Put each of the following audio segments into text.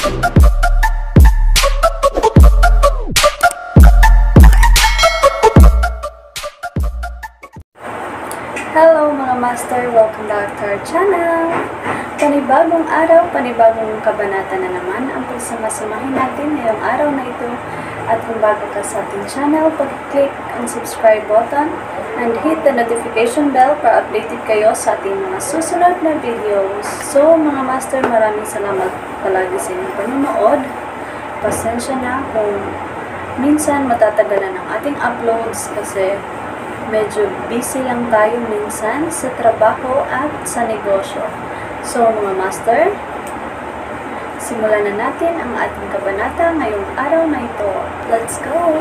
Hello mga master! Welcome back to our channel! Panibagong araw, panibagong kabanata na naman ang pagsamasamahin natin ngayong araw na ito. At kung bago ka sa ating channel, pag-click ang subscribe button and hit the notification bell para updated kayo sa ating mga susunod na videos. So mga master, maraming salamat palagi sa inyong panonood. Pasensya na kung minsan matatagalan ang ating uploads kasi medyo busy lang tayo minsan sa trabaho at sa negosyo. So mga master, simulan na natin ang ating kabanata ngayong araw na ito. Let's go!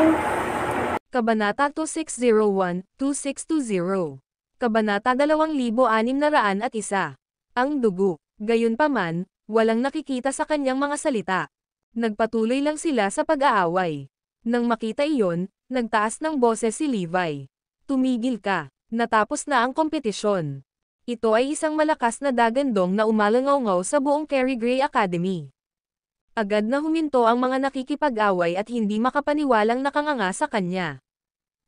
Kabanata 2601-2620. Kabanata 2601. Ang dugo. Gayunpaman, walang nakikita sa kanyang mga salita. Nagpatuloy lang sila sa pag-aaway. Nang makita iyon, nagtaas ng boses si Levi. Tumigil ka, natapos na ang kompetisyon. Ito ay isang malakas na dagandong na umalangaw-ngaw sa buong Carrie Gray Academy. Agad na huminto ang mga nakikipag-away at hindi makapaniwalang nakanganga sa kanya.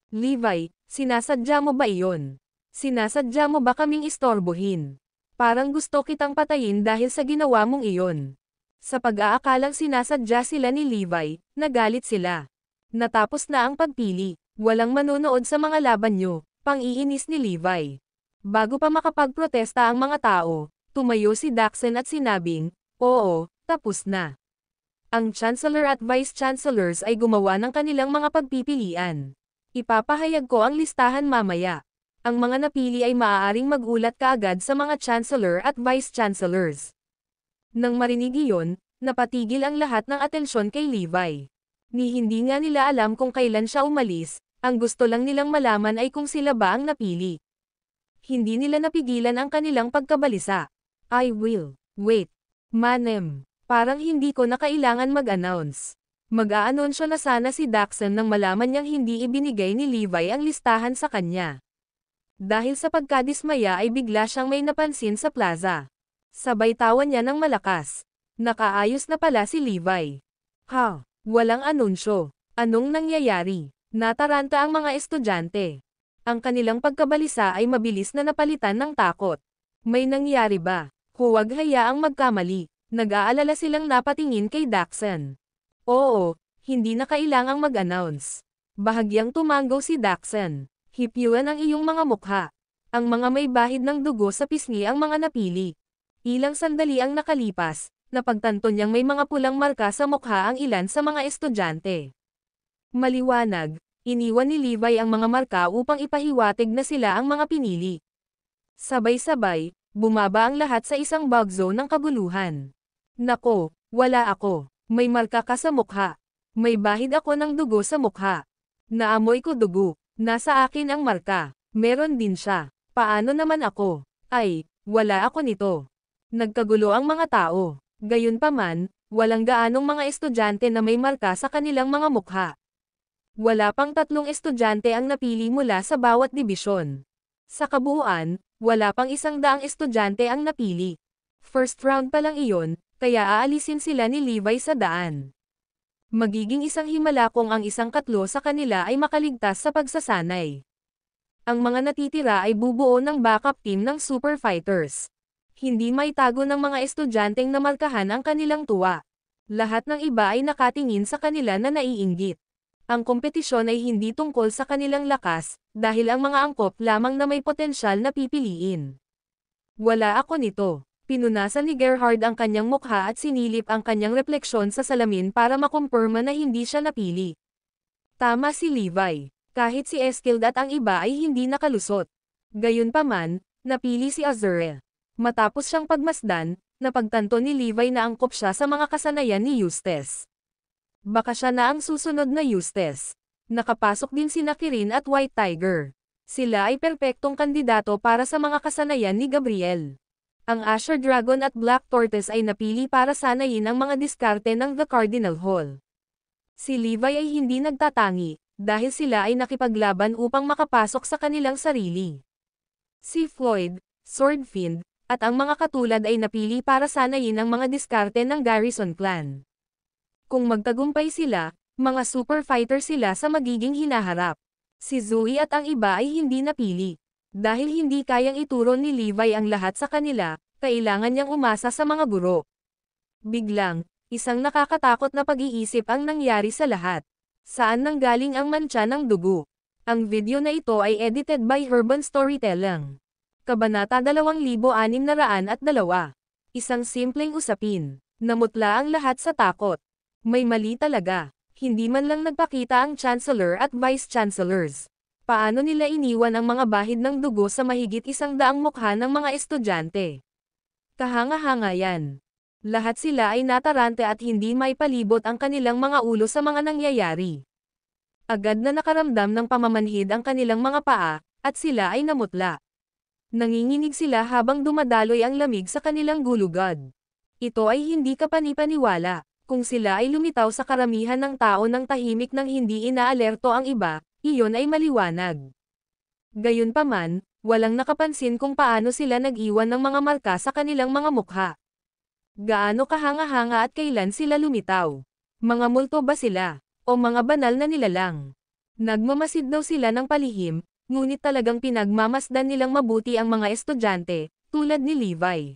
Levi, sinasadya mo ba iyon? Sinasadya mo ba kaming istorbohin? Parang gusto kitang patayin dahil sa ginawa mong iyon. Sa pag-aakalang sinasadya sila ni Levi, nagalit sila. Natapos na ang pagpili. Walang manonood sa mga laban nyo, pang-iinis ni Levi. Bago pa makapagprotesta ang mga tao, tumayo si Daxon at sinabing, "Oo, tapos na." Ang Chancellor at Vice Chancellors ay gumawa ng kanilang mga pagpipilian. Ipapahayag ko ang listahan mamaya. Ang mga napili ay maaaring magulat kaagad sa mga Chancellor at Vice Chancellors. Nang marinig iyon, napatigil ang lahat ng atensyon kay Levi. Ni hindi nga nila alam kung kailan siya umalis. Ang gusto lang nilang malaman ay kung sila ba ang napili. Hindi nila napigilan ang kanilang pagkabalisa. I will. Wait. Manem. Parang hindi ko na kailangan mag-announce. Mag-aanonsyo na sana si Daxon nang malaman niyang hindi ibinigay ni Levi ang listahan sa kanya. Dahil sa pagkadismaya ay bigla siyang may napansin sa plaza. Sabay tawa niya ng malakas. Nakaayos na pala si Levi. Ha? Walang anunsyo. Anong nangyayari? Nataranta ang mga estudyante. Ang kanilang pagkabalisa ay mabilis na napalitan ng takot. May nangyari ba? Huwag hayaang magkamali. Nag-aalala silang napatingin kay Daxon. Oo, hindi na kailangang mag-announce. Bahagyang tumanggaw si Daxon. Hipiwan ang iyong mga mukha. Ang mga may bahid ng dugo sa pisngi ang mga napili. Ilang sandali ang nakalipas, napagtanto niyang may mga pulang marka sa mukha ang ilan sa mga estudyante. Maliwanag. Iniwan ni Levi ang mga marka upang ipahiwatig na sila ang mga pinili. Sabay-sabay, bumaba ang lahat sa isang bug zone ng kabuluhan. Nako, wala ako. May marka ka sa mukha. May bahid ako ng dugo sa mukha. Naamoy ko dugo. Nasa akin ang marka. Meron din siya. Paano naman ako? Ay, wala ako nito. Nagkagulo ang mga tao. Gayunpaman, walang gaanong mga estudyante na may marka sa kanilang mga mukha. Wala pang 3 estudyante ang napili mula sa bawat dibisyon. Sa kabuuan, wala pang 100 estudyante ang napili. First round pa lang iyon, kaya aalisin sila ni Levi sa daan. Magiging isang himala kung ang 1/4 sa kanila ay makaligtas sa pagsasanay. Ang mga natitira ay bubuo ng backup team ng super fighters. Hindi maitago ng mga estudyanteng namarkahan ang kanilang tuwa. Lahat ng iba ay nakatingin sa kanila na naiinggit. Ang kompetisyon ay hindi tungkol sa kanilang lakas, dahil ang mga angkop lamang na may potensyal na pipiliin. Wala ako nito. Pinunasan ni Gerhard ang kanyang mukha at sinilip ang kanyang refleksyon sa salamin para makumpirma na hindi siya napili. Tama si Levi. Kahit si Eskild at ang iba ay hindi nakalusot. Gayunpaman, napili si Azure. Matapos siyang pagmasdan, napagtanto ni Levi na angkop siya sa mga kasanayan ni Eustace. Baka siya na ang susunod na Eustace. Nakapasok din sina Kirin at White Tiger. Sila ay perpektong kandidato para sa mga kasanayan ni Gabriel. Ang Asher Dragon at Black Tortoise ay napili para sanayin ang mga diskarte ng The Cardinal Hall. Si Levi ay hindi nagtatangi, dahil sila ay nakipaglaban upang makapasok sa kanilang sarili. Si Floyd, Swordfiend, At ang mga katulad ay napili para sanayin ang mga diskarte ng Garrison Clan. Kung magtagumpay sila, mga super fighter sila sa magiging hinaharap. Si Zoe at ang iba ay hindi napili. Dahil hindi kayang ituro ni Levi ang lahat sa kanila, kailangan niyang umasa sa mga guro. Biglang, isang nakakatakot na pag-iisip ang nangyari sa lahat. Saan nanggaling ang mantsa ng dugo? Ang video na ito ay edited by Urban Storytelling. Kabanata 2602. Isang simpleng usapin. Namutla ang lahat sa takot. May mali talaga. Hindi man lang nagpakita ang Chancellor at Vice Chancellors. Paano nila iniwan ang mga bahid ng dugo sa mahigit 100 mukha ng mga estudyante? Kahanga-hanga yan. Lahat sila ay natarante at hindi may palibot ang kanilang mga ulo sa mga nangyayari. Agad na nakaramdam ng pamamanhid ang kanilang mga paa, at sila ay namutla. Nanginginig sila habang dumadaloy ang lamig sa kanilang gulugod. Ito ay hindi kapanipaniwala. Kung sila ay lumitaw sa karamihan ng tao ng tahimik nang hindi inaalerto ang iba, iyon ay maliwanag. Gayunpaman, walang nakapansin kung paano sila nag-iwan ng mga marka sa kanilang mga mukha. Gaano kahanga-hanga at kailan sila lumitaw? Mga multo ba sila? O mga banal na nilalang? Nagmamasid daw sila ng palihim, ngunit talagang pinagmamasdan nilang mabuti ang mga estudyante, tulad ni Levi.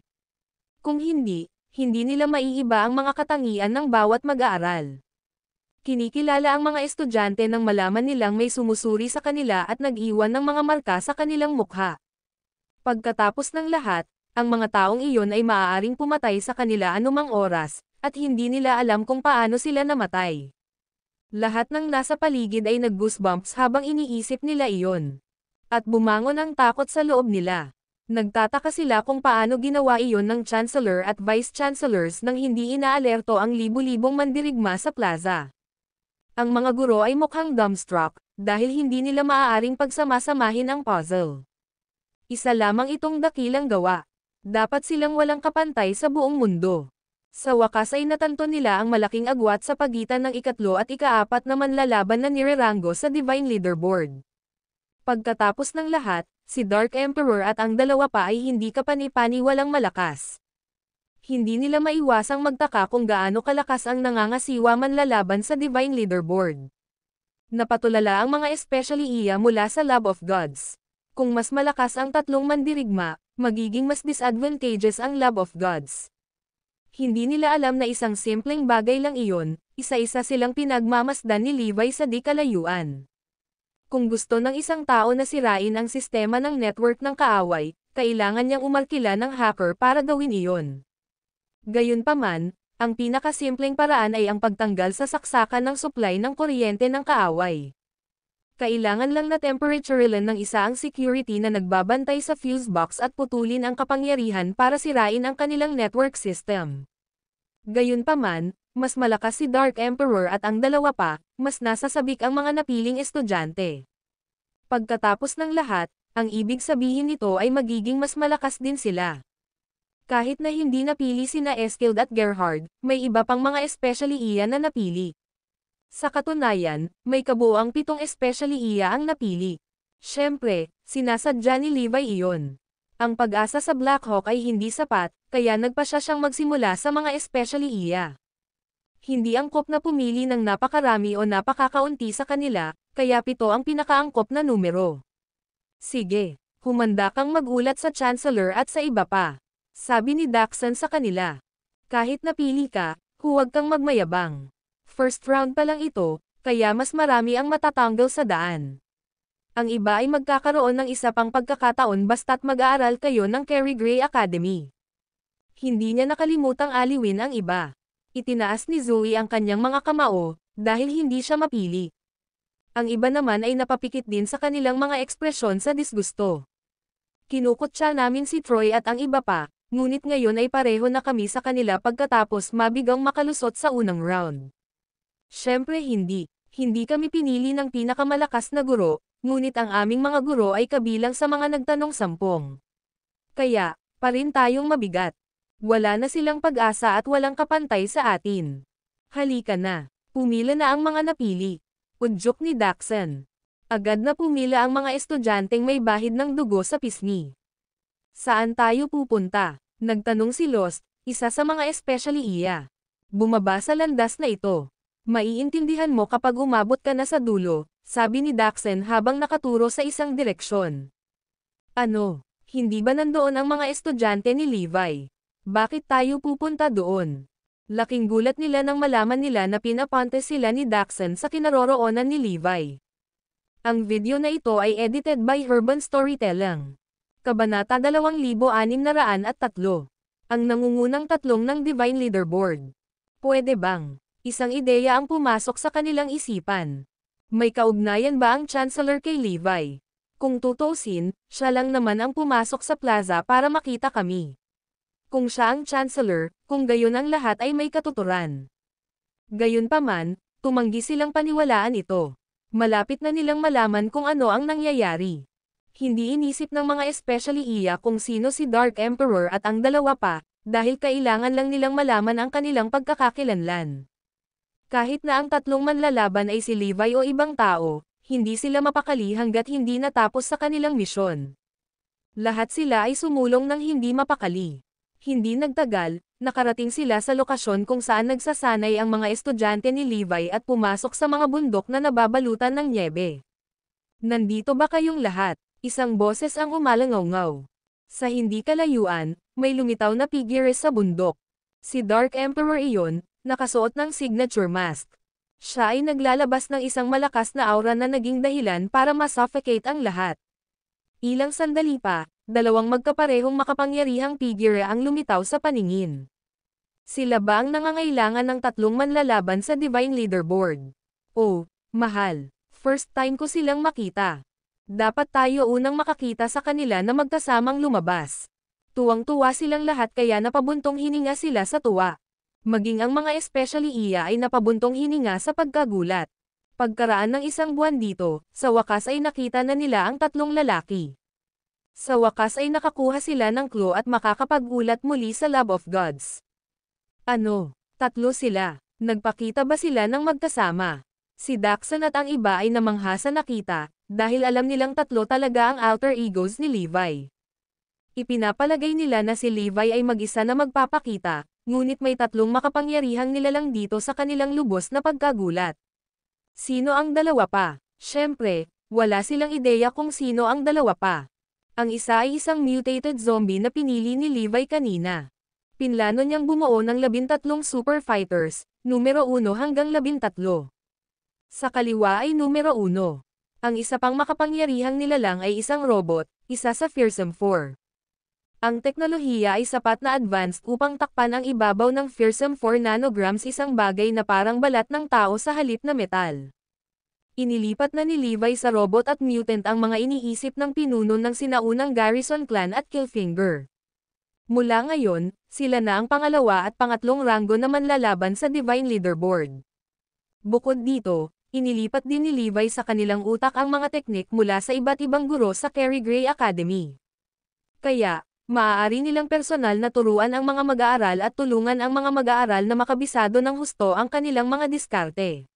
Kung hindi nila maiiba ang mga katangian ng bawat mag-aaral. Kinikilala ang mga estudyante nang malaman nilang may sumusuri sa kanila at nag-iwan ng mga marka sa kanilang mukha. Pagkatapos ng lahat, ang mga taong iyon ay maaaring pumatay sa kanila anumang oras, at hindi nila alam kung paano sila namatay. Lahat ng nasa paligid ay nag-goosebumps habang iniisip nila iyon. At bumangon ang takot sa loob nila. Nagtataka sila kung paano ginawa iyon ng Chancellor at Vice Chancellors nang hindi inaalerto ang libu-libong mandirigma sa plaza. Ang mga guro ay mukhang dumbstruck, dahil hindi nila maaaring pagsama-samahin ang puzzle. Isa lamang itong dakilang gawa. Dapat silang walang kapantay sa buong mundo. Sa wakas ay natanto nila ang malaking agwat sa pagitan ng ikatlo at ikaapat na manlalaban na nirerango sa Divine Leaderboard. Pagkatapos ng lahat, si Dark Emperor at ang dalawa pa ay hindi kapani-paniwalang malakas. Hindi nila maiwasang magtaka kung gaano kalakas ang nangangasiwa manlalaban sa Divine Leaderboard. Napatulala ang mga especially iya mula sa Lab of Gods. Kung mas malakas ang tatlong mandirigma, magiging mas disadvantageous ang Lab of Gods. Hindi nila alam na isang simpleng bagay lang iyon, isa-isa silang pinagmamasdan ni Levi sa di kalayuan. Kung gusto ng isang tao na sirain ang sistema ng network ng kaaway, kailangan niyang umarkila ng hacker para gawin iyon. Gayunpaman, ang pinakasimpleng paraan ay ang pagtanggal sa saksakan ng supply ng kuryente ng kaaway. Kailangan lang na temperaturelan ng isa ang security na nagbabantay sa fuse box at putulin ang kapangyarihan para sirain ang kanilang network system. Gayunpaman, mas malakas si Dark Emperor at ang dalawa pa, mas nasasabik ang mga napiling estudyante. Pagkatapos ng lahat, ang ibig sabihin nito ay magiging mas malakas din sila. Kahit na hindi napili sina Eskild at Gerhard, may iba pang mga especially iya na napili. Sa katunayan, may kabuuang 7 especially iya ang napili. Siyempre, sinasadya ni Levi iyon. Ang pag-asa sa Blackhawk ay hindi sapat, kaya nagpa siyang magsimula sa mga especially iya. Hindi angkop na pumili ng napakarami o napakakaunti sa kanila, kaya 7 ang pinakaangkop na numero. Sige, humanda kang magulat sa Chancellor at sa iba pa. Sabi ni Daxon sa kanila. Kahit napili ka, huwag kang magmayabang. First round pa lang ito, kaya mas marami ang matatanggal sa daan. Ang iba ay magkakaroon ng isa pang pagkakataon basta't mag-aaral kayo ng Carrie Gray Academy. Hindi niya nakalimutang aliwin ang iba. Itinaas ni Zoe ang kanyang mga kamao, dahil hindi siya mapili. Ang iba naman ay napapikit din sa kanilang mga ekspresyon sa disgusto. Kinukutya namin si Troy at ang iba pa, ngunit ngayon ay pareho na kami sa kanila pagkatapos mabigang makalusot sa unang round. Siyempre hindi kami pinili ng pinakamalakas na guro, ngunit ang aming mga guro ay kabilang sa mga nagtanong 10. Kaya, pa rin tayong mabigat. Wala na silang pag-asa at walang kapantay sa atin. Halika na, pumila na ang mga napili. Udyok ni Daxon. Agad na pumila ang mga estudyanteng may bahid ng dugo sa pisngi. Saan tayo pupunta? Nagtanong si Lost, isa sa mga especially iya. Bumaba sa landas na ito. Maiintindihan mo kapag umabot ka na sa dulo, sabi ni Daxen habang nakaturo sa isang direksyon. Ano? Hindi ba nandoon ang mga estudyante ni Levi? Bakit tayo pupunta doon? Laking gulat nila nang malaman nila na pinapunta sila ni Daxen sa kinaroroonan ni Levi. Ang video na ito ay edited by Urban Storytelling. Kabanata 2603. Ang nangungunang tatlong ng Divine Leaderboard. Pwede bang isang ideya ang pumasok sa kanilang isipan? May kaugnayan ba ang Chancellor kay Levi? Kung tutusin, siya lang naman ang pumasok sa plaza para makita kami. Kung siya ang Chancellor, kung gayon ang lahat ay may katuturan. Gayunpaman, tumanggi silang paniwalaan ito. Malapit na nilang malaman kung ano ang nangyayari. Hindi inisip ng mga especially iya kung sino si Dark Emperor at ang dalawa pa, dahil kailangan lang nilang malaman ang kanilang pagkakakilanlan. Kahit na ang tatlong manlalaban ay si Levi o ibang tao, hindi sila mapakali hanggat hindi natapos sa kanilang misyon. Lahat sila ay sumulong ng hindi mapakali. Hindi nagtagal, nakarating sila sa lokasyon kung saan nagsasanay ang mga estudyante ni Levi at pumasok sa mga bundok na nababalutan ng nyebe. Nandito ba kayong lahat? Isang boses ang umalangaw-ngaw. Sa hindi kalayuan, may lumitaw na figure sa bundok. Si Dark Emperor iyon, nakasuot ng signature mask. Siya ay naglalabas ng isang malakas na aura na naging dahilan para masuffocate ang lahat. Ilang sandali pa, dalawang magkaparehong makapangyarihang figure ang lumitaw sa paningin. Sila ba ang nangangailangan ng tatlong manlalaban sa Divine Leaderboard? Oh, mahal. First time ko silang makita. Dapat tayo unang makakita sa kanila na magkasamang lumabas. Tuwang-tuwa silang lahat kaya napabuntong hininga sila sa tuwa. Maging ang mga especially iya ay napabuntong hininga sa pagkagulat. Pagkaraan ng isang buwan dito, sa wakas ay nakita na nila ang tatlong lalaki. Sa wakas ay nakakuha sila ng clue at makakapag-ulat muli sa Lab of Gods. Ano? Tatlo sila. Nagpakita ba sila ng magkasama? Si Daxen at ang iba ay namangha sa nakita, dahil alam nilang tatlo talaga ang alter egos ni Levi. Ipinapalagay nila na si Levi ay mag-isa na magpapakita, ngunit may tatlong makapangyarihang nilalang dito sa kanilang lubos na pagkagulat. Sino ang dalawa pa? Siyempre, wala silang ideya kung sino ang dalawa pa. Ang isa ay isang mutated zombie na pinili ni Levi kanina. Pinlano niyang bumuo ng 13 super fighters, numero 1 hanggang 13. Sa kaliwa ay numero 1. Ang isa pang makapangyarihang nilalang ay isang robot, isa sa Fearsome 4. Ang teknolohiya ay sapat na advanced upang takpan ang ibabaw ng Fearsome 4 nanograms, isang bagay na parang balat ng tao sa halip na metal. Inilipat na ni Levi sa robot at mutant ang mga iniisip ng pinuno ng sinaunang Garrison Clan at Killfinger. Mula ngayon, sila na ang pangalawa at pangatlong ranggo na manlalaban sa Divine Leaderboard. Bukod dito, inilipat din ni Levi sa kanilang utak ang mga teknik mula sa iba't ibang guro sa Kerry Gray Academy. Kaya, maaari nilang personal na turuan ang mga mag-aaral at tulungan ang mga mag-aaral na makabisado ng husto ang kanilang mga diskarte.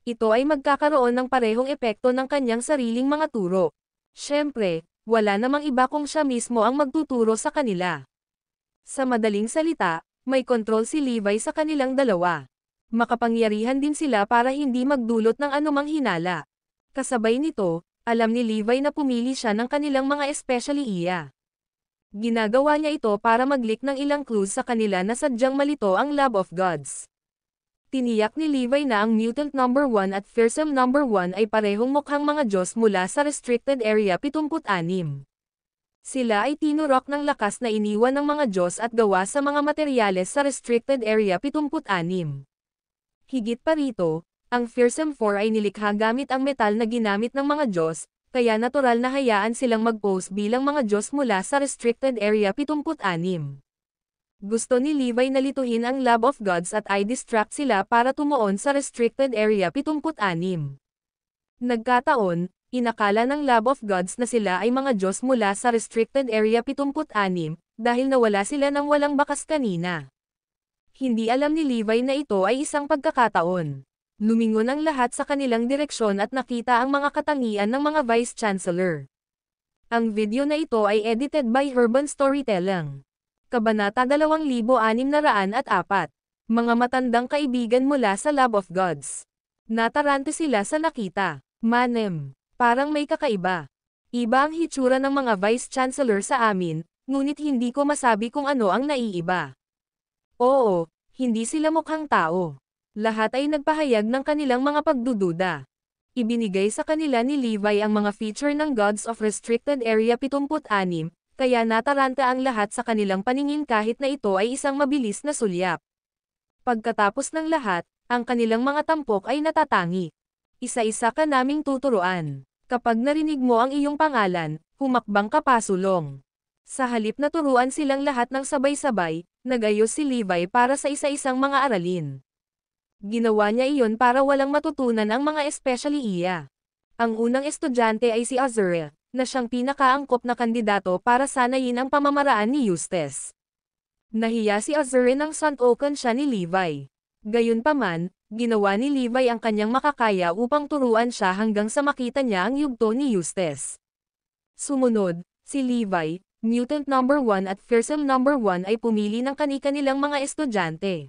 Ito ay magkakaroon ng parehong epekto ng kanyang sariling mga turo. Siyempre, wala namang iba kung siya mismo ang magtuturo sa kanila. Sa madaling salita, may kontrol si Levi sa kanilang dalawa. Makapangyarihan din sila para hindi magdulot ng anumang hinala. Kasabay nito, alam ni Levi na pumili siya ng kanilang mga especially iya. Ginagawa niya ito para mag-leak ng ilang clues sa kanila na sadyang malito ang Lab of Gods. Tiniyak ni Levi na ang Mutant number 1 at Fearsome number 1 ay parehong mukhang mga Diyos mula sa Restricted Area 76. Sila ay tinurok ng lakas na iniwan ng mga Diyos at gawa sa mga materyales sa Restricted Area 76. Higit pa rito, ang Fearsome 4 ay nilikha gamit ang metal na ginamit ng mga Diyos, kaya natural na hayaan silang mag-pose bilang mga Diyos mula sa Restricted Area 76. Gusto ni Levi na lituhin ang Lab of Gods at i-distract sila para tumuon sa Restricted Area 76. Nagkataon, inakala ng Lab of Gods na sila ay mga Diyos mula sa Restricted Area 76, dahil nawala sila ng walang bakas kanina. Hindi alam ni Levi na ito ay isang pagkakataon. Lumingon ang lahat sa kanilang direksyon at nakita ang mga katangian ng mga Vice Chancellor. Ang video na ito ay edited by Urban Storytelling. Kabanata 2604. Mga matandang kaibigan mula sa Lab of Gods. Natarante sila sa nakita. Manem. Parang may kakaiba. Iba ang hitsura ng mga Vice Chancellor sa amin, ngunit hindi ko masabi kung ano ang naiiba. Oo, hindi sila mukhang tao. Lahat ay nagpahayag ng kanilang mga pagdududa. Ibinigay sa kanila ni Levi ang mga feature ng Gods of Restricted Area 76, kaya nataranta ang lahat sa kanilang paningin kahit na ito ay isang mabilis na sulyap. Pagkatapos ng lahat, ang kanilang mga tampok ay natatangi. Isa-isa ka naming tuturuan. Kapag narinig mo ang iyong pangalan, humakbang ka pasulong. Sa halip na turuan silang lahat ng sabay-sabay, nag-ayos si Levi para sa isa-isang mga aralin. Ginawa niya iyon para walang matutunan ang mga especially iya. Ang unang estudyante ay si Azure, na siyang pinakaangkop na kandidato para sanayin ang pamamaraan ni Eustace. Nahiya si Azure nang santokan siya ni Levi. Gayunpaman, ginawa ni Levi ang kanyang makakaya upang turuan siya hanggang sa makita niya ang yugto ni Eustace. Sumunod, si Levi, Mutant number 1 at Fearsome number 1 ay pumili ng kani-kanilang mga estudyante.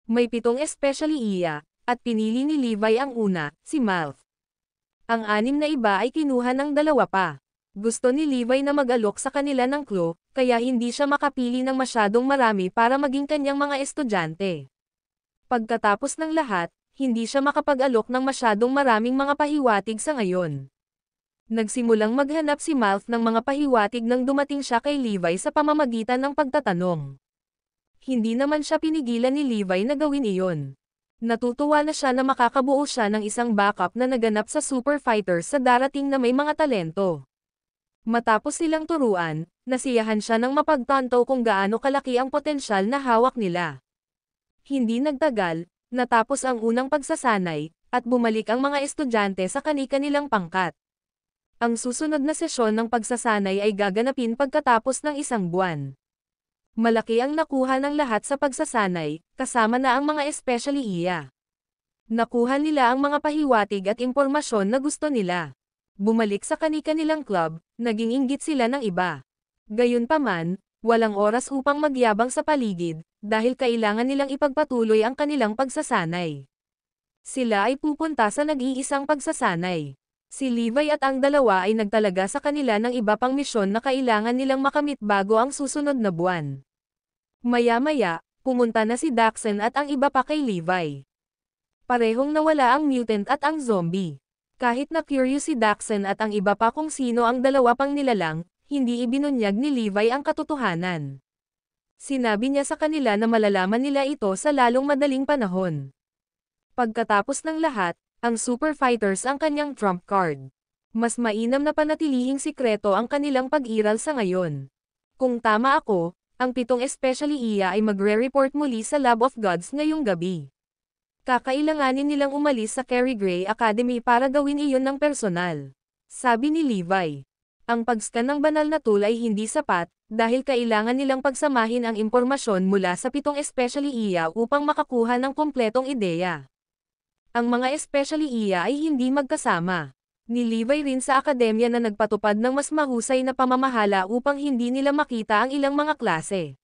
May 7 especially iya, at pinili ni Levi ang una, si Malf. Ang 6 na iba ay kinuha ng 2 pa. Gusto ni Levi na mag-alok sa kanila ng clue, kaya hindi siya makapili ng masyadong marami para maging kanyang mga estudyante. Pagkatapos ng lahat, hindi siya makapag-alok ng masyadong maraming mga pahiwatig sa ngayon. Nagsimulang maghanap si Malf ng mga pahiwatig nang dumating siya kay Levi sa pamamagitan ng pagtatanong. Hindi naman siya pinigilan ni Levi na gawin iyon. Natutuwa na siya na makakabuo siya ng isang backup na naganap sa Super Fighters sa darating na may mga talento. Matapos silang turuan, nasiyahan siya nang mapagtanto kung gaano kalaki ang potensyal na hawak nila. Hindi nagtagal, natapos ang unang pagsasanay, at bumalik ang mga estudyante sa kani-kanilang pangkat. Ang susunod na sesyon ng pagsasanay ay gaganapin pagkatapos ng 1 buwan. Malaki ang nakuha ng lahat sa pagsasanay, kasama na ang mga especially iya. Nakuha nila ang mga pahiwatig at impormasyon na gusto nila. Bumalik sa kani-kanilang club, naging inggit sila ng iba. Gayunpaman, walang oras upang magyabang sa paligid, dahil kailangan nilang ipagpatuloy ang kanilang pagsasanay. Sila ay pupunta sa nag-iisang pagsasanay. Si Levi at ang 2 ay nagtalaga sa kanila ng iba pang misyon na kailangan nilang makamit bago ang susunod na buwan. Maya-maya, pumunta na si Daxon at ang iba pa kay Levi. Parehong nawala ang mutant at ang zombie. Kahit na curious si Daxon at ang iba pa kung sino ang 2 pang nilalang, hindi ibinunyag ni Levi ang katotohanan. Sinabi niya sa kanila na malalaman nila ito sa lalong madaling panahon. Pagkatapos ng lahat, ang Super Fighters ang kanyang trump card. Mas mainam na panatilihing sikreto ang kanilang pag-iral sa ngayon. Kung tama ako, ang 7 especially iya ay magre-report muli sa Lab of Gods ngayong gabi. Kakailanganin nilang umalis sa Carrie Gray Academy para gawin iyon ng personal. Sabi ni Levi. Ang pag-scan ng banal na tool ay hindi sapat, dahil kailangan nilang pagsamahin ang impormasyon mula sa 7 especially iya upang makakuha ng kompletong ideya. Ang mga especially iya ay hindi magkasama. Ni Levi rin sa akademya na nagpatupad ng mas mahusay na pamamahala upang hindi nila makita ang ilang mga klase.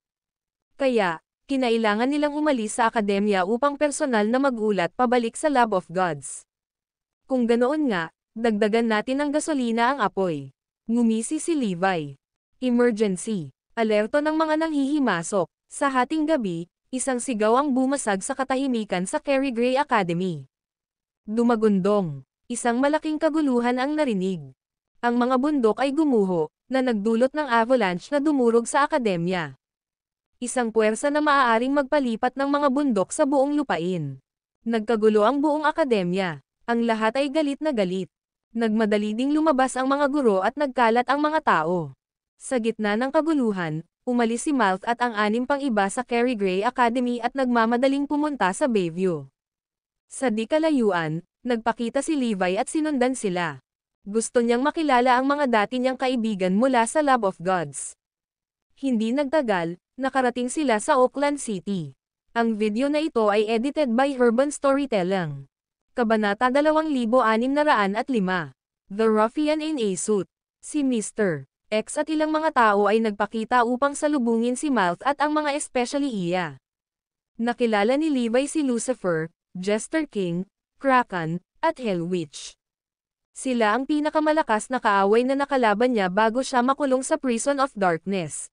Kaya, kinailangan nilang umalis sa akademya upang personal na mag-ulat pabalik sa Lab of Gods. Kung ganoon nga, dagdagan natin ng gasolina ang apoy. Ngumisi si Levi. Emergency. Alerto ng mga nanghihimasok. Sa hating gabi, isang sigaw ang bumasag sa katahimikan sa Carrie Gray Academy. Dumagundong. Isang malaking kaguluhan ang narinig. Ang mga bundok ay gumuho, na nagdulot ng avalanche na dumurog sa akademya. Isang puwersa na maaaring magpalipat ng mga bundok sa buong lupain. Nagkagulo ang buong akademya. Ang lahat ay galit na galit. Nagmadali ding lumabas ang mga guro at nagkalat ang mga tao. Sa gitna ng kaguluhan, umalis si Malf at ang 6 pang iba sa Carrie Gray Academy at nagmamadaling pumunta sa Bayview. Sa di kalayuan, nagpakita si Levi at sinundan sila. Gusto niyang makilala ang mga dati niyang kaibigan mula sa Lab of Gods. Hindi nagtagal, nakarating sila sa Oakland City. Ang video na ito ay edited by Urban Storytelling. Kabanata 2605. The Ruffian in a Suit. Si Mr. X at ilang mga tao ay nagpakita upang salubungin si Malt at ang mga especially iya. Nakilala ni Levi si Lucifer, Jester King, Kraken, at Hell Witch. Sila ang pinakamalakas na kaaway na nakalaban niya bago siya makulong sa Prison of Darkness.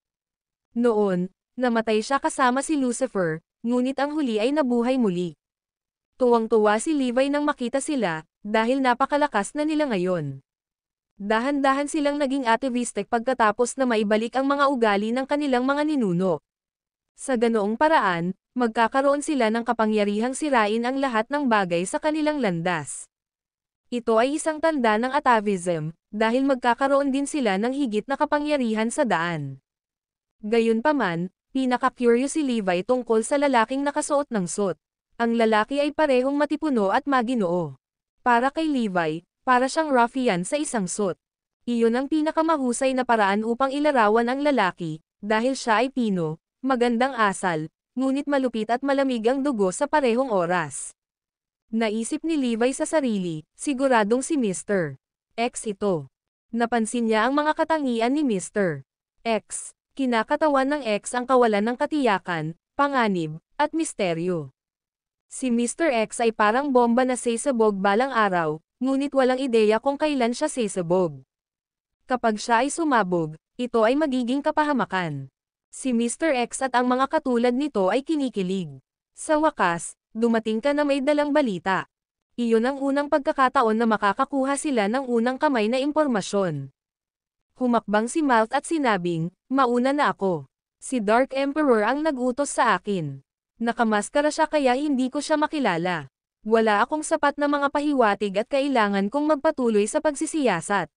Noon, namatay siya kasama si Lucifer, ngunit ang huli ay nabuhay muli. Tuwang-tuwa si Levi nang makita sila, dahil napakalakas na nila ngayon. Dahan-dahan silang naging activistic pagkatapos na maibalik ang mga ugali ng kanilang mga ninuno. Sa ganoong paraan, magkakaroon sila ng kapangyarihang sirain ang lahat ng bagay sa kanilang landas. Ito ay isang tanda ng atavism, dahil magkakaroon din sila ng higit na kapangyarihan sa daan. Gayunpaman, pinaka-curious si Levi tungkol sa lalaking nakasuot ng suit. Ang lalaki ay parehong matipuno at maginoo. Para kay Levi, para siyang ruffian sa isang suit. Iyon ang pinakamahusay na paraan upang ilarawan ang lalaki, dahil siya ay pino, magandang asal, ngunit malupit at malamig ang dugo sa parehong oras. Naisip ni Levi sa sarili, siguradong si Mr. X ito. Napansin niya ang mga katangian ni Mr. X. Kinakatawan ng X ang kawalan ng katiyakan, panganib, at misteryo. Si Mr. X ay parang bomba na sasabog balang araw, ngunit walang ideya kung kailan siya sasabog. Kapag siya ay sumabog, ito ay magiging kapahamakan. Si Mr. X at ang mga katulad nito ay kinikilig. Sa wakas, dumating ka na may dalang balita. Iyon ang unang pagkakataon na makakakuha sila ng unang kamay na impormasyon. Humakbang si Malt at sinabing, mauna na ako. Si Dark Emperor ang nag-utos sa akin. Nakamaskara siya kaya hindi ko siya makilala. Wala akong sapat na mga pahiwatig at kailangan kong magpatuloy sa pagsisiyasat.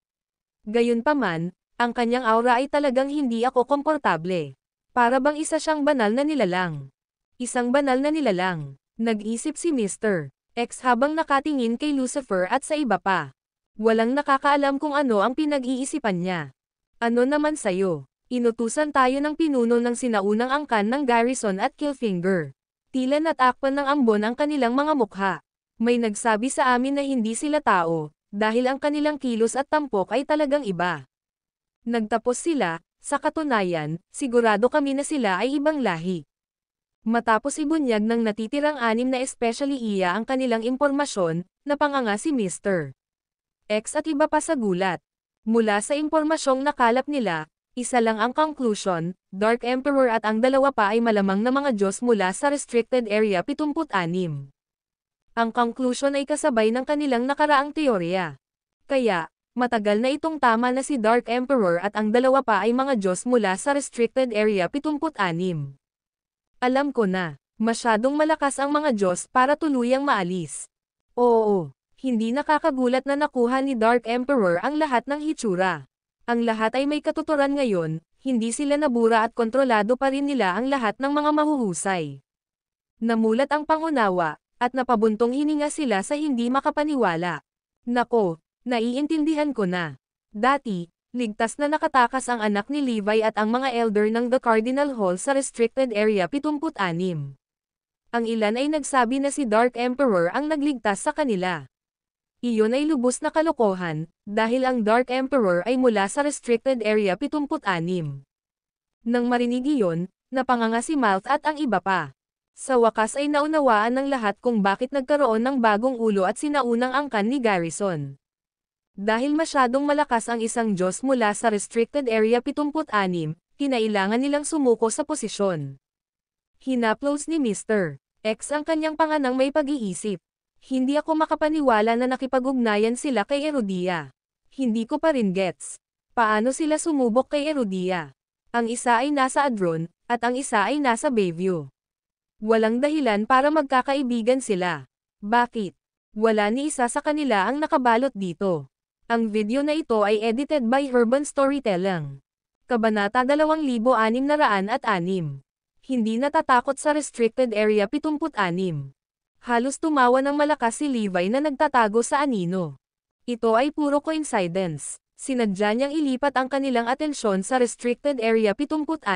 Gayunpaman, ang kanyang aura ay talagang hindi ako komportable. Para bang isa siyang banal na nilalang. Isang banal na nilalang. Nag-isip si Mr. X habang nakatingin kay Lucifer at sa iba pa. Walang nakakaalam kung ano ang pinag-iisipan niya. Ano naman sayo? Inutusan tayo ng pinuno ng sinaunang angkan ng Garrison at Killfinger. Tila natakpan ng ambon ang kanilang mga mukha. May nagsabi sa amin na hindi sila tao, dahil ang kanilang kilos at tampok ay talagang iba. Nagtapos sila, sa katunayan, sigurado kami na sila ay ibang lahi. Matapos ibunyag ng natitirang 6 na especially iya ang kanilang impormasyon, napanganga si Mr. X at iba pa sa gulat. Mula sa impormasyong nakalap nila, isa lang ang conclusion, Dark Emperor at ang dalawa pa ay malamang na mga Diyos mula sa Restricted Area 76. Ang conclusion ay kasabay ng kanilang nakaraang teorya. Kaya, matagal na itong tama na si Dark Emperor at ang dalawa pa ay mga Diyos mula sa Restricted Area 76. Alam ko na, masyadong malakas ang mga Diyos para tuluyang maalis. Oo, hindi nakakagulat na nakuha ni Dark Emperor ang lahat ng hitsura. Ang lahat ay may katuturan ngayon, hindi sila nabura at kontrolado pa rin nila ang lahat ng mga mahuhusay. Namulat ang pangunawa, at napabuntong hininga sila sa hindi makapaniwala. Nako, naiintindihan ko na. Dati, ligtas na nakatakas ang anak ni Levi at ang mga elder ng The Cardinal Hall sa Restricted Area 76. Ang ilan ay nagsabi na si Dark Emperor ang nagligtas sa kanila. Iyon ay lubos na kalokohan, dahil ang Dark Emperor ay mula sa Restricted Area 76. Nang marinig iyon, napanganga si Malt at ang iba pa. Sa wakas ay naunawaan ng lahat kung bakit nagkaroon ng bagong ulo at sinaunang angkan ni Garrison. Dahil masyadong malakas ang isang Diyos mula sa Restricted Area 76, kinailangan nilang sumuko sa posisyon. Hinaplos ni Mr. X ang kanyang panganang may pag-iisip. Hindi ako makapaniwala na nakipag-ugnayan sila kay Erudia. Hindi ko pa rin gets. Paano sila sumubok kay Erudia? Ang isa ay nasa Adron, at ang isa ay nasa Bayview. Walang dahilan para magkakaibigan sila. Bakit? Wala ni isa sa kanila ang nakabalot dito. Ang video na ito ay edited by Urban Storytelling. Kabanata 2606. Hindi natatakot sa Restricted Area 76. Halos tumawa ng malakas si Levi na nagtatago sa anino. Ito ay puro coincidence. Sinadya niyang ilipat ang kanilang atensyon sa Restricted Area 76.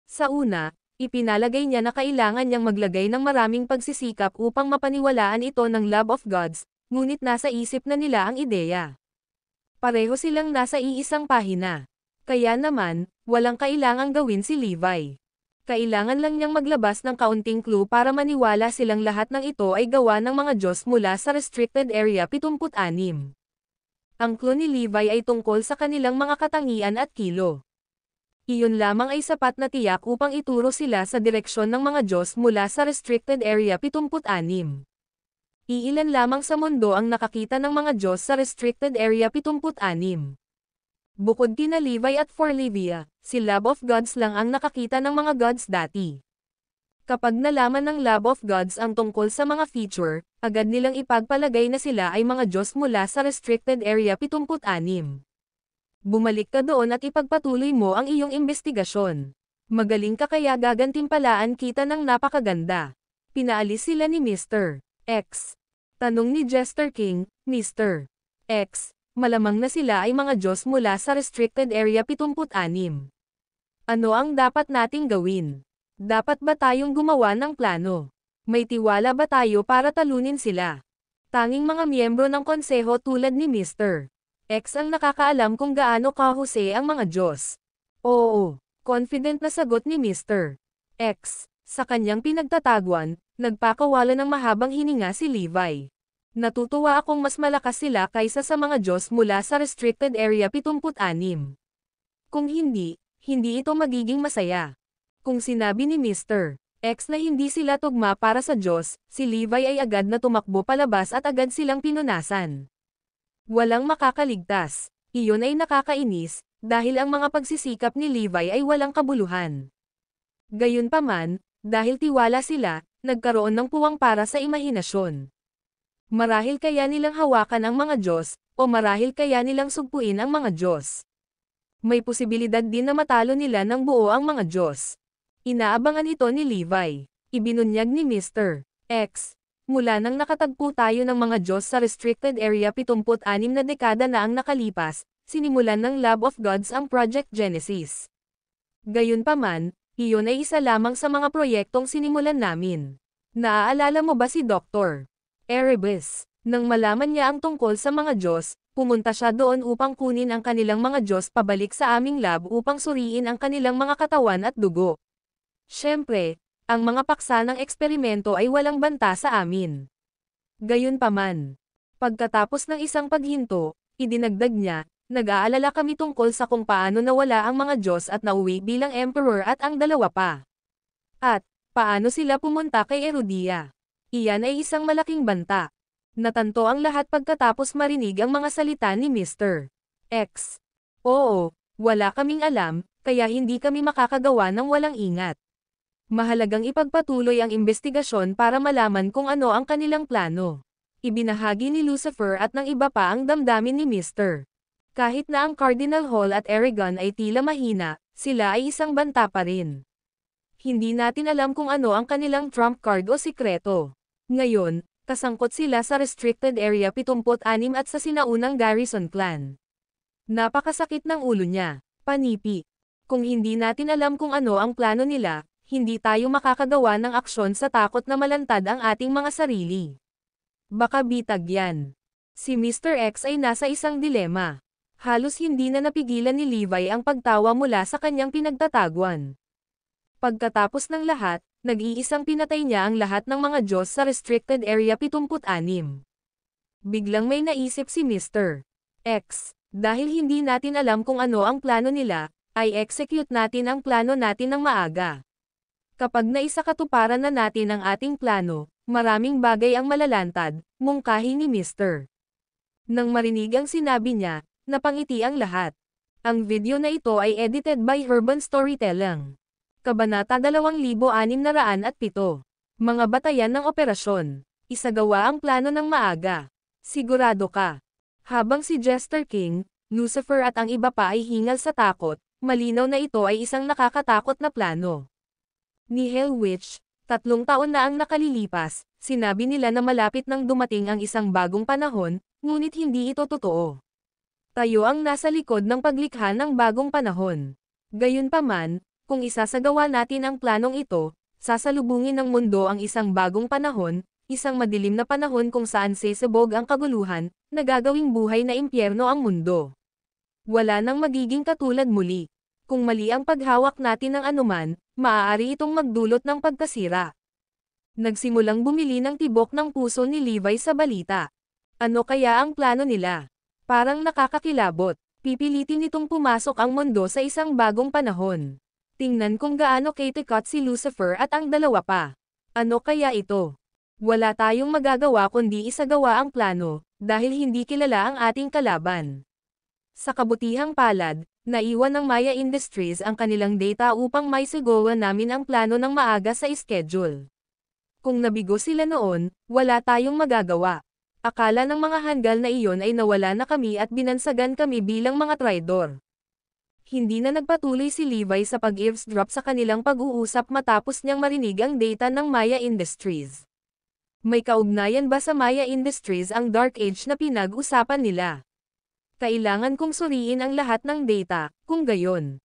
Sa una, ipinalagay niya na kailangan niyang maglagay ng maraming pagsisikap upang mapaniwalaan ito ng Love of Gods, ngunit nasa isip na nila ang ideya. Pareho silang nasa iisang pahina. Kaya naman, walang kailangang gawin si Levi. Kailangan lang niyang maglabas ng kaunting clue para maniwala silang lahat ng ito ay gawa ng mga Diyos mula sa Restricted Area 76. Ang clue ni Levi ay tungkol sa kanilang mga katangian at kilo. Iyon lamang ay sapat na tiyak upang ituro sila sa direksyon ng mga Diyos mula sa Restricted Area 76. Iilan lamang sa mundo ang nakakita ng mga Diyos sa Restricted Area 76. Bukod kina Levi at Forlivia, si Lab of Gods lang ang nakakita ng mga gods dati. Kapag nalaman ng Lab of Gods ang tungkol sa mga feature, agad nilang ipagpalagay na sila ay mga Diyos mula sa Restricted Area 76. Bumalik ka doon at ipagpatuloy mo ang iyong investigasyon. Magaling ka kaya gagantimpalaan kita ng napakaganda. Pinaalis sila ni Mr. X. Tanong ni Jester King, Mr. X, malamang na sila ay mga Diyos mula sa Restricted Area 76. Ano ang dapat nating gawin? Dapat ba tayong gumawa ng plano? May tiwala ba tayo para talunin sila? Tanging mga miyembro ng konseho tulad ni Mr. X ang nakakaalam kung gaano kahusay ang mga Diyos. Oo, confident na sagot ni Mr. X. Sa kanyang pinagtataguan, nagpakawala ng mahabang hininga si Levi. Natutuwa akong mas malakas sila kaysa sa mga Diyos mula sa Restricted Area 76. Kung hindi ito magiging masaya. Kung sinabi ni Mr. X na hindi sila tugma para sa Diyos, si Levi ay agad na tumakbo palabas at agad silang pinunasan. Walang makakaligtas. Iyon ay nakakainis, dahil ang mga pagsisikap ni Levi ay walang kabuluhan. Gayunpaman, dahil tiwala sila, nagkaroon ng puwang para sa imahinasyon. Marahil kaya nilang hawakan ang mga Diyos, o marahil kaya nilang sugpuin ang mga Diyos. May posibilidad din na matalo nila ng buo ang mga Diyos. Inaabangan ito ni Levi. Ibinunyag ni Mr. X. Mula nang nakatagpo tayo ng mga Diyos sa Restricted Area 76 na dekada na ang nakalipas, sinimulan ng Lab of Gods ang Project Genesis. Gayunpaman, iyon ay isa lamang sa mga proyektong sinimulan namin. Naaalala mo ba si Dr. Erebus? Nang malaman niya ang tungkol sa mga Diyos, pumunta siya doon upang kunin ang kanilang mga Diyos pabalik sa aming lab upang suriin ang kanilang mga katawan at dugo. Siyempre, ang mga paksa ng eksperimento ay walang banta sa amin. Gayunpaman, pagkatapos ng isang paghinto, idinagdag niya, nag-aalala kami tungkol sa kung paano nawala ang mga Diyos at nauwi bilang emperor at ang dalawa pa. At, paano sila pumunta kay Erudia. Iyan ay isang malaking banta. Natanto ang lahat pagkatapos marinig ang mga salita ni Mr. X. Oo, wala kaming alam, kaya hindi kami makakagawa ng walang ingat. Mahalagang ipagpatuloy ang investigasyon para malaman kung ano ang kanilang plano. Ibinahagi ni Lucifer at ng iba pa ang damdamin ni Mr. Kahit na ang Cardinal Hall at Eragon ay tila mahina, sila ay isang banta pa rin. Hindi natin alam kung ano ang kanilang trump card o sikreto. Ngayon, kasangkot sila sa Restricted Area 76 at sa sinaunang Garrison Clan. Napakasakit ng ulo niya, panipi. Kung hindi natin alam kung ano ang plano nila, hindi tayo makakagawa ng aksyon sa takot na malantad ang ating mga sarili. Baka bitag yan. Si Mr. X ay nasa isang dilema. Halos hindi na napigilan ni Levi ang pagtawa mula sa kanyang pinagtataguan. Pagkatapos ng lahat, nag-iisang pinatay niya ang lahat ng mga Diyos sa Restricted Area 76. Biglang may naisip si Mr. X. Dahil hindi natin alam kung ano ang plano nila, ay execute natin ang plano natin ng maaga. Kapag naisakatuparan na natin ang ating plano, maraming bagay ang malalantad, mungkahi ni Mr. Nang marinig ang sinabi niya, napangiti ang lahat. Ang video na ito ay edited by Urban Storytelling. Kabanata 2607. Mga batayan ng operasyon. Isagawa ang plano ng maaga. Sigurado ka. Habang si Jester King, Lucifer at ang iba pa ay hingal sa takot, malinaw na ito ay isang nakakatakot na plano. Ni Hell Witch, 3 taon na ang nakalilipas, sinabi nila na malapit nang dumating ang isang bagong panahon, ngunit hindi ito totoo. Tayo ang nasa likod ng paglikha ng bagong panahon. Gayunpaman, kung isasagawa natin ang planong ito, sasalubungin ng mundo ang isang bagong panahon, isang madilim na panahon kung saan sesabog ang kaguluhan, nagagawing buhay na impyerno ang mundo. Wala nang magiging katulad muli. Kung mali ang paghawak natin ng anuman, maaari itong magdulot ng pagkasira. Nagsimulang bumili ng tibok ng puso ni Levi sa balita. Ano kaya ang plano nila? Parang nakakakilabot. Pipilitin nitong pumasok ang mundo sa isang bagong panahon. Tingnan kung gaano katikat si Lucifer at ang dalawa pa. Ano kaya ito? Wala tayong magagawa kundi isagawa ang plano, dahil hindi kilala ang ating kalaban. Sa kabutihang palad, naiwan ng Maya Industries ang kanilang data upang maisagawa namin ang plano ng maaga sa schedule. Kung nabigo sila noon, wala tayong magagawa. Akala ng mga hanggal na iyon ay nawala na kami at binansagan kami bilang mga traidor. Hindi na nagpatuloy si Levi sa pag-eavesdrop sa kanilang pag-uusap matapos niyang marinig ang data ng Maya Industries. May kaugnayan ba sa Maya Industries ang Dark Age na pinag-usapan nila? Kailangan kong suriin ang lahat ng data, kung gayon.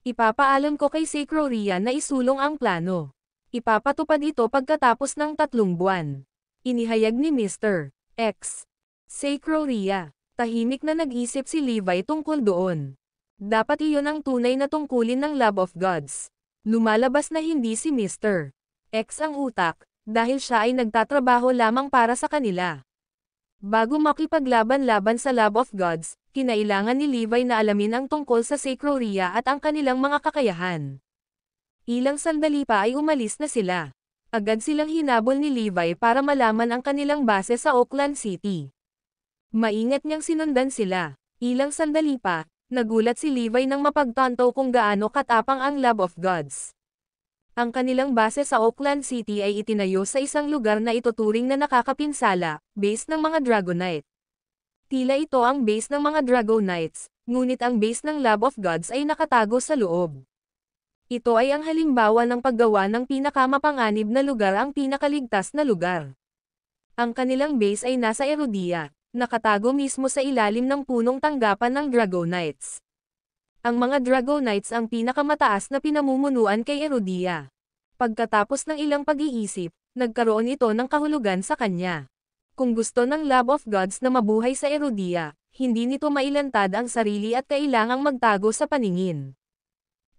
Ipapaalam ko kay Sacro Rhea na isulong ang plano. Ipapatupad ito pagkatapos ng 3 buwan. Inihayag ni Mr. X. Sacro Rhea. Tahimik na nag-isip si Levi tungkol doon. Dapat iyon ang tunay na tungkulin ng Lab of Gods. Lumalabas na hindi si Mr. X ang utak, dahil siya ay nagtatrabaho lamang para sa kanila. Bago makipaglaban-laban sa Lab of Gods, kinailangan ni Levi na alamin ang tungkol sa Sacro Rhea at ang kanilang mga kakayahan. Ilang sandali pa ay umalis na sila. Agad silang hinabol ni Levi para malaman ang kanilang base sa Oakland City. Maingat niyang sinundan sila. Ilang sandali pa, nagulat si Levi nang mapagtanto kung gaano katapang ang Lab of Gods. Ang kanilang base sa Oakland City ay itinayo sa isang lugar na ituturing na nakakapinsala, base ng mga Dragonite. Tila ito ang base ng mga Dragonites, ngunit ang base ng Lab of Gods ay nakatago sa loob. Ito ay ang halimbawa ng paggawa ng pinakamapanganib na lugar ang pinakaligtas na lugar. Ang kanilang base ay nasa Erudia, nakatago mismo sa ilalim ng punong tanggapan ng Dragonites. Ang mga Dragonites ang pinakamataas na pinamumunuan kay Erudia. Pagkatapos ng ilang pag-iisip, nagkaroon ito ng kahulugan sa kanya. Kung gusto ng Lab of Gods na mabuhay sa Erudia, hindi nito mailantad ang sarili at kailangang magtago sa paningin.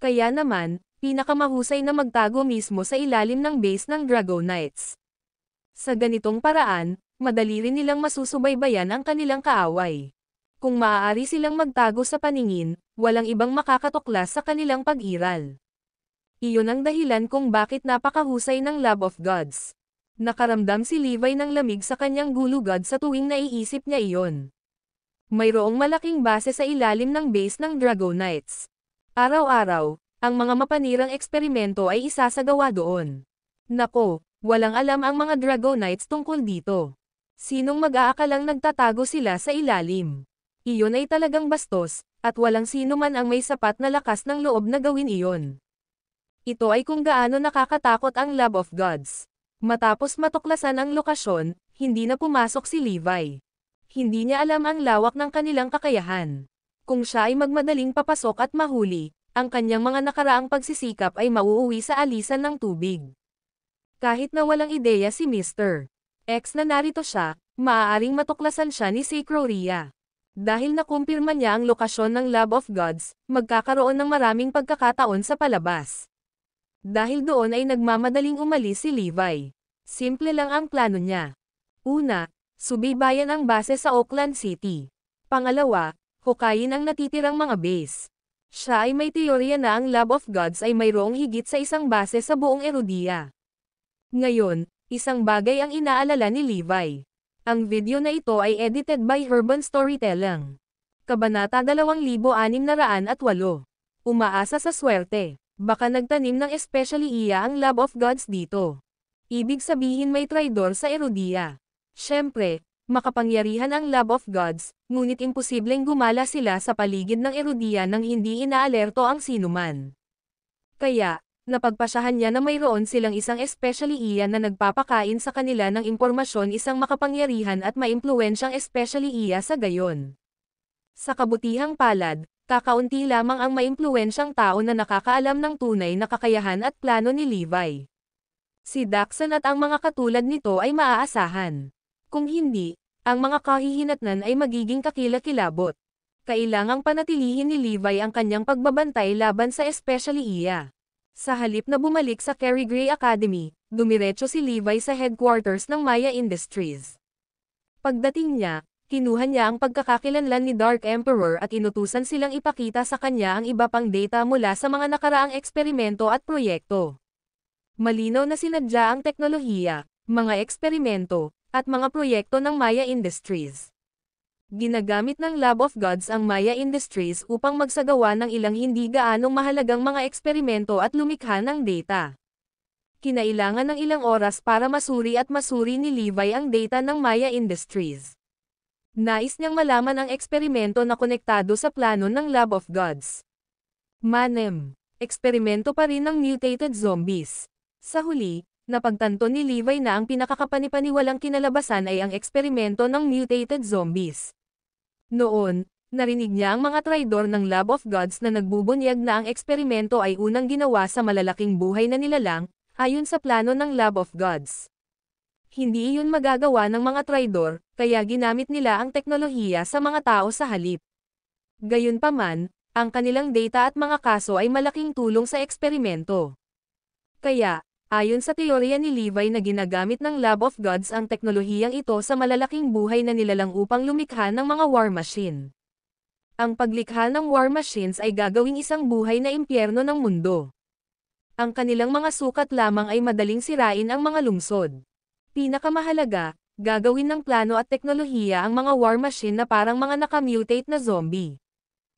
Kaya naman, pinakamahusay na magtago mismo sa ilalim ng base ng Dragonites. Sa ganitong paraan, madali rin nilang masusubaybayan ang kanilang kaaway. Kung maaari silang magtago sa paningin, walang ibang makakatuklas sa kanilang pag-iral. Iyon ang dahilan kung bakit napakahusay ng Lab of Gods. Nakaramdam si Levi ng lamig sa kanyang gulugad sa tuwing naiisip niya iyon. Mayroong malaking base sa ilalim ng base ng Dragonites. Araw-araw, ang mga mapanirang eksperimento ay isasagawa doon. Nako, walang alam ang mga Dragonites tungkol dito. Sinong mag-aakalang nagtatago sila sa ilalim? Iyon ay talagang bastos, at walang sino man ang may sapat na lakas ng loob na gawin iyon. Ito ay kung gaano nakakatakot ang Lab of Gods. Matapos matuklasan ang lokasyon, hindi na pumasok si Levi. Hindi niya alam ang lawak ng kanilang kakayahan. Kung siya ay magmadaling papasok at mahuli, ang kanyang mga nakaraang pagsisikap ay mauuwi sa alisan ng tubig. Kahit na walang ideya si Mr. X na narito siya, maaaring matuklasan siya ni Sacro Rhea. Dahil nakumpirma niya ang lokasyon ng Lab of Gods, magkakaroon ng maraming pagkakataon sa palabas. Dahil doon ay nagmamadaling umalis si Levi. Simple lang ang plano niya. Una, subaybayan ang base sa Oakland City. Pangalawa, hukayin ang natitirang mga base. Siya ay may teorya na ang Lab of Gods ay mayroong higit sa isang base sa buong Erudia. Ngayon, isang bagay ang inaalala ni Levi. Ang video na ito ay edited by Urban Storytelling. Kabanata 2608. Umaasa sa swerte. Baka nagtanim ng especially iya ang Lab of Gods dito. Ibig sabihin may traidor sa Erudia. Siyempre, makapangyarihan ang Lab of Gods, ngunit imposibleng gumala sila sa paligid ng Erudia nang hindi inaalerto ang sinuman. Kaya, napagpasyahan niya na mayroon silang isang especially iya na nagpapakain sa kanila ng impormasyon, isang makapangyarihan at maimpluwensyang especially iya sa gayon. Sa kabutihang palad, kakaunti lamang ang maimpluwensyang tao na nakakaalam ng tunay na kakayahan at plano ni Levi. Si Daxon at ang mga katulad nito ay maaasahan. Kung hindi, Ang mga kahihinatnan ay magiging kakilakilabot. Kailangang panatilihin ni Levi ang kanyang pagbabantay laban sa especially iya. Sa halip na bumalik sa Carrie Gray Academy, dumiretso si Levi sa headquarters ng Maya Industries. Pagdating niya, kinuha niya ang pagkakakilanlan ni Dark Emperor at inutusan silang ipakita sa kanya ang iba pang data mula sa mga nakaraang eksperimento at proyekto. Malinaw na sinadya ang teknolohiya, mga eksperimento, at mga proyekto ng Maya Industries. Ginagamit ng Lab of Gods ang Maya Industries upang magsagawa ng ilang hindi gaanong mahalagang mga eksperimento at lumikha ng data. Kinailangan ng ilang oras para masuri ni Levi ang data ng Maya Industries. Nais niyang malaman ang eksperimento na konektado sa plano ng Lab of Gods. Manem. Eksperimento pa rin ng mutated zombies. Sa huli, napagtanto ni Levi na ang pinakakapanipaniwalang kinalabasan ay ang eksperimento ng mutated zombies. Noon, narinig niya ang mga traidor ng Lab of Gods na nagbubunyag na ang eksperimento ay unang ginawa sa malalaking buhay na nilalang, ayon sa plano ng Lab of Gods. Hindi iyon magagawa ng mga traidor, kaya ginamit nila ang teknolohiya sa mga tao sa halip. Gayunpaman, ang kanilang data at mga kaso ay malaking tulong sa eksperimento. Kaya, ayon sa teorya ni Levi na ginagamit ng Lab of Gods ang teknolohiyang ito sa malalaking buhay na nilalang upang lumikha ng mga war machine. Ang paglikha ng war machines ay gagawing isang buhay na impyerno ng mundo. Ang kanilang mga sukat lamang ay madaling sirain ang mga lungsod. Pinakamahalaga, gagawin ng plano at teknolohiya ang mga war machine na parang mga nakamutate na zombie.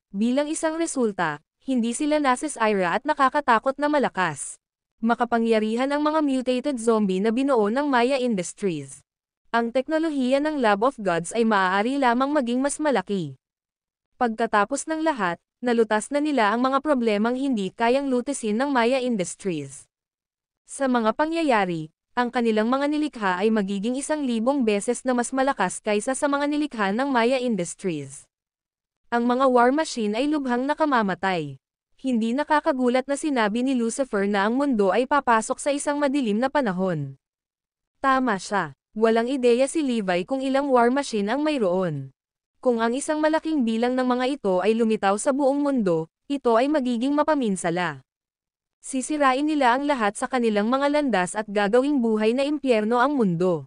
Bilang isang resulta, hindi sila nasisira at nakakatakot na malakas. Makapangyarihan ang mga mutated zombie na binuo ng Maya Industries. Ang teknolohiya ng Lab of Gods ay maaari lamang maging mas malaki. Pagkatapos ng lahat, nalutas na nila ang mga problemang hindi kayang lutasin ng Maya Industries. Sa mga pangyayari, ang kanilang mga nilikha ay magiging 1,000 beses na mas malakas kaysa sa mga nilikha ng Maya Industries. Ang mga war machine ay lubhang nakamamatay. Hindi nakakagulat na sinabi ni Lucifer na ang mundo ay papasok sa isang madilim na panahon. Tama siya. Walang ideya si Levi kung ilang war machine ang mayroon. Kung ang isang malaking bilang ng mga ito ay lumitaw sa buong mundo, ito ay magiging mapaminsala. Sisirain nila ang lahat sa kanilang mga landas at gagawing buhay na impyerno ang mundo.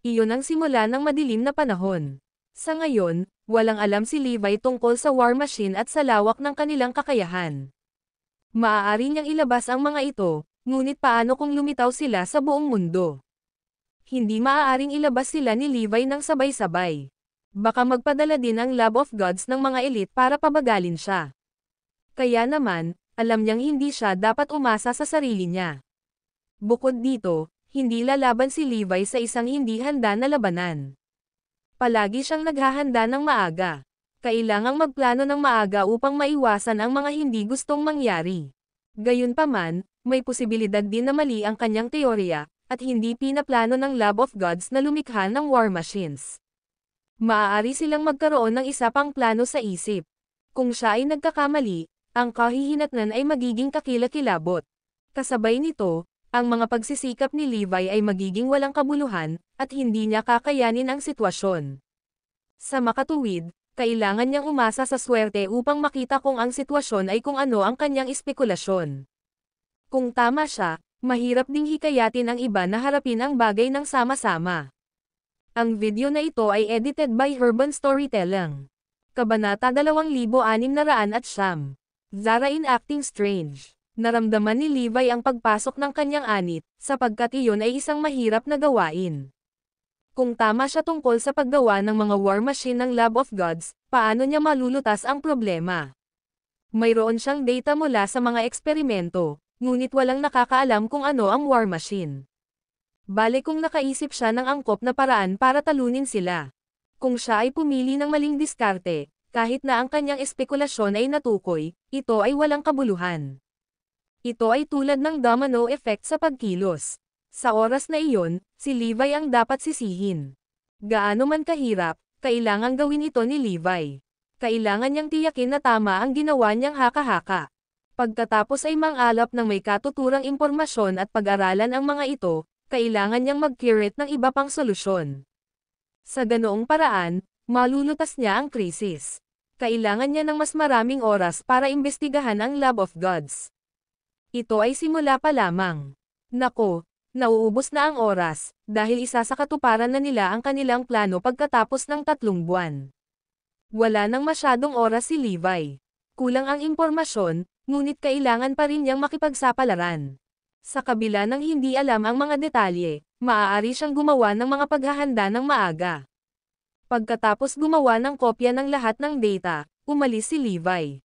Iyon ang simula ng madilim na panahon. Sa ngayon, walang alam si Levi tungkol sa war machine at sa lawak ng kanilang kakayahan. Maaari niyang ilabas ang mga ito, ngunit paano kung lumitaw sila sa buong mundo? Hindi maaaring ilabas sila ni Levi ng sabay-sabay. Baka magpadala din ang Lab of Gods ng mga elite para pabagalin siya. Kaya naman, alam niyang hindi siya dapat umasa sa sarili niya. Bukod dito, hindi lalaban si Levi sa isang hindi handa na labanan. Palagi siyang naghahanda ng maaga. Kailangang magplano ng maaga upang maiwasan ang mga hindi gustong mangyari. Gayunpaman, may posibilidad din na mali ang kanyang teorya, at hindi pinaplano ng Lab of Gods na lumikha ng war machines. Maaari silang magkaroon ng isa pang plano sa isip. Kung siya ay nagkakamali, ang kahihinatnan ay magiging kakilakilabot. Kasabay nito, ang mga pagsisikap ni Levi ay magiging walang kabuluhan, at hindi niya kakayanin ang sitwasyon. Sa makatuwid, kailangan niyang umasa sa swerte upang makita kung ang sitwasyon ay kung ano ang kanyang espekulasyon. Kung tama siya, mahirap ding hikayatin ang iba na harapin ang bagay ng sama-sama. Ang video na ito ay edited by Herban Storytelling. Kabanata 2609. Zara in acting strange. Naramdaman ni Levi ang pagpasok ng kanyang anit, sapagkat iyon ay isang mahirap na gawain. Kung tama siya tungkol sa paggawa ng mga war machine ng Lab of Gods, paano niya malulutas ang problema? Mayroon siyang data mula sa mga eksperimento, ngunit walang nakakaalam kung ano ang war machine. Bale kung nakaisip siya ng angkop na paraan para talunin sila. Kung siya ay pumili ng maling diskarte, kahit na ang kanyang espekulasyon ay natukoy, ito ay walang kabuluhan. Ito ay tulad ng domino effect sa pagkilos. Sa oras na iyon, si Levi ang dapat sisihin. Gaano man kahirap, kailangang gawin ito ni Levi. Kailangan niyang tiyakin na tama ang ginawa niyang haka-haka. Pagkatapos ay mangalap ng may katuturang impormasyon at pag-aralan ang mga ito, kailangan niyang mag-curate ng iba pang solusyon. Sa ganoong paraan, malulutas niya ang krisis. Kailangan niya ng mas maraming oras para imbestigahan ang Lab of Gods. Ito ay simula pa lamang. Nako, nauubos na ang oras, dahil isa sa katuparan na nila ang kanilang plano pagkatapos ng 3 buwan. Wala nang masyadong oras si Levi. Kulang ang impormasyon, ngunit kailangan pa rin niyang makipagsapalaran. Sa kabila ng hindi alam ang mga detalye, maaari siyang gumawa ng mga paghahanda ng maaga. Pagkatapos gumawa ng kopya ng lahat ng data, umalis si Levi.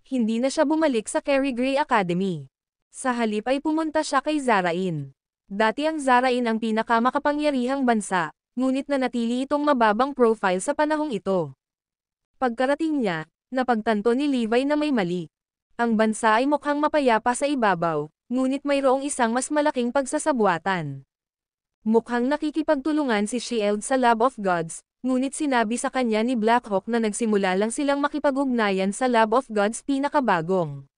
Hindi na siya bumalik sa Carrie Gray Academy. Sa halip ay pumunta siya kay Zarain. Dati ang Zarain ang pinakamakapangyarihang bansa, ngunit nanatili itong mababang profile sa panahong ito. Pagkarating niya, napagtanto ni Levi na may mali. Ang bansa ay mukhang mapayapa sa ibabaw, ngunit mayroong isang mas malaking pagsasabwatan. Mukhang nakikipagtulungan si Shield sa Lab of Gods, ngunit sinabi sa kanya ni Blackhawk na nagsimula lang silang makipag-ugnayan sa Lab of Gods pinakabagong.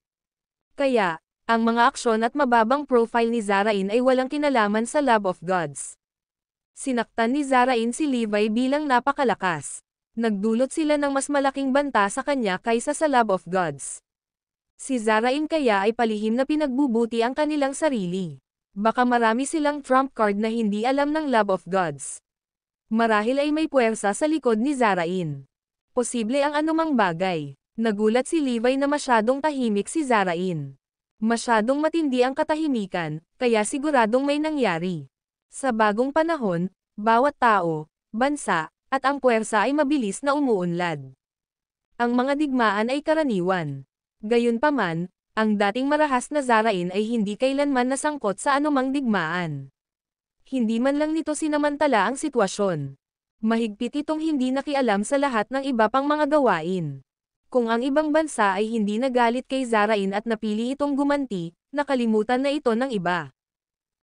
Kaya, ang mga aksyon at mababang profile ni Zarain ay walang kinalaman sa Lab of Gods. Sinaktan ni Zarain si Levi bilang napakalakas. Nagdulot sila ng mas malaking banta sa kanya kaysa sa Lab of Gods. Si Zarain kaya ay palihim na pinagbubuti ang kanilang sarili. Baka marami silang trump card na hindi alam ng Lab of Gods. Marahil ay may puwersa sa likod ni Zarain. Posible ang anumang bagay. Nagulat si Levi na masyadong tahimik si Zarain. Masyadong matindi ang katahimikan, kaya siguradong may nangyari. Sa bagong panahon, bawat tao, bansa, at ang puwersa ay mabilis na umuunlad. Ang mga digmaan ay karaniwan. Gayunpaman, ang dating marahas na Zarain ay hindi kailanman nasangkot sa anumang digmaan. Hindi man lang nito sinamantala ang sitwasyon. Mahigpit itong hindi nakialam sa lahat ng iba pang mga gawain. Kung ang ibang bansa ay hindi nagalit kay Zarain at napili itong gumanti, nakalimutan na ito ng iba.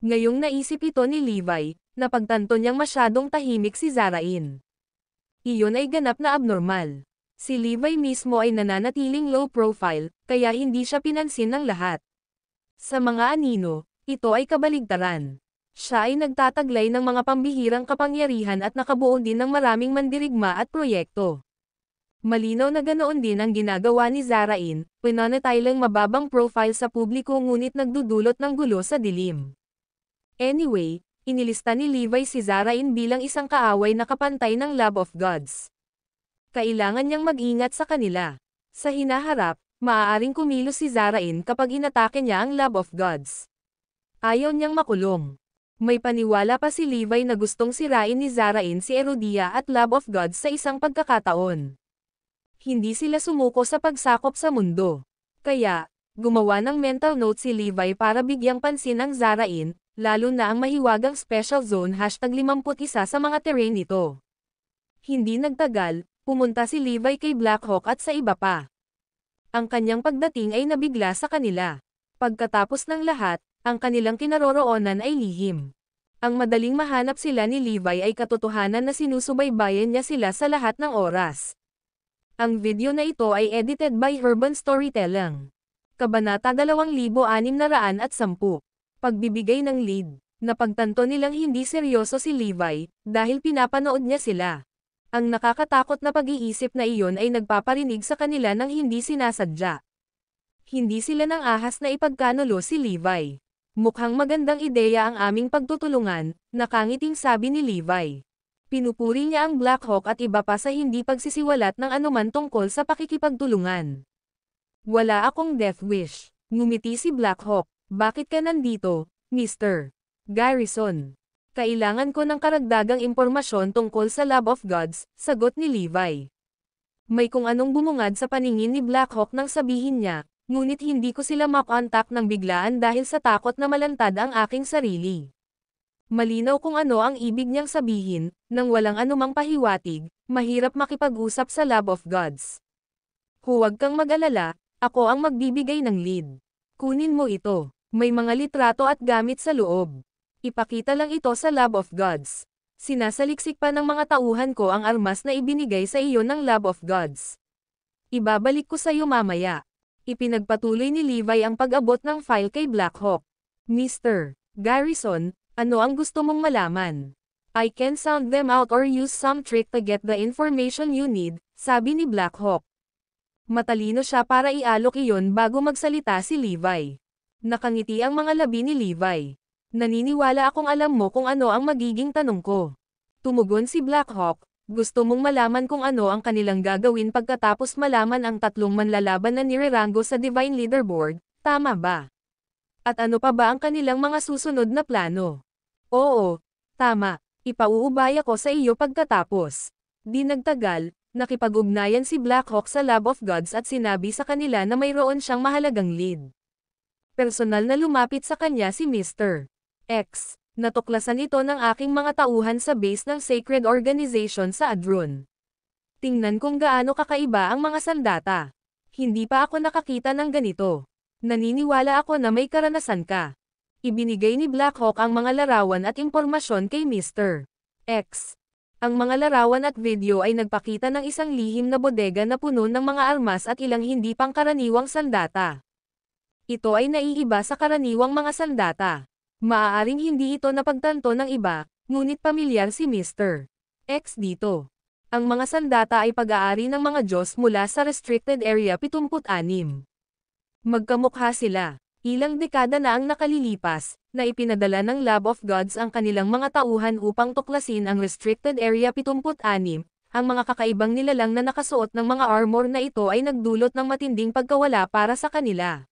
Ngayong naisip ito ni Levi, napagtanto niyang masyadong tahimik si Zarain. Iyon ay ganap na abnormal. Si Levi mismo ay nananatiling low profile, kaya hindi siya pinansin ng lahat. Sa mga anino, ito ay kabaligtaran. Siya ay nagtataglay ng mga pambihirang kapangyarihan at nakabuo din ng maraming mandirigma at proyekto. Malinaw na ganoon din ang ginagawa ni Zarain, pinanatiling mababang profile sa publiko ngunit nagdudulot ng gulo sa dilim. Anyway, inilista ni Levi si Zarain bilang isang kaaway na kapantay ng Lab of Gods. Kailangan niyang mag-ingat sa kanila. Sa hinaharap, maaaring kumilos si Zarain kapag inatake niya ang Lab of Gods. Ayaw niyang makulong. May paniwala pa si Levi na gustong sirain ni Zarain si Erudia at Lab of Gods sa isang pagkakataon. Hindi sila sumuko sa pagsakop sa mundo. Kaya, gumawa ng mental note si Levi para bigyang pansin ang Zarain, lalo na ang mahiwagang Special Zone #51 sa mga terrain nito. Hindi nagtagal, pumunta si Levi kay Blackhawk at sa iba pa. Ang kanyang pagdating ay nabigla sa kanila. Pagkatapos ng lahat, ang kanilang kinaroroonan ay lihim. Ang madaling mahanap sila ni Levi ay katotohanan na sinusubaybayan niya sila sa lahat ng oras. Ang video na ito ay edited by Urban Storytelling. Kabanata 2610. Pagbibigay ng lead. Napagtanto nilang hindi seryoso si Levi, dahil pinapanood niya sila. Ang nakakatakot na pag-iisip na iyon ay nagpaparinig sa kanila ng hindi sinasadya. Hindi sila nang ahas na ipagkanulo si Levi. Mukhang magandang ideya ang aming pagtutulungan, nakangiting sabi ni Levi. Pinupuri niya ang Blackhawk at iba pa sa hindi pagsisiwalat ng anuman tungkol sa pakikipagtulungan. Wala akong death wish. Ngumiti si Blackhawk. Bakit ka nandito, Mr. Garrison? Kailangan ko ng karagdagang impormasyon tungkol sa Lab of Gods, sagot ni Levi. May kung anong bumungad sa paningin ni Blackhawk nang sabihin niya, ngunit hindi ko sila makontak ng biglaan dahil sa takot na malantad ang aking sarili. Malinaw kung ano ang ibig niyang sabihin, nang walang anumang pahiwatig, mahirap makipag-usap sa Lab of Gods. Huwag kang mag-alala, ako ang magbibigay ng lead. Kunin mo ito, may mga litrato at gamit sa loob. Ipakita lang ito sa Lab of Gods. Sinasaliksik pa ng mga tauhan ko ang armas na ibinigay sa iyo ng Lab of Gods. Ibabalik ko sa iyo mamaya. Ipinagpatuloy ni Levi ang pag-abot ng file kay Blackhawk. Mr. Garrison, ano ang gusto mong malaman? I can sound them out or use some trick to get the information you need, sabi ni Blackhawk. Matalino siya para ialok iyon bago magsalita si Levi. Nakangiti ang mga labi ni Levi. Naniniwala akong alam mo kung ano ang magiging tanong ko. Tumugon si Blackhawk, gusto mong malaman kung ano ang kanilang gagawin pagkatapos malaman ang tatlong manlalaban na nirerango sa Divine Leaderboard, tama ba? At ano pa ba ang kanilang mga susunod na plano? Oo, tama. Ipauubaya ko sa iyo pagkatapos. Di nagtagal, nakipag-ugnayan si Blackhawk sa Lab of Gods at sinabi sa kanila na mayroon siyang mahalagang lead. Personal na lumapit sa kanya si Mr. X. Natuklasan ito ng aking mga tauhan sa base ng Sacred Organization sa Adrun. Tingnan kung gaano kakaiba ang mga sandata. Hindi pa ako nakakita ng ganito. Naniniwala ako na may karanasan ka. Ibinigay ni Blackhawk ang mga larawan at impormasyon kay Mr. X. Ang mga larawan at video ay nagpakita ng isang lihim na bodega na puno ng mga armas at ilang hindi pangkaraniwang sandata. Ito ay naiiba sa karaniwang mga sandata. Maaaring hindi ito napagtanto ng iba, ngunit pamilyar si Mr. X dito. Ang mga sandata ay pag-aari ng mga Diyos mula sa Restricted Area 76. Magkamukha sila. Ilang dekada na ang nakalilipas, na ipinadala ng Lab of Gods ang kanilang mga tauhan upang tuklasin ang Restricted Area 76, ang mga kakaibang nilalang na nakasuot ng mga armor na ito ay nagdulot ng matinding pagkawala para sa kanila.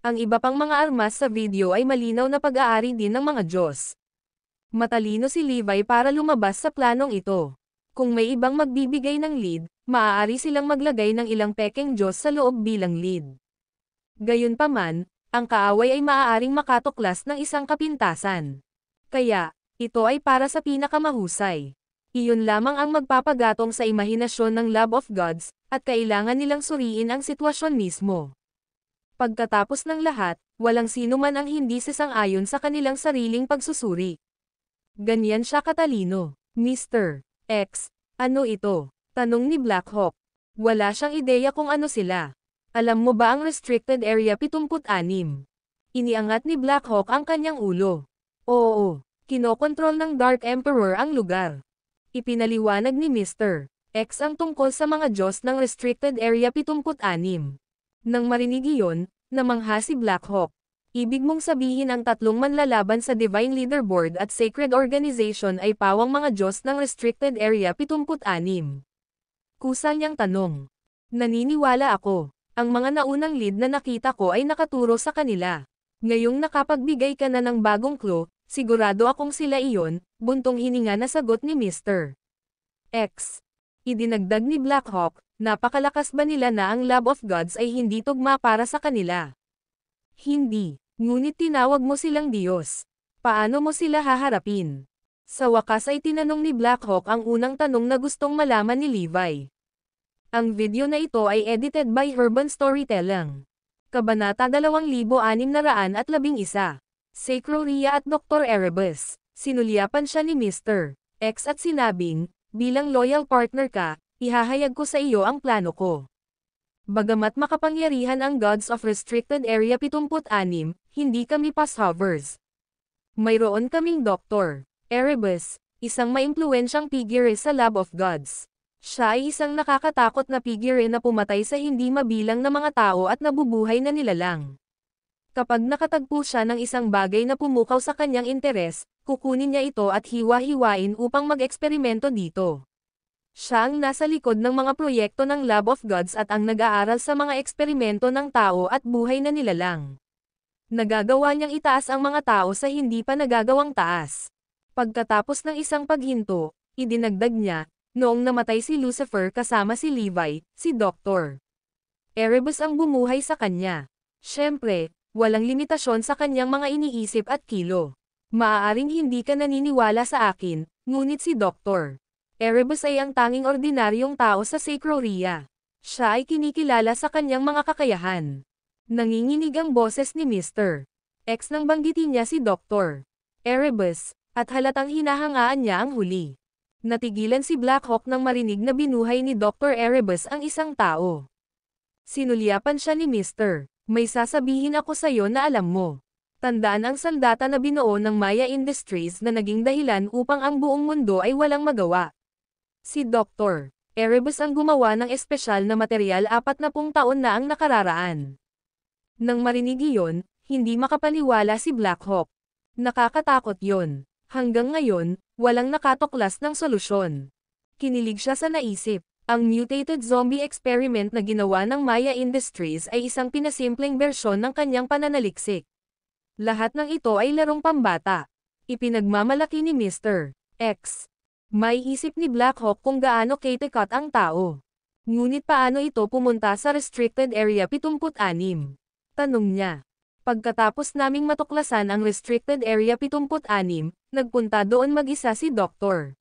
Ang iba pang mga armas sa video ay malinaw na pag-aari din ng mga Diyos. Matalino si Levi para lumabas sa planong ito. Kung may ibang magbibigay ng lead, maaari silang maglagay ng ilang pekeng Diyos sa loob bilang lead. Gayunpaman, ang kaaway ay maaaring makatuklas ng isang kapintasan. Kaya, ito ay para sa pinakamahusay. Iyon lamang ang magpapagatong sa imahinasyon ng Lab of Gods, at kailangan nilang suriin ang sitwasyon mismo. Pagkatapos ng lahat, walang sino man ang hindi sasang-ayon sa kanilang sariling pagsusuri. Ganyan siya katalino. Mr. X, ano ito? Tanong ni Blackhawk. Wala siyang ideya kung ano sila. Alam mo ba ang Restricted Area 76? Iniangat ni Blackhawk ang kanyang ulo. Oo, kinokontrol ng Dark Emperor ang lugar. Ipinaliwanag ni Mr. X ang tungkol sa mga Diyos ng Restricted Area 76. Nang marinig iyon, namangha si Blackhawk. Ibig mong sabihin ang tatlong manlalaban sa Divine Leaderboard at Sacred Organization ay pawang mga Diyos ng Restricted Area 76? Kusa niyang tanong. Naniniwala ako. Ang mga naunang lead na nakita ko ay nakaturo sa kanila. Ngayong nakapagbigay ka na ng bagong clue, sigurado akong sila iyon, buntong hininga na sagot ni Mr. X. Idinagdag ni Blackhawk, napakalakas ba nila na ang Lab of Gods ay hindi tugma para sa kanila? Hindi, ngunit tinawag mo silang Diyos. Paano mo sila haharapin? Sa wakas ay tinanong ni Blackhawk ang unang tanong na gustong malaman ni Levi. Ang video na ito ay edited by Urban Storytelling. Kabanata 2611. Sacroria at Dr. Erebus. Sinulyapan siya ni Mr. X at sinabing, bilang loyal partner ka, ihahayag ko sa iyo ang plano ko. Bagamat makapangyarihan ang Gods of Restricted Area 76, hindi kami passovers. Mayroon kaming Dr. Erebus, isang maimpluwensyang figure sa Lab of Gods. Siya ay isang nakakatakot na figure na pumatay sa hindi mabilang na mga tao at nabubuhay na nilalang. Kapag nakatagpo siya ng isang bagay na pumukaw sa kanyang interes, kukunin niya ito at hiwa-hiwain upang mag-eksperimento dito. Siya ang nasa likod ng mga proyekto ng Lab of Gods at ang nag-aaral sa mga eksperimento ng tao at buhay na nilalang. Nagagawa niyang itaas ang mga tao sa hindi pa nagagawang taas. Pagkatapos ng isang paghinto, idinagdag niya, noong namatay si Lucifer kasama si Levi, si Dr. Erebus ang bumuhay sa kanya. Siyempre, walang limitasyon sa kanyang mga iniisip at kilo. Maaaring hindi ka naniniwala sa akin, ngunit si Dr. Erebus ay ang tanging ordinaryong tao sa Sacroria. Siya ay kinikilala sa kanyang mga kakayahan. Nanginginig ang boses ni Mr. X nang banggitin niya si Dr. Erebus, at halatang hinahangaan niya ang huli. Natigilan si Blackhawk nang marinig na binuhay ni Dr. Erebus ang isang tao. Sinulyapan siya ni Mr. May sasabihin ako sa'yo na alam mo. Tandaan ang sandata na binuo ng Maya Industries na naging dahilan upang ang buong mundo ay walang magawa. Si Dr. Erebus ang gumawa ng espesyal na material 40 taon na ang nakararaan. Nang marinig iyon, hindi makapaniwala si Blackhawk. Nakakatakot yon. Hanggang ngayon, walang nakatuklas ng solusyon. Kinilig siya sa naisip. Ang mutated zombie experiment na ginawa ng Maya Industries ay isang pinasimpleng bersyon ng kanyang pananaliksik. Lahat ng ito ay larong pambata. Ipinagmamalaki ni Mr. X. May isip ni Blackhawk kung gaano katikat ang tao. Ngunit paano ito pumunta sa Restricted Area 76? Tanong niya. Pagkatapos naming matuklasan ang Restricted Area 76, nagpunta doon mag-isa si Dr.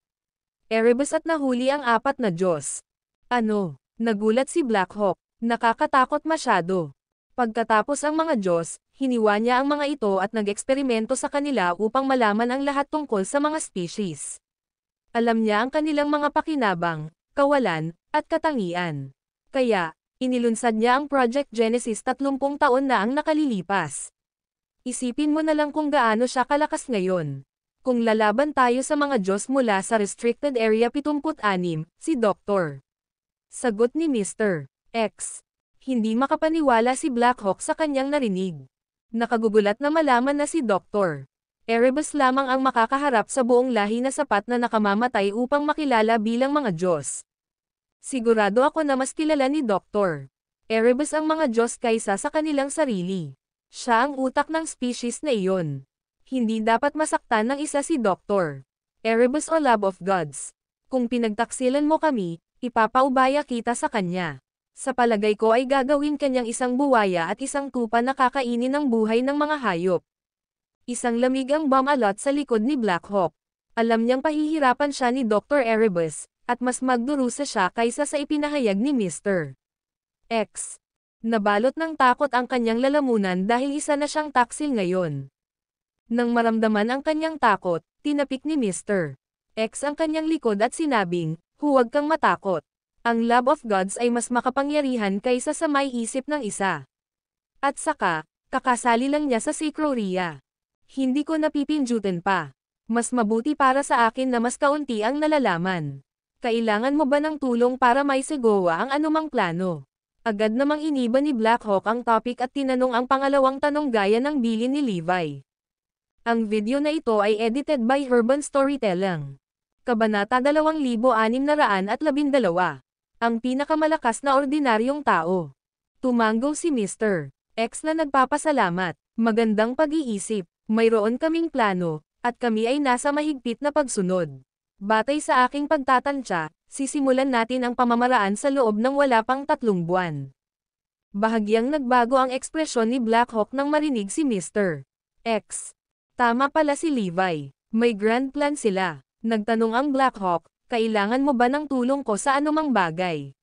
Erebus at nahuli ang 4 na Diyos. Ano? Nagulat si Blackhawk. Nakakatakot masyado. Pagkatapos ang mga Diyos, hiniwa niya ang mga ito at nag-eksperimento sa kanila upang malaman ang lahat tungkol sa mga species. Alam niya ang kanilang mga pakinabang, kawalan, at katangian. Kaya, inilunsad niya ang Project Genesis 30 taon na ang nakalilipas. Isipin mo na lang kung gaano siya kalakas ngayon. Kung lalaban tayo sa mga Diyos mula sa Restricted Area 76, si Dr. Sagot ni Mr. X. Hindi makapaniwala si Blackhawk sa kanyang narinig. Nakagugulat na malaman na si Dr. Erebus lamang ang makakaharap sa buong lahi na sapat na nakamamatay upang makilala bilang mga Diyos. Sigurado ako na mas kilala ni Dr. Erebus ang mga Diyos kaysa sa kanilang sarili. Siya ang utak ng species na iyon. Hindi dapat masaktan ng isa si Dr. Erebus o Lab of Gods. Kung pinagtaksilan mo kami, ipapaubaya kita sa kanya. Sa palagay ko ay gagawin kanyang isang buwaya at isang tupa na kakainin ng buhay ng mga hayop. Isang lamig ang bumalot sa likod ni Blackhawk. Alam niyang pahihirapan siya ni Dr. Erebus, at mas magdurusa siya kaysa sa ipinahayag ni Mr. X. Nabalot ng takot ang kanyang lalamunan dahil isa na siyang taksil ngayon. Nang maramdaman ang kanyang takot, tinapik ni Mr. X ang kanyang likod at sinabing, "Huwag kang matakot. Ang Lab of Gods ay mas makapangyarihan kaysa sa may isip ng isa. At saka, kakasali lang niya sa Sacroria. Hindi ko napipindutin pa. Mas mabuti para sa akin na mas kaunti ang nalalaman. Kailangan mo ba ng tulong para may segowa ang anumang plano?" Agad namang iniba ni Blackhawk ang topic at tinanong ang pangalawang tanong gaya ng bilin ni Levi. Ang video na ito ay edited by Urban Storytelling. Kabanata 2612. Ang pinakamalakas na ordinaryong tao. Tumango si Mr. X na nagpapasalamat. Magandang pag-iisip. Mayroon kaming plano, at kami ay nasa mahigpit na pagsunod. Batay sa aking pagtatansya, sisimulan natin ang pamamaraan sa loob ng wala pang 3 buwan. Bahagyang nagbago ang ekspresyon ni Blackhawk nang marinig si Mr. X. Tama pala si Levi. May grand plan sila. Nagtanong ang Blackhawk, kailangan mo ba ng tulong ko sa anumang bagay?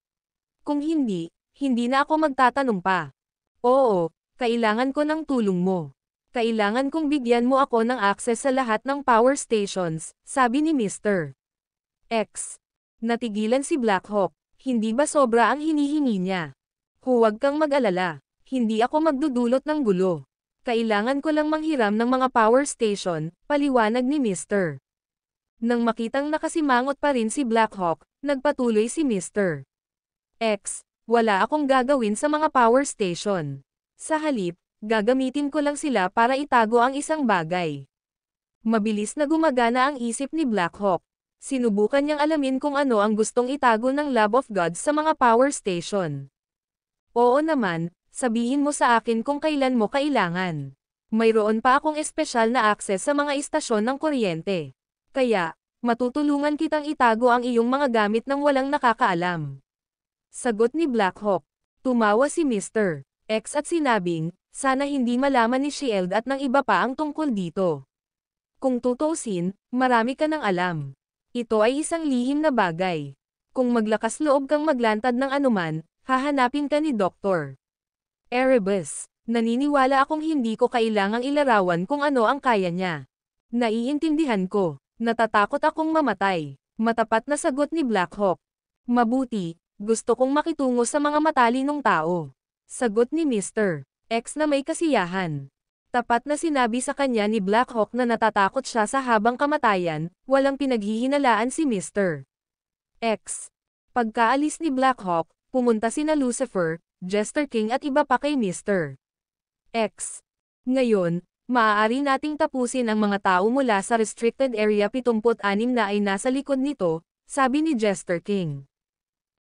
Kung hindi, hindi na ako magtatanong pa. Oo, kailangan ko ng tulong mo. Kailangan kong bigyan mo ako ng access sa lahat ng power stations, sabi ni Mr. X. Natigilan si Blackhawk. Hindi ba sobra ang hinihingi niya? Huwag kang mag-alala. Hindi ako magdudulot ng gulo. Kailangan ko lang manghiram ng mga power station, paliwanag ni Mr. Nang makitang nakasimangot pa rin si Blackhawk, nagpatuloy si Mr. X. Wala akong gagawin sa mga power station. Sa halip, gagamitin ko lang sila para itago ang isang bagay. Mabilis na gumagana ang isip ni Blackhawk. Sinubukan niyang alamin kung ano ang gustong itago ng Lab of Gods sa mga power station. Oo naman, sabihin mo sa akin kung kailan mo kailangan. Mayroon pa akong espesyal na access sa mga istasyon ng kuryente. Kaya, matutulungan kitang itago ang iyong mga gamit nang walang nakakaalam. Sagot ni Blackhawk. Tumawa si Mr. X at sinabing, sana hindi malaman ni Shield at ng iba pa ang tungkol dito. Kung tutuusin, marami ka nang alam. Ito ay isang lihim na bagay. Kung maglakas loob kang maglantad ng anuman, hahanapin ka ni Dr. Erebus. Naniniwala akong hindi ko kailangang ilarawan kung ano ang kaya niya. Naiintindihan ko. Natatakot akong mamatay. Matapat na sagot ni Blackhawk. Mabuti, gusto kong makitungo sa mga matalinong tao. Sagot ni Mr. X na may kasiyahan. Tapat na sinabi sa kanya ni Black Hawk na natatakot siya sa habang kamatayan, walang pinaghihinalaan si Mr. X. Pagkaalis ni Black Hawk, pumunta sina Lucifer, Jester King at iba pa kay Mr. X. Ngayon, maaari nating tapusin ang mga tao mula sa Restricted Area 76 na ay nasa likod nito, sabi ni Jester King.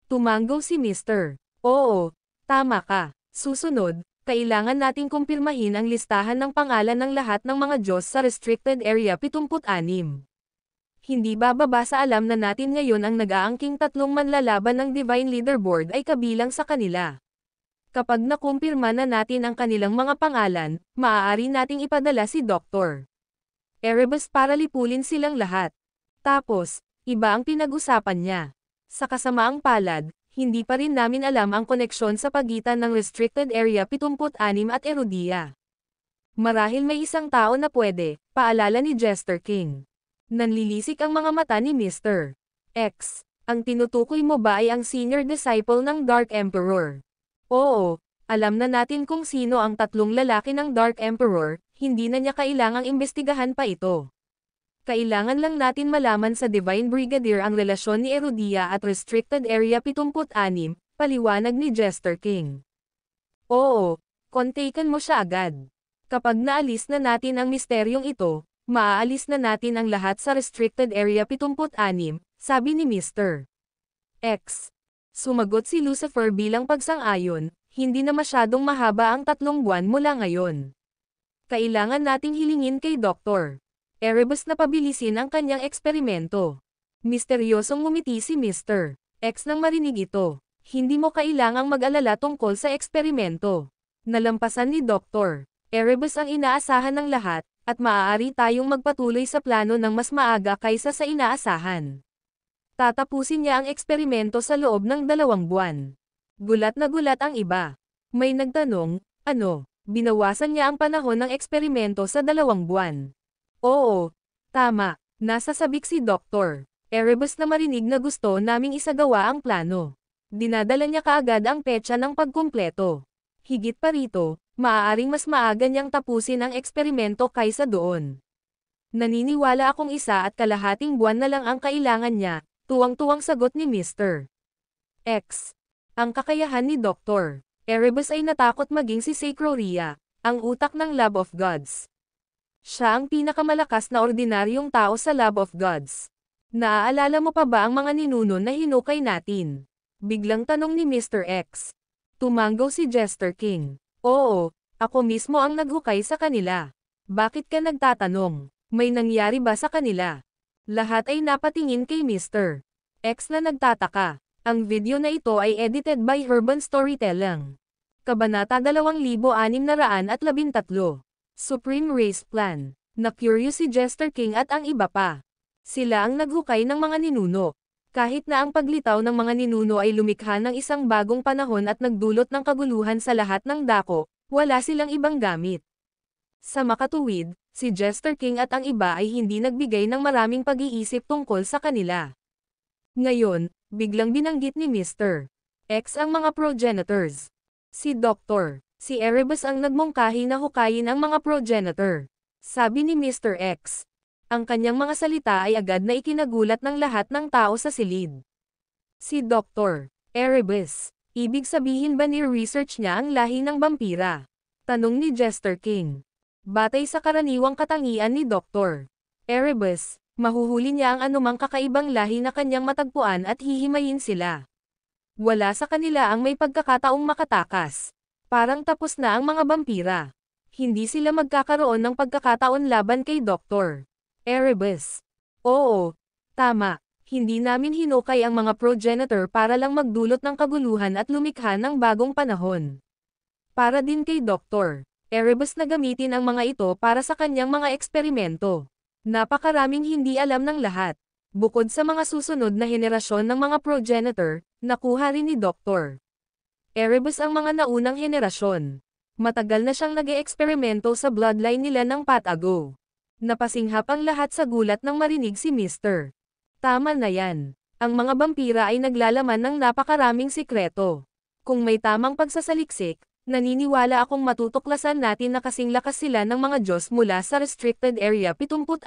Tumango si Mr. Oo, tama ka. Susunod, kailangan nating kumpirmahin ang listahan ng pangalan ng lahat ng mga Diyos sa Restricted Area 76. Hindi bababa sa alam na natin ngayon ang nag-aangking tatlong manlalaban ng Divine Leaderboard ay kabilang sa kanila. Kapag nakumpirma na natin ang kanilang mga pangalan, maaari nating ipadala si Dr. Erebus para lipulin silang lahat. Tapos, iba ang pinag-usapan niya. Sa kasamaang palad, hindi pa rin namin alam ang koneksyon sa pagitan ng Restricted Area 76 at Erudia. Marahil may isang tao na pwede, paalala ni Jester King. Nanlilisik ang mga mata ni Mr. X. Ang tinutukoy mo ba ay ang senior disciple ng Dark Emperor? Oo, alam na natin kung sino ang tatlong lalaki ng Dark Emperor, hindi na niya kailangang imbestigahan pa ito. Kailangan lang natin malaman sa Divine Brigadier ang relasyon ni Erudia at Restricted Area 76, paliwanag ni Jester King. Oo, kontaken mo siya agad. Kapag naalis na natin ang misteryong ito, maaalis na natin ang lahat sa Restricted Area 76, sabi ni Mr. X. Sumagot si Lucifer bilang pagsang-ayon, hindi na masyadong mahaba ang 3 buwan mula ngayon. Kailangan nating hilingin kay Dr. Erebus na pabilisin ang kanyang eksperimento. Misteryosong ngumiti si Mr. X nang marinig ito. Hindi mo kailangang mag-alala tungkol sa eksperimento. Nalampasan ni Dr. Erebus ang inaasahan ng lahat, at maaari tayong magpatuloy sa plano ng mas maaga kaysa sa inaasahan. Tatapusin niya ang eksperimento sa loob ng 2 buwan. Gulat na gulat ang iba. May nagtanong, ano, binawasan niya ang panahon ng eksperimento sa 2 buwan. Oo, tama, nasa sabik si Dr. Erebus na marinig na gusto naming isagawa ang plano. Dinadala niya kaagad ang petsa ng pagkumpleto. Higit pa rito, maaaring mas maaga niyang tapusin ang eksperimento kaysa doon. Naniniwala akong 1.5 buwan na lang ang kailangan niya, tuwang-tuwang sagot ni Mr. X. Ang kakayahan ni Dr. Erebus ay natakot maging si Sacroria, ang utak ng Lab of Gods. Siya ang pinakamalakas na ordinaryong tao sa Lab of Gods. Naaalala mo pa ba ang mga ninuno na hinukay natin? Biglang tanong ni Mr. X. Tumango si Jester King. Oo, ako mismo ang naghukay sa kanila. Bakit ka nagtatanong? May nangyari ba sa kanila? Lahat ay napatingin kay Mr. X na nagtataka. Ang video na ito ay edited by Urban Storytelling. Kabanata 2613. Supreme Race Plan. Na-curious si Jester King at ang iba pa. Sila ang naghukay ng mga ninuno. Kahit na ang paglitaw ng mga ninuno ay lumikha ng isang bagong panahon at nagdulot ng kaguluhan sa lahat ng dako, wala silang ibang gamit. Sa makatuwid, si Jester King at ang iba ay hindi nagbigay ng maraming pag-iisip tungkol sa kanila. Ngayon, biglang binanggit ni Mr. X ang mga progenitors. Si Dr. Si Erebus ang nagmungkahi na hukayin ang mga progenitor. Sabi ni Mr. X. Ang kanyang mga salita ay agad na ikinagulat ng lahat ng tao sa silid. Si Dr. Erebus. Ibig sabihin ba ni-research niya ang lahi ng vampira? Tanong ni Jester King. Batay sa karaniwang katangian ni Dr. Erebus, mahuhuli niya ang anumang kakaibang lahi na kanyang matagpuan at hihimayin sila. Wala sa kanila ang may pagkakataong makatakas. Parang tapos na ang mga vampira. Hindi sila magkakaroon ng pagkakataon laban kay Dr. Erebus. Oo, tama. Hindi namin hinukay ang mga progenitor para lang magdulot ng kaguluhan at lumikha ng bagong panahon. Para din kay Dr. Erebus na gamitin ang mga ito para sa kanyang mga eksperimento. Napakaraming hindi alam ng lahat. Bukod sa mga susunod na henerasyon ng mga progenitor, nakuha rin ni Dr. Erebus ang mga naunang henerasyon. Matagal na siyang nag-eeksperimento sa bloodline nila ng patago. Napasinghap ang lahat sa gulat nang marinig si Mr. Tama na yan. Ang mga vampira ay naglalaman ng napakaraming sikreto. Kung may tamang pagsasaliksik, Naniniwala akong matutuklasan natin na kasing lakas sila ng mga Diyos mula sa Restricted Area 76.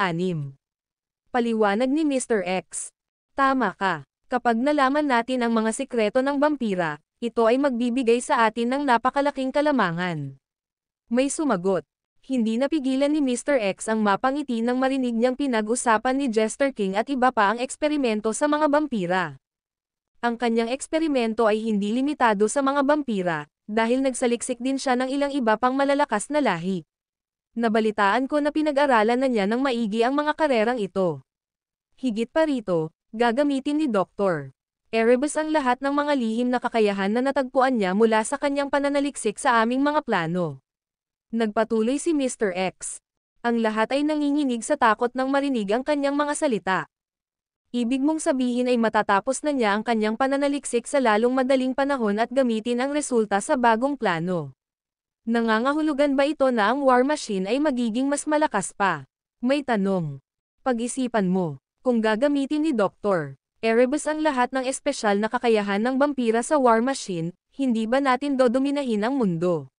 Paliwanag ni Mr. X. Tama ka. Kapag nalaman natin ang mga sikreto ng vampira, ito ay magbibigay sa atin ng napakalaking kalamangan. May sumagot. Hindi napigilan ni Mr. X ang mapangiti nang marinig niyang pinag-usapan ni Jester King at iba pa ang eksperimento sa mga vampira. Ang kanyang eksperimento ay hindi limitado sa mga vampira, dahil nagsaliksik din siya ng ilang iba pang malalakas na lahi. Nabalitaan ko na pinag-aralan na niya ng maigi ang mga karerang ito. Higit pa rito, gagamitin ni Dr. Erebus ang lahat ng mga lihim na kakayahan na natagpuan niya mula sa kanyang pananaliksik sa aming mga plano. Nagpatuloy si Mr. X. Ang lahat ay nanginginig sa takot nang marinig ang kanyang mga salita. Ibig mong sabihin ay matatapos na niya ang kanyang pananaliksik sa lalong madaling panahon at gamitin ang resulta sa bagong plano. Nangangahulugan ba ito na ang War Machine ay magiging mas malakas pa? May tanong. Pag-isipan mo, kung gagamitin ni Dr. Erebus ang lahat ng espesyal na kakayahan ng vampira sa War Machine, hindi ba natin dodominahin ang mundo?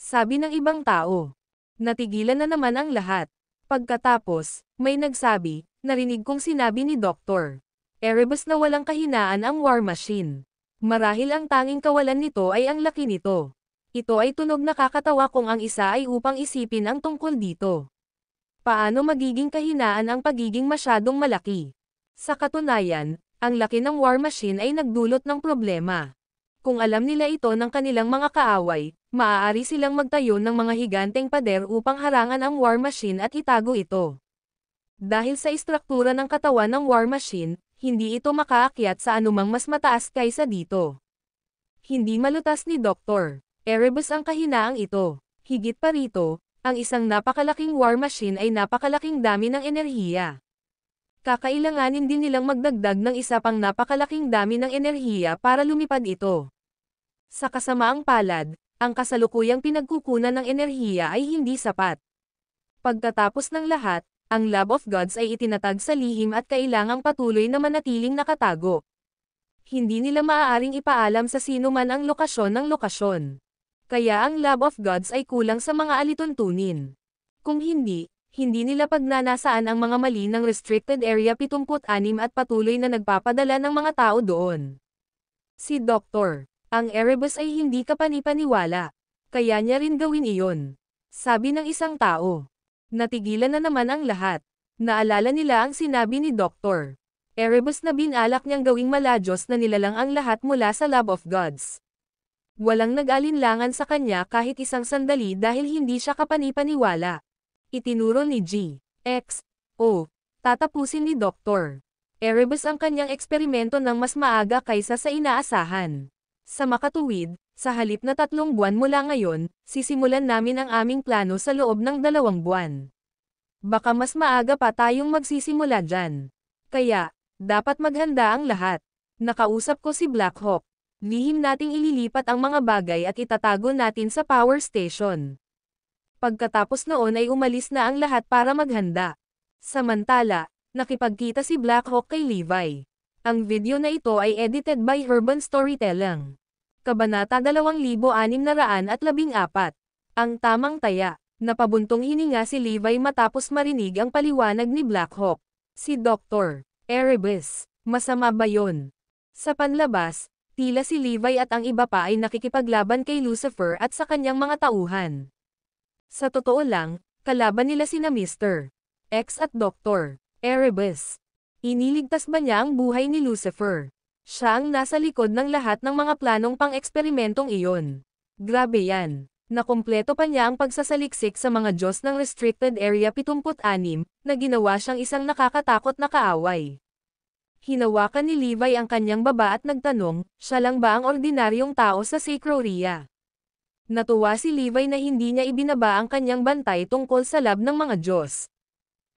Sabi ng ibang tao. Natigilan na naman ang lahat. Pagkatapos, may nagsabi, narinig kong sinabi ni Dr. Erebus na walang kahinaan ang War Machine. Marahil ang tanging kawalan nito ay ang laki nito. Ito ay tunog nakakatawa kung ang isa ay upang isipin ang tungkol dito. Paano magiging kahinaan ang pagiging masyadong malaki? Sa katunayan, ang laki ng War Machine ay nagdulot ng problema. Kung alam nila ito ng kanilang mga kaaway, maaari silang magtayo ng mga higanteng pader upang harangan ang War Machine at itago ito. Dahil sa istruktura ng katawan ng War Machine, hindi ito makaakyat sa anumang mas mataas kaysa dito. Hindi malutas ni Dr. Erebus ang kahinaang ito. Higit pa rito, ang isang napakalaking War Machine ay napakalaking dami ng enerhiya. Kakailanganin din nilang magdagdag ng isa pang napakalaking dami ng enerhiya para lumipad ito. Sa kasamaang palad, ang kasalukuyang pinagkukunan ng enerhiya ay hindi sapat. Pagkatapos ng lahat, ang Lab of Gods ay itinatag sa lihim at kailangang patuloy na manatiling nakatago. Hindi nila maaaring ipaalam sa sino man ang lokasyon ng lokasyon. Kaya ang Lab of Gods ay kulang sa mga alituntunin. Kung hindi nila pagnanasaan ang mga mali ng Restricted Area 76 at patuloy na nagpapadala ng mga tao doon. Si Dr. Ang Erebus ay hindi kapanipaniwala. Kaya niya rin gawin iyon. Sabi ng isang tao. Natigilan na naman ang lahat. Naalala nila ang sinabi ni Dr. Erebus na binalak niyang gawing maladyos na nilalang ang lahat mula sa Lab of Gods. Walang nag-alinlangan sa kanya kahit isang sandali dahil hindi siya kapanipaniwala. Itinuro ni G. X. O. Tatapusin ni Dr. Erebus ang kanyang eksperimento ng mas maaga kaysa sa inaasahan. Sa makatuwid, sa halip na 3 buwan mula ngayon, sisimulan namin ang aming plano sa loob ng 2 buwan. Baka mas maaga pa tayong magsisimula dyan. Kaya, dapat maghanda ang lahat. Nakausap ko si Blackhawk. Lihim nating ililipat ang mga bagay at itatago natin sa power station. Pagkatapos noon ay umalis na ang lahat para maghanda. Samantala, nakipagkita si Blackhawk kay Levi. Ang video na ito ay edited by Urban Storytelling. Kabanata 2614. Ang tamang taya. Napabuntong hininga si Levi matapos marinig ang paliwanag ni Blackhawk. Si Dr. Erebus, masama ba yon? Sa panlabas, tila si Levi at ang iba pa ay nakikipaglaban kay Lucifer at sa kanyang mga tauhan. Sa totoo lang, kalaban nila sina Mr. X at Dr. Erebus. Iniligtas ba niya ang buhay ni Lucifer? Siya ang nasa likod ng lahat ng mga planong pang-eksperimentong iyon. Grabe yan. Nakumpleto pa niya ang pagsasaliksik sa mga Diyos ng Restricted Area 76, na ginawa siyang isang nakakatakot na kaaway. Hinawakan ni Levi ang kanyang baba at nagtanong, siya lang ba ang ordinaryong tao sa Sacroria? Natuwa si Levi na hindi niya ibinaba ang kanyang bantay tungkol sa lab ng mga Diyos.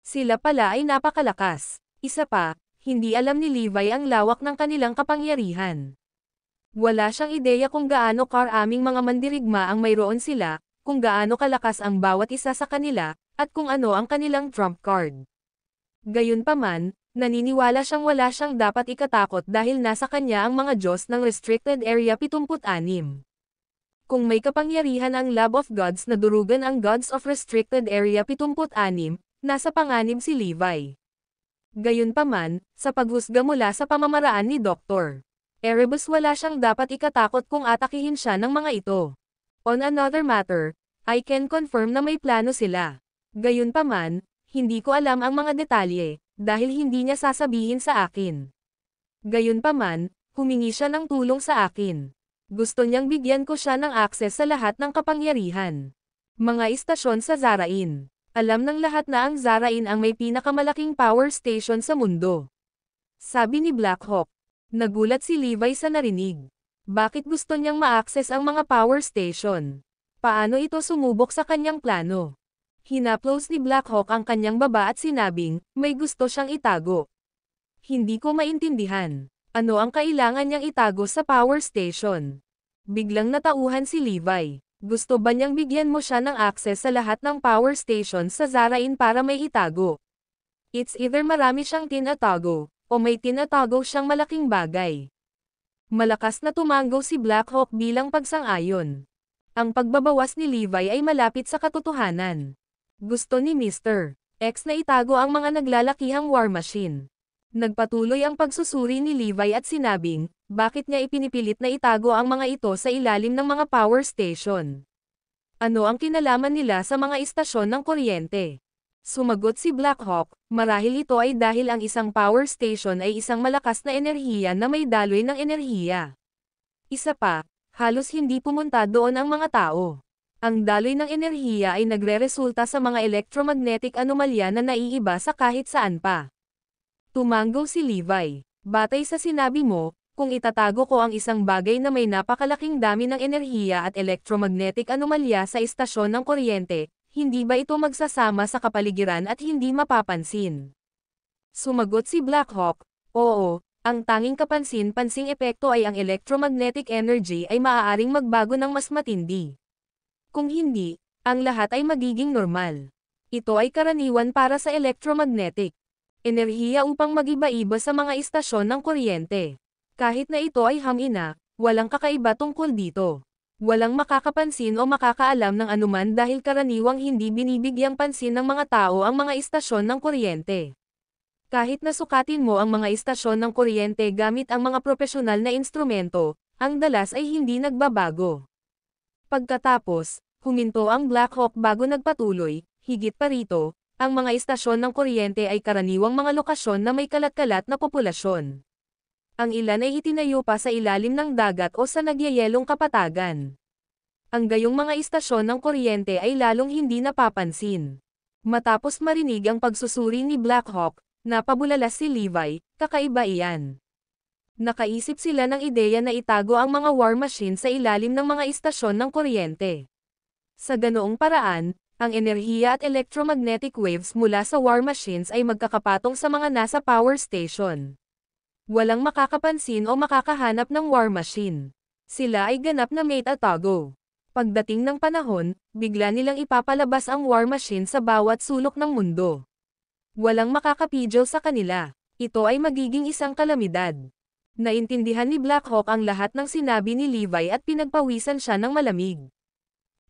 Sila pala ay napakalakas. Isa pa, hindi alam ni Levi ang lawak ng kanilang kapangyarihan. Wala siyang ideya kung gaano karaming mga mandirigma ang mayroon sila, kung gaano kalakas ang bawat isa sa kanila, at kung ano ang kanilang trump card. Gayunpaman, naniniwala siyang wala siyang dapat ikatakot dahil nasa kanya ang mga Diyos ng Restricted Area 76. Kung may kapangyarihan ang Lab of Gods na durugan ang Gods of Restricted Area 76, nasa panganib si Levi. Gayunpaman, sa paghusga mula sa pamamaraan ni Dr. Erebus wala siyang dapat ikatakot kung atakihin siya ng mga ito. On another matter, I can confirm na may plano sila. Gayunpaman, hindi ko alam ang mga detalye, dahil hindi niya sasabihin sa akin. Gayunpaman, humingi siya ng tulong sa akin. Gusto niyang bigyan ko siya ng akses sa lahat ng kapangyarihan. Mga istasyon sa Zarain. Alam ng lahat na ang Zarain ang may pinakamalaking power station sa mundo. Sabi ni Blackhawk. Nagulat si Levi sa narinig. Bakit gusto niyang ma-access ang mga power station? Paano ito sumubok sa kanyang plano? Hinaplos ni Blackhawk ang kanyang baba at sinabing, may gusto siyang itago. Hindi ko maintindihan. Ano ang kailangan niyang itago sa power station? Biglang natauhan si Levi. Gusto ba niyang bigyan mo siya ng access sa lahat ng power station sa Zarain para may itago? It's either marami siyang tinatago, o may tinatago siyang malaking bagay. Malakas na tumango si Blackhawk bilang pagsang-ayon. Ang pagbabawas ni Levi ay malapit sa katotohanan. Gusto ni Mr. X na itago ang mga naglalakihang war machine. Nagpatuloy ang pagsusuri ni Levi at sinabing, bakit niya ipinipilit na itago ang mga ito sa ilalim ng mga power station? Ano ang kinalaman nila sa mga istasyon ng kuryente? Sumagot si Blackhawk, marahil ito ay dahil ang isang power station ay isang malakas na enerhiya na may daloy ng enerhiya. Isa pa, halos hindi pumunta doon ang mga tao. Ang daloy ng enerhiya ay nagreresulta sa mga electromagnetic anomalya na naiiba sa kahit saan pa. Tumango si Levi. Batay sa sinabi mo, kung itatago ko ang isang bagay na may napakalaking dami ng enerhiya at electromagnetic anomalya sa istasyon ng kuryente, hindi ba ito magsasama sa kapaligiran at hindi mapapansin? Sumagot si Blackhawk, oo, ang tanging kapansin-pansing epekto ay ang electromagnetic energy ay maaaring magbago ng mas matindi. Kung hindi, ang lahat ay magiging normal. Ito ay karaniwan para sa electromagnetic enerhiya upang mag-iba-iba sa mga istasyon ng kuryente. Kahit na ito ay hamina, walang kakaiba tungkol dito. Walang makakapansin o makakaalam ng anuman dahil karaniwang hindi binibigyang pansin ng mga tao ang mga istasyon ng kuryente. Kahit na sukatin mo ang mga istasyon ng kuryente gamit ang mga propesyonal na instrumento, ang dalas ay hindi nagbabago. Pagkatapos, huminto ang Blackhawk bago nagpatuloy, higit pa rito, ang mga istasyon ng kuryente ay karaniwang mga lokasyon na may kalat-kalat na populasyon. Ang ilan ay itinayo pa sa ilalim ng dagat o sa nagyayelong kapatagan. Ang gayong mga istasyon ng kuryente ay lalong hindi napapansin. Matapos marinig ang pagsusuri ni Blackhawk, napabulalas si Levi, kakaiba iyan. Nakaisip sila ng ideya na itago ang mga war machine sa ilalim ng mga istasyon ng kuryente. Sa ganoong paraan, ang enerhiya at electromagnetic waves mula sa war machines ay magkakapatong sa mga nasa power station. Walang makakapansin o makakahanap ng war machine. Sila ay ganap na may tatago. Pagdating ng panahon, bigla nilang ipapalabas ang war machine sa bawat sulok ng mundo. Walang makakapidyo sa kanila. Ito ay magiging isang kalamidad. Naintindihan ni Blackhawk ang lahat ng sinabi ni Levi at pinagpawisan siya ng malamig.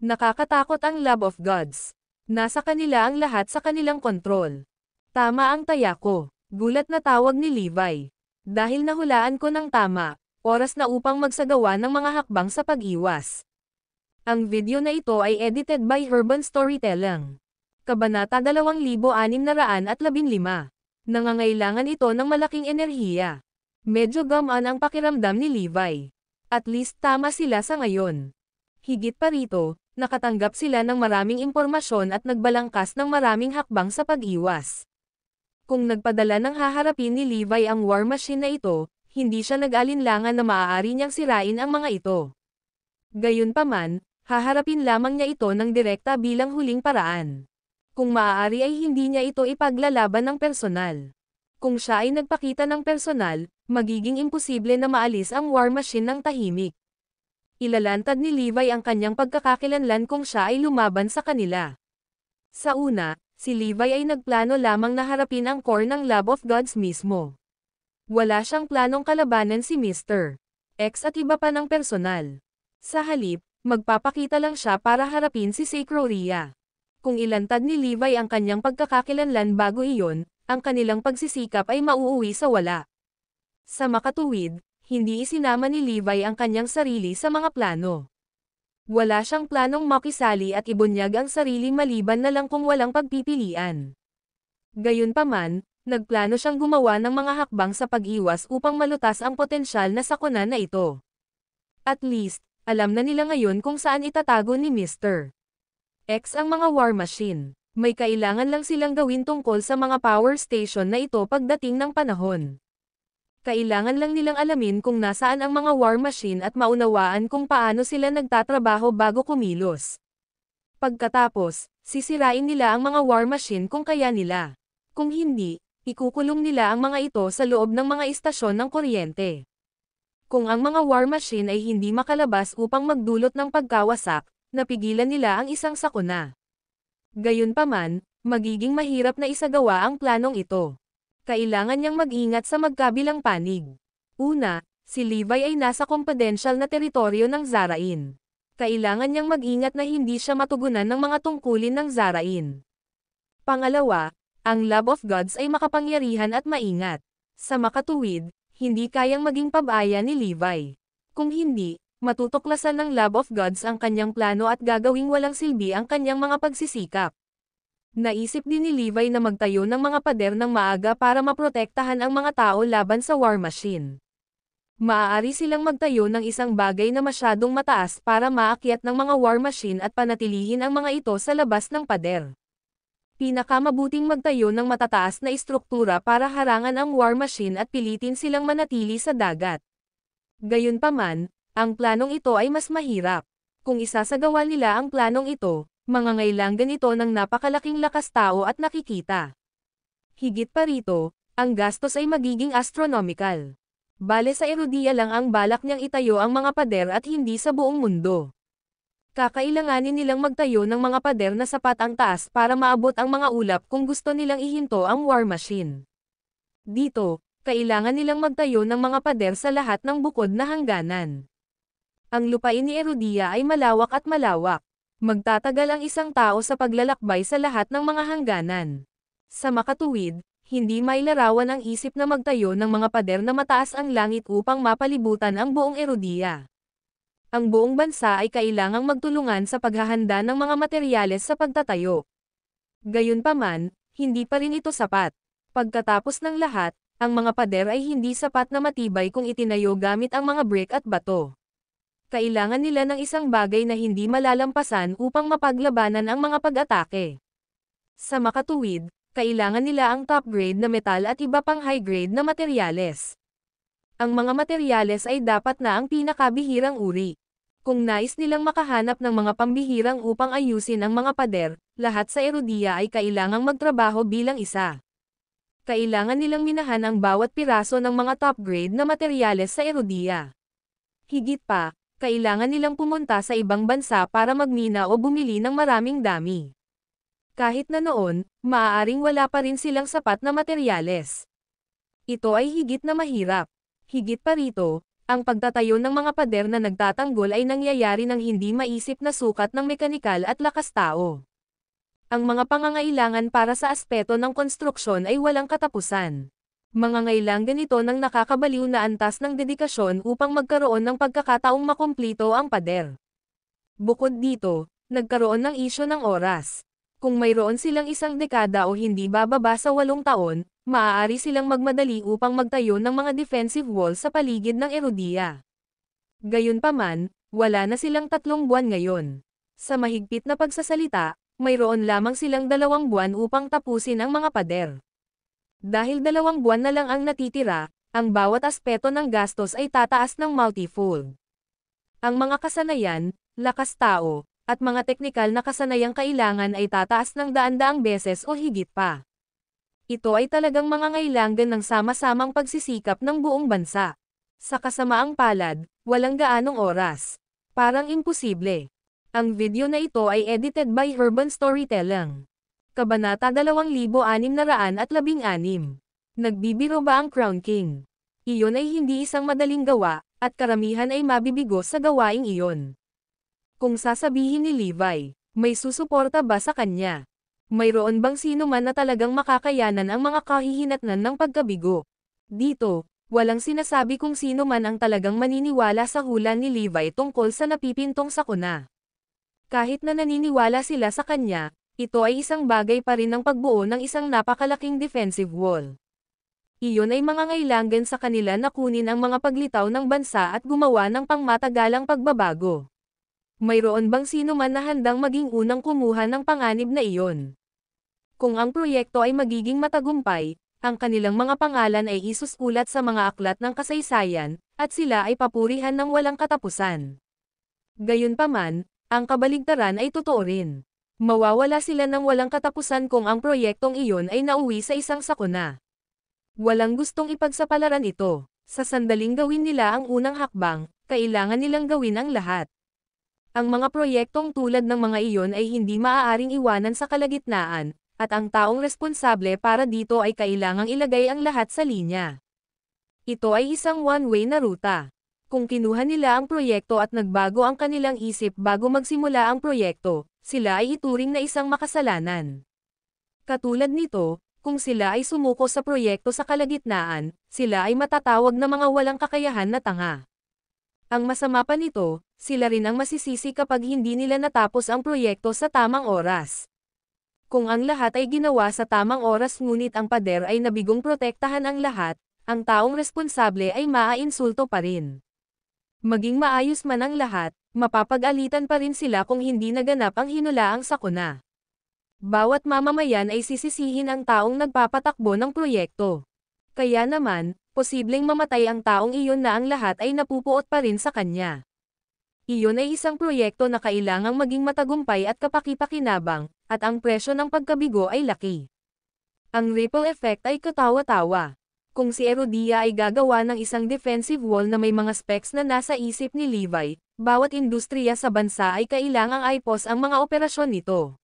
Nakakatakot ang Lab of Gods. Nasa kanila ang lahat sa kanilang kontrol. Tama ang taya ko. Gulat na tawag ni Levi. Dahil nahulaan ko ng tama, oras na upang magsagawa ng mga hakbang sa pag-iwas. Ang video na ito ay edited by Herban Storytelling. Kabanata 2615. Nangangailangan ito ng malaking enerhiya. Medyo gamaan ang pakiramdam ni Levi. At least tama sila sa ngayon. Higit pa rito, nakatanggap sila ng maraming impormasyon at nagbalangkas ng maraming hakbang sa pag-iwas. Kung nagpadala ng haharapin ni Levi ang war machine na ito, hindi siya nag-alinlangan na maaari niyang sirain ang mga ito. Gayunpaman, haharapin lamang niya ito ng direkta bilang huling paraan. Kung maaari ay hindi niya ito ipaglalaban ng personal. Kung siya ay nagpakita ng personal, magiging imposible na maalis ang war machine ng tahimik. Ilalantad ni Levi ang kanyang pagkakakilanlan kung siya ay lumaban sa kanila. Sa una, si Levi ay nagplano lamang na harapin ang core ng Lab of Gods mismo. Wala siyang planong kalabanan si Mr. X at iba pa ng personal. Sa halip, magpapakita lang siya para harapin si Sacroria. Kung ilantad ni Levi ang kanyang pagkakakilanlan bago iyon, ang kanilang pagsisikap ay mauuwi sa wala. Sa makatuwid, hindi isinama ni Levi ang kanyang sarili sa mga plano. Wala siyang planong makisali at ibunyag ang sarili maliban na lang kung walang pagpipilian. Gayunpaman, nagplano siyang gumawa ng mga hakbang sa pag-iwas upang malutas ang potensyal na sakuna na ito. At least, alam na nila ngayon kung saan itatago ni Mr. X ang mga war machine. May kailangan lang silang gawin tungkol sa mga power station na ito pagdating ng panahon. Kailangan lang nilang alamin kung nasaan ang mga war machine at maunawaan kung paano sila nagtatrabaho bago kumilos. Pagkatapos, sisirain nila ang mga war machine kung kaya nila. Kung hindi, ikukulong nila ang mga ito sa loob ng mga istasyon ng kuryente. Kung ang mga war machine ay hindi makalabas upang magdulot ng pagkawasak, napigilan nila ang isang sakuna. Gayunpaman, magiging mahirap na isagawa ang planong ito. Kailangan niyang mag-ingat sa magkabilang panig. Una, si Levi ay nasa confidential na teritoryo ng Zarain. Kailangan niyang mag-ingat na hindi siya matugunan ng mga tungkulin ng Zarain. Pangalawa, ang Lab of Gods ay makapangyarihan at maingat. Sa makatuwid, hindi kayang maging pabaya ni Levi. Kung hindi, matutuklasan ng Lab of Gods ang kanyang plano at gagawing walang silbi ang kanyang mga pagsisikap. Naisip din ni Levi na magtayo ng mga pader ng maaga para maprotektahan ang mga tao laban sa war machine. Maaari silang magtayo ng isang bagay na masyadong mataas para maakyat ng mga war machine at panatilihin ang mga ito sa labas ng pader. Pinakamabuting magtayo ng matataas na istruktura para harangan ang war machine at pilitin silang manatili sa dagat. Gayunpaman, ang planong ito ay mas mahirap. Kung isasagawa nila ang planong ito, mangangailangan ito ng napakalaking lakas tao at nakikita. Higit pa rito, ang gastos ay magiging astronomical. Bale sa Erudia lang ang balak niyang itayo ang mga pader at hindi sa buong mundo. Kakailanganin nilang magtayo ng mga pader na sapat ang taas para maabot ang mga ulap kung gusto nilang ihinto ang war machine. Dito, kailangan nilang magtayo ng mga pader sa lahat ng bukod na hangganan. Ang lupain ni Erudia ay malawak at malawak. Magtatagal ang isang tao sa paglalakbay sa lahat ng mga hangganan. Sa makatuwid, hindi mailarawan ang isip na magtayo ng mga pader na mataas ang langit upang mapalibutan ang buong Erudia. Ang buong bansa ay kailangang magtulungan sa paghahanda ng mga materyales sa pagtatayo. Gayunpaman, hindi pa rin ito sapat. Pagkatapos ng lahat, ang mga pader ay hindi sapat na matibay kung itinayo gamit ang mga brick at bato. Kailangan nila ng isang bagay na hindi malalampasan upang mapaglabanan ang mga pag-atake. Sa makatuwid, kailangan nila ang top grade na metal at iba pang high grade na materyales. Ang mga materyales ay dapat na ang pinakabihirang uri. Kung nais nilang makahanap ng mga pambihirang upang ayusin ang mga pader, lahat sa Erudia ay kailangang magtrabaho bilang isa. Kailangan nilang minahan ang bawat piraso ng mga top grade na materyales sa Erudia. Higit pa, kailangan nilang pumunta sa ibang bansa para magmina o bumili ng maraming dami. Kahit na noon, maaaring wala pa rin silang sapat na materyales. Ito ay higit na mahirap. Higit pa rito, ang pagtatayo ng mga pader na nagtatanggol ay nangyayari ng hindi maisip na sukat ng mekanikal at lakas tao. Ang mga pangangailangan para sa aspeto ng konstruksyon ay walang katapusan. Mangangailangan ito ng nakakabaliw na antas ng dedikasyon upang magkaroon ng pagkakataong makumplito ang pader. Bukod dito, nagkaroon ng isyu ng oras. Kung mayroon silang isang dekada o hindi bababa sa 8 taon, maaari silang magmadali upang magtayo ng mga defensive wall sa paligid ng Erudia. Gayunpaman, wala na silang 3 buwan ngayon. Sa mahigpit na pagsasalita, mayroon lamang silang 2 buwan upang tapusin ang mga pader. Dahil 2 buwan na lang ang natitira, ang bawat aspeto ng gastos ay tataas ng multifold. Ang mga kasanayan, lakas tao, at mga teknikal na kasanayang kailangan ay tataas ng daan-daang beses o higit pa. Ito ay talagang mangangailangan ng sama-samang pagsisikap ng buong bansa. Sa kasamaang palad, walang gaanong oras. Parang imposible. Ang video na ito ay edited by Urban Storytelling. Kabanata 2616. Nagbibiro ba ang Crown King? Iyon ay hindi isang madaling gawa, at karamihan ay mabibigo sa gawaing iyon. Kung sasabihin ni Levi, may susuporta ba sa kanya? Mayroon bang sino man na talagang makakayanan ang mga kahihinatnan ng pagkabigo? Dito, walang sinasabi kung sino man ang talagang maniniwala sa hula ni Levi tungkol sa napipintong sakuna. Kahit na naniniwala sila sa kanya, ito ay isang bagay pa rin ng pagbuo ng isang napakalaking defensive wall. Iyon ay mangangailangan sa kanila na kunin ang mga paglitaw ng bansa at gumawa ng pangmatagalang pagbabago. Mayroon bang sino man na handang maging unang kumuha ng panganib na iyon? Kung ang proyekto ay magiging matagumpay, ang kanilang mga pangalan ay isusulat sa mga aklat ng kasaysayan, at sila ay papurihan ng walang katapusan. Gayunpaman, ang kabaligtaran ay totoo rin. Mawawala sila ng walang katapusan kung ang proyektong iyon ay nauwi sa isang sakuna. Walang gustong ipagsapalaran ito. Sa sandaling gawin nila ang unang hakbang, kailangan nilang gawin ang lahat. Ang mga proyektong tulad ng mga iyon ay hindi maaaring iwanan sa kalagitnaan, at ang taong responsable para dito ay kailangang ilagay ang lahat sa linya. Ito ay isang one-way na ruta. Kung kinuha nila ang proyekto at nagbago ang kanilang isip bago magsimula ang proyekto, sila ay ituring na isang makasalanan. Katulad nito, kung sila ay sumuko sa proyekto sa kalagitnaan, sila ay matatawag na mga walang kakayahan na tanga. Ang masama pa nito, sila rin ang masisisi kapag hindi nila natapos ang proyekto sa tamang oras. Kung ang lahat ay ginawa sa tamang oras ngunit ang pader ay nabigong protektahan ang lahat, ang taong responsable ay maainsulto pa rin. Maging maayos man ang lahat, mapapag-alitan pa rin sila kung hindi naganap ang hinulaang sakuna. Bawat mamamayan ay sisisihin ang taong nagpapatakbo ng proyekto. Kaya naman, posibleng mamatay ang taong iyon na ang lahat ay napupuot pa rin sa kanya. Iyon ay isang proyekto na kailangang maging matagumpay at kapaki-pakinabang, at ang presyo ng pagkabigo ay laki. Ang ripple effect ay katawa-tawa. Kung si Erodia ay gagawa ng isang defensive wall na may mga specs na nasa isip ni Levi, bawat industriya sa bansa ay kailangang aipos ang mga operasyon nito.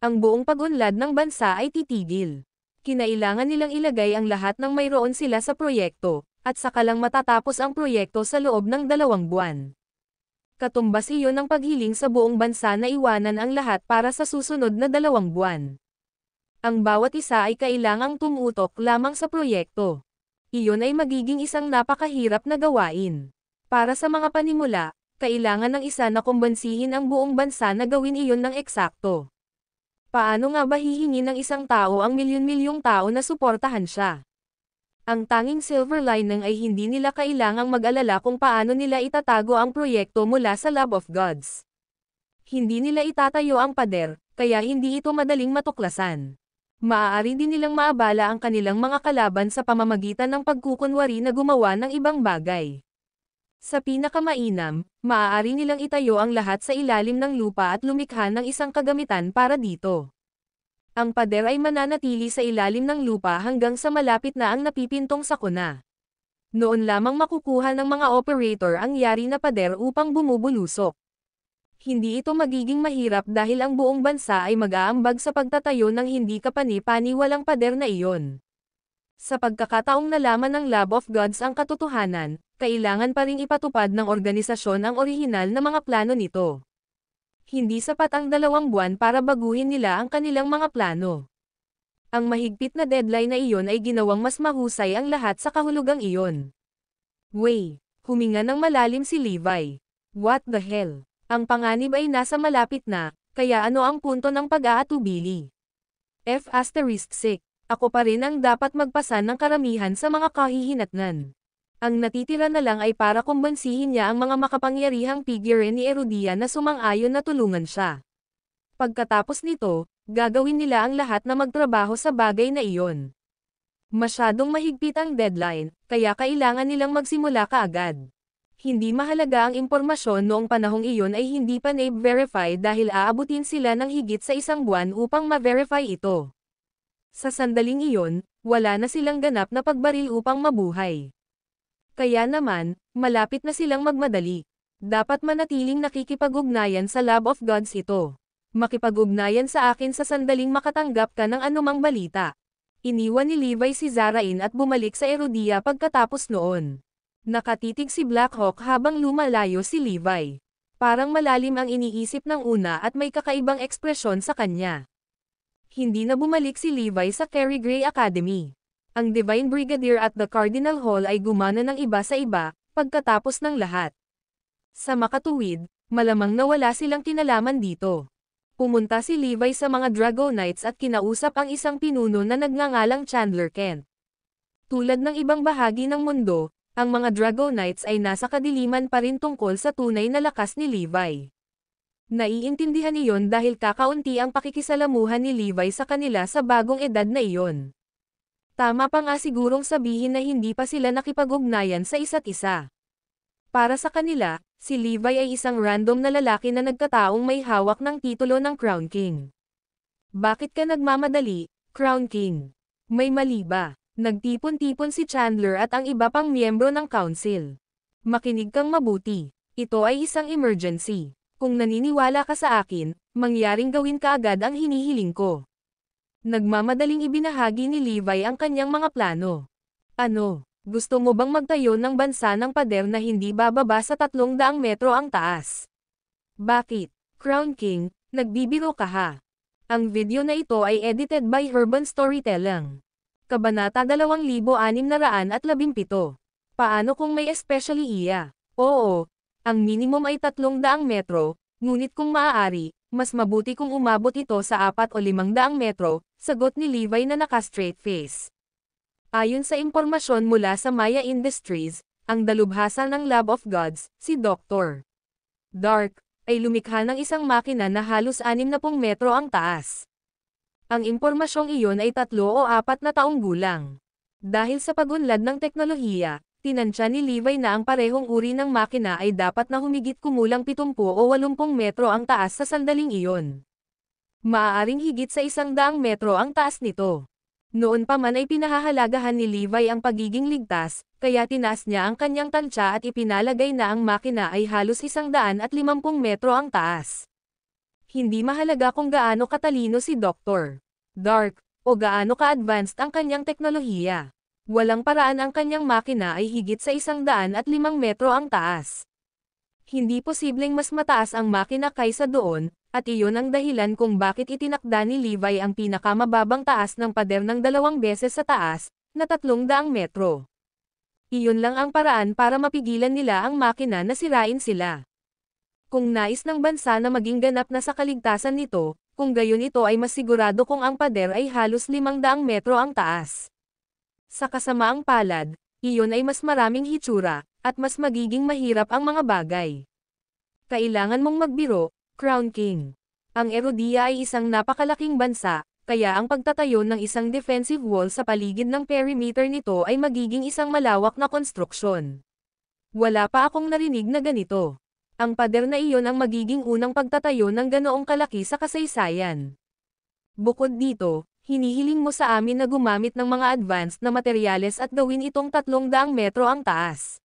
Ang buong pag-unlad ng bansa ay titigil. Kinailangan nilang ilagay ang lahat ng mayroon sila sa proyekto, at saka lang matatapos ang proyekto sa loob ng 2 buwan. Katumbas iyon ang paghiling sa buong bansa na iwanan ang lahat para sa susunod na 2 buwan. Ang bawat isa ay kailangang tumutok lamang sa proyekto. Iyon ay magiging isang napakahirap na gawain. Para sa mga panimula, kailangan ng isa na kumbansihin ang buong bansa na gawin iyon ng eksakto. Paano nga ba hihingi ng isang tao ang milyon-milyong tao na suportahan siya? Ang tanging silver lining ay hindi nila kailangang mag-alala kung paano nila itatago ang proyekto mula sa Lab of Gods. Hindi nila itatayo ang pader, kaya hindi ito madaling matuklasan. Maaari din nilang maabala ang kanilang mga kalaban sa pamamagitan ng pagkukunwari na gumawa ng ibang bagay. Sa pinakamainam, maaari nilang itayo ang lahat sa ilalim ng lupa at lumikha ng isang kagamitan para dito. Ang pader ay mananatili sa ilalim ng lupa hanggang sa malapit na ang napipintong sakuna. Noon lamang makukuha ng mga operator ang yari na pader upang bumubulusok. Hindi ito magiging mahirap dahil ang buong bansa ay mag-aambag sa pagtatayo ng hindi kapani-paniwalang pader na iyon. Sa pagkakataong nalaman ng Lab of Gods ang katotohanan, kailangan pa ring ipatupad ng organisasyon ang orihinal na mga plano nito. Hindi sapat ang 2 buwan para baguhin nila ang kanilang mga plano. Ang mahigpit na deadline na iyon ay ginawang mas mahusay ang lahat sa kahulugang iyon. Huminga ng malalim si Levi. What the hell? Ang panganib ay nasa malapit na, kaya ano ang punto ng pag-aatubili? F*6. Ako pa rin ang dapat magpasan ng karamihan sa mga kahihinatnan. Ang natitira na lang ay para kumbansihin niya ang mga makapangyarihang figure ni Erodia na sumang-ayon na tulungan siya. Pagkatapos nito, gagawin nila ang lahat na magtrabaho sa bagay na iyon. Masyadong mahigpit ang deadline, kaya kailangan nilang magsimula kaagad. Hindi mahalaga ang impormasyon noong panahong iyon ay hindi pa na-verify dahil aabutin sila ng higit sa 1 buwan upang ma-verify ito. Sa sandaling iyon, wala na silang ganap na pagbaril upang mabuhay. Kaya naman, malapit na silang magmadali. Dapat manatiling nakikipag-ugnayan sa Lab of Gods ito. Makipag-ugnayan sa akin sa sandaling makatanggap ka ng anumang balita. Iniwan ni Levi si Zarain at bumalik sa Erodia pagkatapos noon. Nakatitig si Blackhawk habang lumalayo si Levi. Parang malalim ang iniisip ng una at may kakaibang ekspresyon sa kanya. Hindi na bumalik si Levi sa Carrie Gray Academy. Ang Divine Brigadier at the Cardinal Hall ay gumana ng iba sa iba, pagkatapos ng lahat. Sa makatuwid, malamang nawala silang kinalaman dito. Pumunta si Levi sa mga Dragonites at kinausap ang isang pinuno na nagngangalang Chandler Kent. Tulad ng ibang bahagi ng mundo, ang mga Dragonites ay nasa kadiliman pa rin tungkol sa tunay na lakas ni Levi. Naiintindihan iyon dahil kakaunti ang pakikisalamuhan ni Levi sa kanila sa bagong edad na iyon. Tama pa nga sigurong sabihin na hindi pa sila nakipag-ugnayan sa isa't isa. Para sa kanila, si Levi ay isang random na lalaki na nagkataong may hawak ng titulo ng Crown King. Bakit ka nagmamadali, Crown King? May mali ba? Nagtipon-tipon si Chandler at ang iba pang miyembro ng council. Makinig kang mabuti. Ito ay isang emergency. Kung naniniwala ka sa akin, mangyaring gawin ka agad ang hinihiling ko. Nagmamadaling ibinahagi ni Levi ang kanyang mga plano. Ano, gusto mo bang magtayo ng bansa ng pader na hindi bababa sa 300 metro ang taas? Bakit, Crown King, nagbibiro ka ha? Ang video na ito ay edited by Urban Storytelling. Kabanata 2617. Paano kung may especially iya? Oo, ang minimum ay 300 metro, ngunit kung maaari, mas mabuti kung umabot ito sa 4 o 500 metro, sagot ni Levi na naka-straight face. Ayon sa impormasyon mula sa Maya Industries, ang dalubhasa ng Lab of Gods, si Dr. Dark, ay lumikha ng isang makina na halos 60 metro ang taas. Ang impormasyong iyon ay 3 o 4 na taong gulang. Dahil sa pagunlad ng teknolohiya, tinansya ni Levi na ang parehong uri ng makina ay dapat na humigit kumulang 70 o 80 metro ang taas sa sandaling iyon. Maaaring higit sa 100 metro ang taas nito. Noon pa man ay pinahahalagahan ni Levi ang pagiging ligtas, kaya tinaas niya ang kanyang tansya at ipinalagay na ang makina ay halos 150 metro ang taas. Hindi mahalaga kung gaano katalino si Dr. Dark, o gaano ka-advanced ang kanyang teknolohiya. Walang paraan ang kanyang makina ay higit sa 105 metro ang taas. Hindi posibleng mas mataas ang makina kaysa doon, at iyon ang dahilan kung bakit itinakda ni Levi ang pinakamababang taas ng pader ng 2 beses sa taas, na 300 metro. Iyon lang ang paraan para mapigilan nila ang makina na sirain sila. Kung nais ng bansa na maging ganap na sa kaligtasan nito, kung gayon ito ay mas sigurado kung ang pader ay halos 500 metro ang taas. Sa kasamaang palad, iyon ay mas maraming hitsura, at mas magiging mahirap ang mga bagay. Kailangan mong magbiro, Crown King. Ang Erodia ay isang napakalaking bansa, kaya ang pagtatayo ng isang defensive wall sa paligid ng perimeter nito ay magiging isang malawak na konstruksyon. Wala pa akong narinig na ganito. Ang pader na iyon ang magiging unang pagtatayo ng ganoong kalaki sa kasaysayan. Bukod dito, hinihiling mo sa amin na gumamit ng mga advanced na materyales at gawin itong 300 metro ang taas.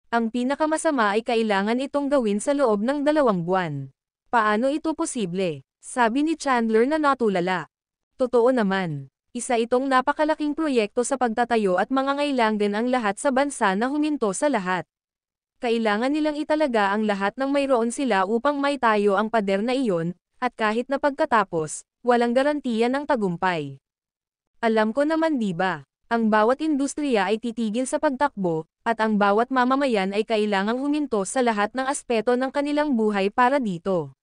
Ang pinakamasama ay kailangan itong gawin sa loob ng 2 buwan. Paano ito posible? Sabi ni Chandler na natulala. Totoo naman. Isa itong napakalaking proyekto sa pagtatayo at mangangailangan din ang lahat sa bansa na huminto sa lahat. Kailangan nilang italaga ang lahat ng mayroon sila upang maitayo ang pader na iyon, at kahit na pagkatapos, walang garantiya ng tagumpay. Alam ko naman diba, ang bawat industriya ay titigil sa pagtakbo, at ang bawat mamamayan ay kailangang huminto sa lahat ng aspeto ng kanilang buhay para dito.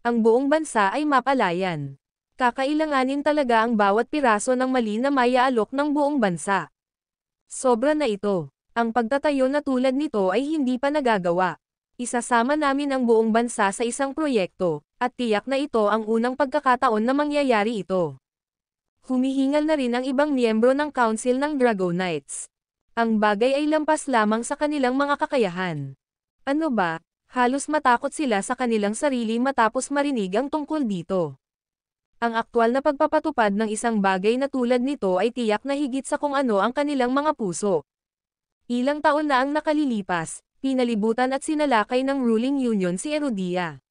Ang buong bansa ay mapalayan. Kakailanganin talaga ang bawat piraso ng mali na maiaalok ng buong bansa. Sobra na ito. Ang pagtatayo na tulad nito ay hindi pa nagagawa. Isasama namin ang buong bansa sa isang proyekto, at tiyak na ito ang unang pagkakataon na mangyayari ito. Humihingal na rin ang ibang miyembro ng Council ng Dragonites. Ang bagay ay lampas lamang sa kanilang mga kakayahan. Ano ba, halos matakot sila sa kanilang sarili matapos marinig ang tungkol dito. Ang aktwal na pagpapatupad ng isang bagay na tulad nito ay tiyak na higit sa kung ano ang kanilang mga puso. Ilang taon na ang nakalilipas, pinalibutan at sinalakay ng ruling union si Erodia.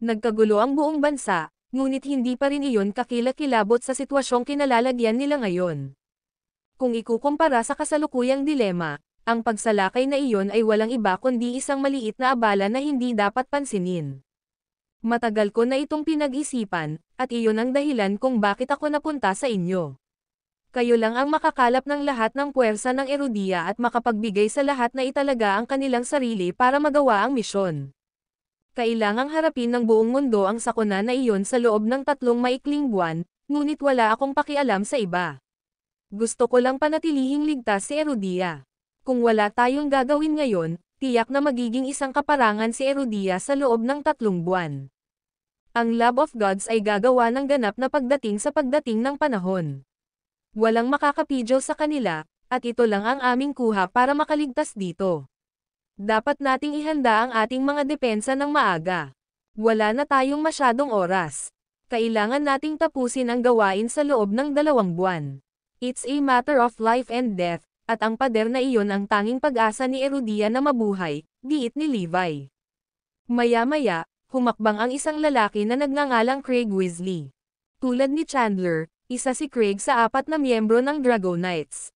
Nagkagulo ang buong bansa, ngunit hindi pa rin iyon kakilakilabot sa sitwasyong kinalalagyan nila ngayon. Kung ikukumpara sa kasalukuyang dilema, Ang pagsalakay na iyon ay walang iba kundi isang maliit na abala na hindi dapat pansinin. Matagal ko na itong pinag-isipan, at iyon ang dahilan kung bakit ako napunta sa inyo. Kayo lang ang makakalap ng lahat ng puwersa ng Erudia at makapagbigay sa lahat na italaga ang kanilang sarili para magawa ang misyon. Kailangang harapin ng buong mundo ang sakuna na iyon sa loob ng 3 maikling buwan, ngunit wala akong pakialam sa iba. Gusto ko lang panatilihing ligtas si Erudia. Kung wala tayong gagawin ngayon, tiyak na magiging isang kaparangan si Erudia sa loob ng 3 buwan. Ang Lab of Gods ay gagawa ng ganap na pagdating sa pagdating ng panahon. Walang makakapidyo sa kanila, at ito lang ang aming kuha para makaligtas dito. Dapat nating ihanda ang ating mga depensa ng maaga. Wala na tayong masyadong oras. Kailangan nating tapusin ang gawain sa loob ng 2 buwan. It's a matter of life and death. At ang pader na iyon ang tanging pag-asa ni Erudia na mabuhay, giit ni Levi. Maya-maya, humakbang ang isang lalaki na nagngangalang Craig Weasley. Tulad ni Chandler, isa si Craig sa 4 na miyembro ng Dragonites.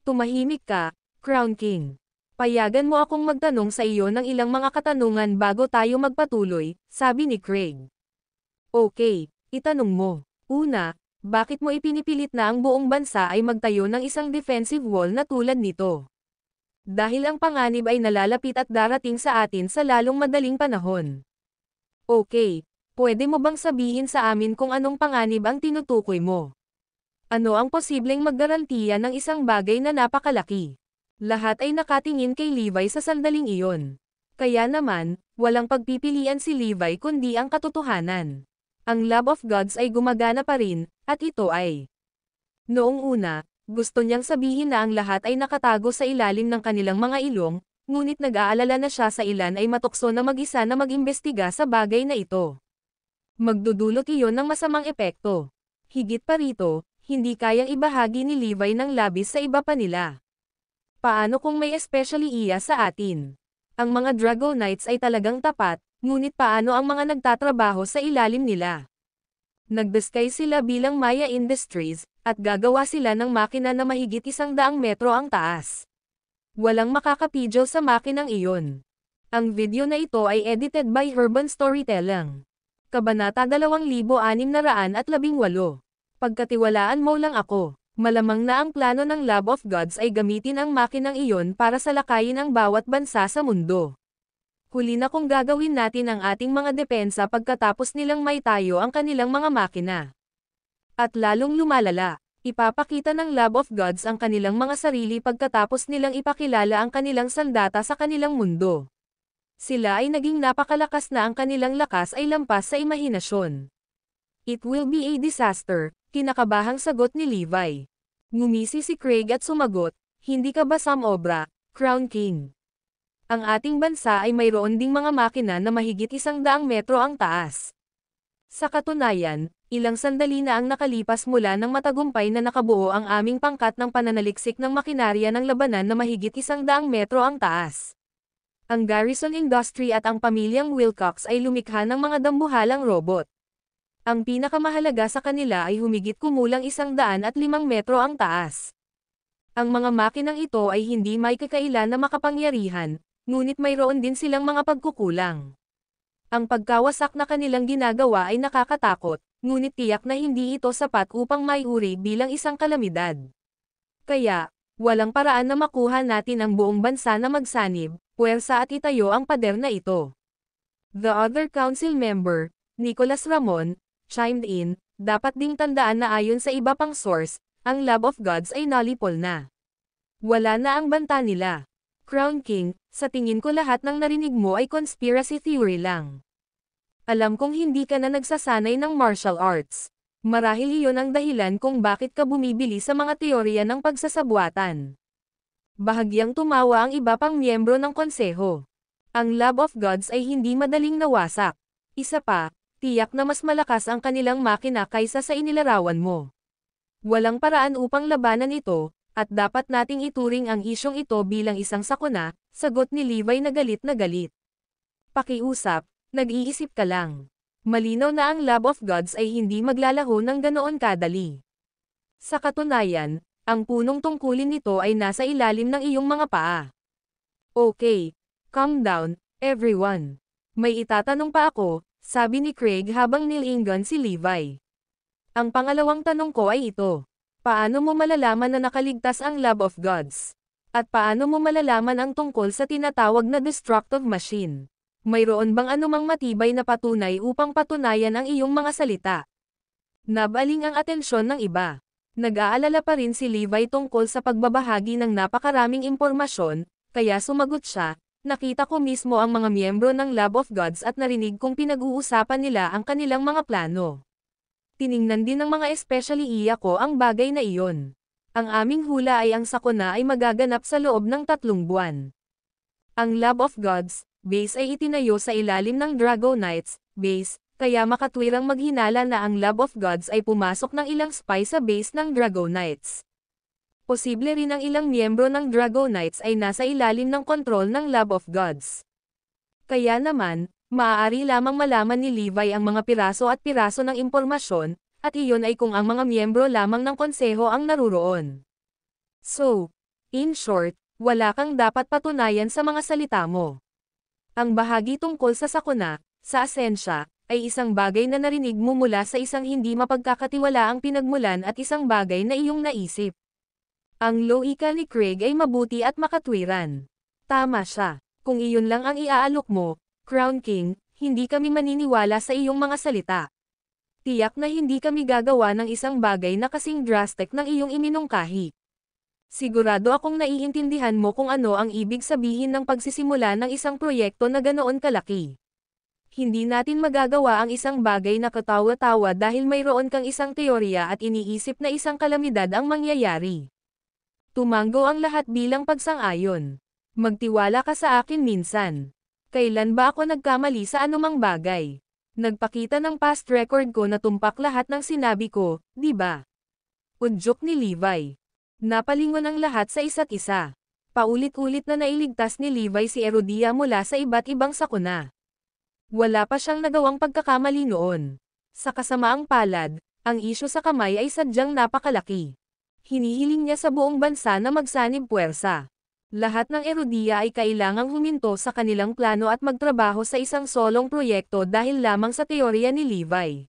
Tumahimik ka, Crown King. Payagan mo akong magtanong sa iyo ng ilang mga katanungan bago tayo magpatuloy, sabi ni Craig. Okay, itanong mo. Una, bakit mo ipinipilit na ang buong bansa ay magtayo ng isang defensive wall na tulad nito? Dahil ang panganib ay nalalapit at darating sa atin sa lalong madaling panahon. Okay, pwede mo bang sabihin sa amin kung anong panganib ang tinutukoy mo? Ano ang posibleng maggarantiya ng isang bagay na napakalaki? Lahat ay nakatingin kay Levi sa sandaling iyon. Kaya naman, walang pagpipilian si Levi kundi ang katotohanan. Ang Lab of Gods ay gumagana pa rin, at ito ay. Noong una, gusto niyang sabihin na ang lahat ay nakatago sa ilalim ng kanilang mga ilong, ngunit nag-aalala na siya sa ilan ay matukso na mag-isa na mag-imbestiga sa bagay na ito. Magdudulot iyon ng masamang epekto. Higit pa rito, hindi kayang ibahagi ni Levi ng labis sa iba pa nila. Paano kung may especially iya sa atin? Ang mga Dragonites ay talagang tapat, ngunit paano ang mga nagtatrabaho sa ilalim nila? Nagdeskay sila bilang Maya Industries, at gagawa sila ng makina na mahigit 100 metro ang taas. Walang makakapidyo sa makinang iyon. Ang video na ito ay edited by Urban Storytelling. Kabanata 2618. Pagkatiwalaan mo lang ako. Malamang na ang plano ng Lab of Gods ay gamitin ang makinang iyon para salakayin ang bawat bansa sa mundo. Huli na kung gagawin natin ang ating mga depensa pagkatapos nilang maitayo ang kanilang mga makina. At lalong lumalala, ipapakita ng Lab of Gods ang kanilang mga sarili pagkatapos nilang ipakilala ang kanilang sandata sa kanilang mundo. Sila ay naging napakalakas na ang kanilang lakas ay lampas sa imahinasyon. It will be a disaster, kinakabahang sagot ni Levi. Ngumisi si Craig at sumagot, hindi ka ba samobra, Crown King? Ang ating bansa ay mayroon ding mga makina na mahigit 100 metro ang taas. Sa katunayan, ilang sandali na ang nakalipas mula ng matagumpay na nakabuo ang aming pangkat ng pananaliksik ng makinarya ng labanan na mahigit 100 metro ang taas. Ang Garrison Industry at ang pamilyang Wilcox ay lumikha ng mga dambuhalang robot. Ang pinakamahalaga sa kanila ay humigit kumulang 105 metro ang taas. Ang mga makinang ito ay hindi may kakailan na makapangyarihan, ngunit mayroon din silang mga pagkukulang. Ang pagkawasak na kanilang ginagawa ay nakakatakot, ngunit tiyak na hindi ito sapat upang maiuri bilang isang kalamidad. Kaya, walang paraan na makuha natin ang buong bansa na magsanib, puwersa at itayo ang pader na ito. The other council member, Nicholas Ramon, chimed in, dapat ding tandaan na ayon sa iba pang source, ang Lab of Gods ay nalipol na. Wala na ang banta nila. Crown King, sa tingin ko lahat ng narinig mo ay conspiracy theory lang. Alam kong hindi ka na nagsasanay ng martial arts. Marahil iyon ang dahilan kung bakit ka bumibili sa mga teorya ng pagsasabuatan. Bahagyang tumawa ang iba pang miyembro ng konseho. Ang Lab of Gods ay hindi madaling nawasak. Isa pa, tiyak na mas malakas ang kanilang makina kaysa sa inilarawan mo. Walang paraan upang labanan ito, at dapat nating ituring ang isyong ito bilang isang sakuna, sagot ni Levi na galit na galit. Pakiusap, nag-iisip ka lang. Malinaw na ang Lab of Gods ay hindi maglalaho ng ganoon kadali. Sa katunayan, Ang punong tungkulin nito ay nasa ilalim ng iyong mga paa. Okay, calm down, everyone. May itatanong pa ako, sabi ni Craig habang nilingon si Levi. Ang pangalawang tanong ko ay ito. Paano mo malalaman na nakaligtas ang Lab of Gods? At paano mo malalaman ang tungkol sa tinatawag na destructive machine? Mayroon bang anumang matibay na patunay upang patunayan ang iyong mga salita? Nabaling ang atensyon ng iba. Nag-aalala pa rin si Levi tungkol sa pagbabahagi ng napakaraming impormasyon, kaya sumagot siya, nakita ko mismo ang mga miyembro ng Lab of Gods at narinig kong pinag-uusapan nila ang kanilang mga plano. Tiningnan din ng mga especially iya ko ang bagay na iyon. Ang aming hula ay ang sakuna ay magaganap sa loob ng 3 buwan. Ang Lab of Gods base ay itinayo sa ilalim ng Dragonites base, kaya makatwirang maghinala na ang Lab of Gods ay pumasok ng ilang spy sa base ng Dragonites. Posible rin ang ilang miyembro ng Dragonites ay nasa ilalim ng kontrol ng Lab of Gods. Kaya naman, maaari lamang malaman ni Levi ang mga piraso at piraso ng impormasyon, at iyon ay kung ang mga miyembro lamang ng konseho ang naruroon. So, in short, wala kang dapat patunayan sa mga salita mo. Ang bahagi tungkol sa sakuna, sa asensya, ay isang bagay na narinig mo mula sa isang hindi mapagkakatiwalaang pinagmulan at isang bagay na iyong naisip. Ang loika ni Craig ay mabuti at makatwiran. Tama siya. Kung iyon lang ang iaalok mo, Crown King, hindi kami maniniwala sa iyong mga salita. Tiyak na hindi kami gagawa ng isang bagay na kasing drastic ng iyong iminungkahi. Sigurado akong naiintindihan mo kung ano ang ibig sabihin ng pagsisimula ng isang proyekto na ganoon kalaki. Hindi natin magagawa ang isang bagay na katawa-tawa dahil mayroon kang isang teorya at iniisip na isang kalamidad ang mangyayari. Tumango ang lahat bilang pagsang-ayon. Magtiwala ka sa akin minsan. Kailan ba ako nagkamali sa anumang bagay? Nagpakita ng past record ko na tumpak lahat ng sinabi ko, di ba? Udyok ni Levi. Napalingon ang lahat sa isa't isa. Paulit-ulit na nailigtas ni Levi si Erodia mula sa iba't ibang sakuna. Wala pa siyang nagawang pagkakamali noon. Sa kasamaang palad, ang isyu sa kamay ay sadyang napakalaki. Hinihiling niya sa buong bansa na magsanib puwersa. Lahat ng Erodia ay kailangang huminto sa kanilang plano at magtrabaho sa isang solong proyekto dahil lamang sa teorya ni Levi.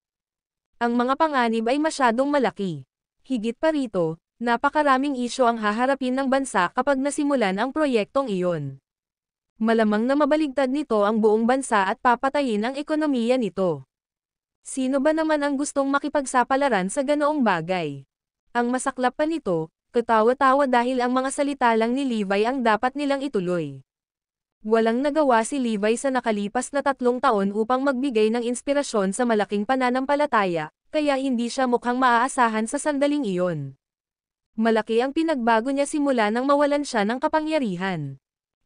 Ang mga panganib ay masyadong malaki. Higit pa rito, napakaraming isyu ang haharapin ng bansa kapag nasimulan ang proyektong iyon. Malamang na mabaligtad nito ang buong bansa at papatayin ang ekonomiya nito. Sino ba naman ang gustong makipagsapalaran sa ganoong bagay? Ang masaklap pa nito, katawa-tawa dahil ang mga salita lang ni Levi ang dapat nilang ituloy. Walang nagawa si Levi sa nakalipas na 3 taon upang magbigay ng inspirasyon sa malaking pananampalataya, kaya hindi siya mukhang maaasahan sa sandaling iyon. Malaki ang pinagbago niya simula nang mawalan siya ng kapangyarihan.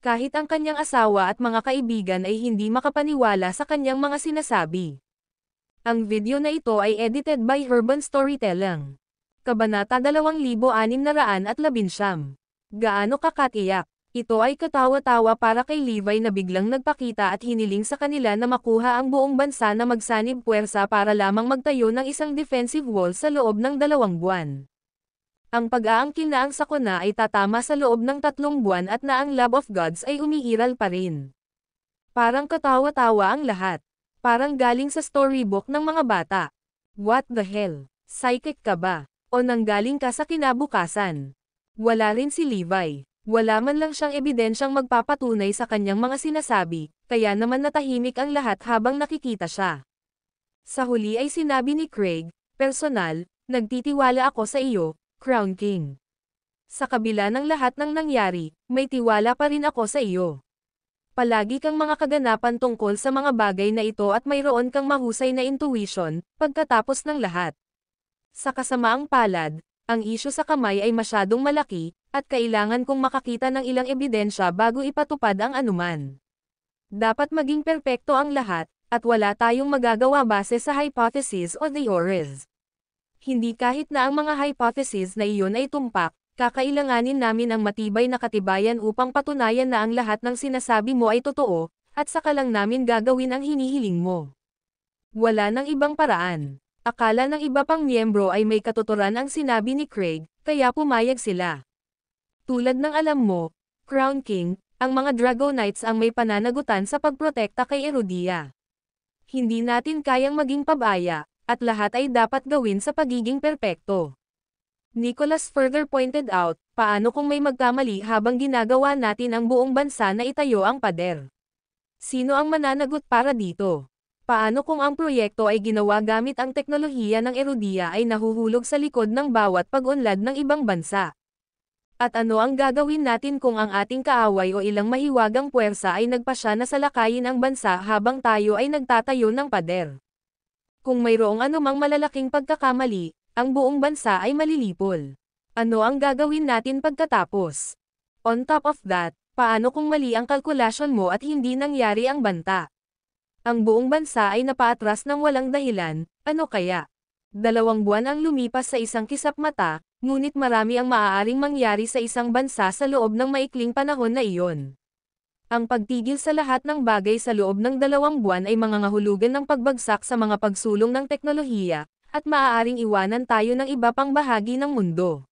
Kahit ang kanyang asawa at mga kaibigan ay hindi makapaniwala sa kanyang mga sinasabi. Ang video na ito ay edited by Urban Storytelling. Kabanata 2619. Gaano ka katiyak? Ito ay katawa-tawa para kay Levi na biglang nagpakita at hiniling sa kanila na makuha ang buong bansa na magsanib puwersa para lamang magtayo ng isang defensive wall sa loob ng 2 buwan. Ang pag-aangkin na ang sakuna ay tatama sa loob ng 3 buwan at na ang Lab of Gods ay umiiral pa rin. Parang katawa-tawa ang lahat. Parang galing sa storybook ng mga bata. What the hell? Psychic ka ba? O nanggaling ka sa kinabukasan? Wala rin si Levi. Wala man lang siyang ebidensyang magpapatunay sa kanyang mga sinasabi, kaya naman natahimik ang lahat habang nakikita siya. Sa huli ay sinabi ni Craig, personal, nagtitiwala ako sa iyo, Crown King. Sa kabila ng lahat ng nangyari, may tiwala pa rin ako sa iyo. Palagi kang mga kaganapan tungkol sa mga bagay na ito at mayroon kang mahusay na intuition, pagkatapos ng lahat. Sa kasamaang palad, ang isyu sa kamay ay masyadong malaki, at kailangan kong makakita ng ilang ebidensya bago ipatupad ang anuman. Dapat maging perpekto ang lahat, at wala tayong magagawa base sa hypothesis o theories. Hindi kahit na ang mga hypothesis na iyon ay tumpak, kakailanganin namin ang matibay na katibayan upang patunayan na ang lahat ng sinasabi mo ay totoo, at saka lang namin gagawin ang hinihiling mo. Wala nang ibang paraan. Akala ng iba pang miyembro ay may katuturan ang sinabi ni Craig, kaya pumayag sila. Tulad ng alam mo, Crown King, ang mga Dragonites ang may pananagutan sa pagprotekta kay Erudia. Hindi natin kayang maging pabaya, at lahat ay dapat gawin sa pagiging perpekto. Nicholas further pointed out, paano kung may magkamali habang ginagawa natin ang buong bansa na itayo ang pader? Sino ang mananagot para dito? Paano kung ang proyekto ay ginawa gamit ang teknolohiya ng Erudia ay nahuhulog sa likod ng bawat pag-unlad ng ibang bansa? At ano ang gagawin natin kung ang ating kaaway o ilang mahiwagang puwersa ay nagpasya na salakayin ang bansa habang tayo ay nagtatayo ng pader? Kung mayroong anumang malalaking pagkakamali, ang buong bansa ay malilipol. Ano ang gagawin natin pagkatapos? On top of that, paano kung mali ang kalkulasyon mo at hindi nangyari ang banta? Ang buong bansa ay napaatras ng walang dahilan, ano kaya? 2 buwan ang lumipas sa isang kisap mata, ngunit marami ang maaaring mangyari sa isang bansa sa loob ng maikling panahon na iyon. Ang pagtigil sa lahat ng bagay sa loob ng 2 buwan ay mangangahulugan ng pagbagsak sa mga pagsulong ng teknolohiya, at maaaring iwanan tayo ng iba pang bahagi ng mundo.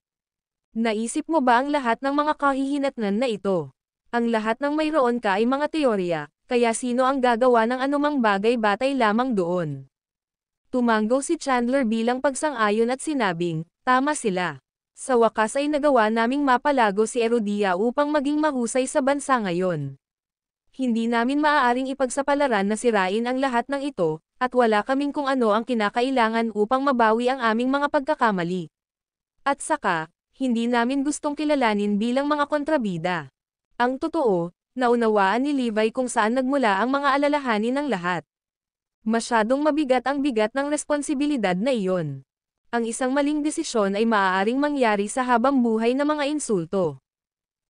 Naisip mo ba ang lahat ng mga kahihinatnan na ito? Ang lahat ng mayroon ka ay mga teorya, kaya sino ang gagawa ng anumang bagay batay lamang doon? Tumango si Chandler bilang pagsang-ayon at sinabing, tama sila. Sa wakas ay nagawa naming mapalago si Erudia upang maging mahusay sa bansa ngayon. Hindi namin maaaring ipagsapalaran na sirain ang lahat ng ito, at wala kaming kung ano ang kinakailangan upang mabawi ang aming mga pagkakamali. At saka, hindi namin gustong kilalanin bilang mga kontrabida. Ang totoo, naunawaan ni Levi kung saan nagmula ang mga alalahanin ng lahat. Masyadong mabigat ang bigat ng responsibilidad na iyon. Ang isang maling desisyon ay maaaring mangyari sa habang buhay na mga insulto.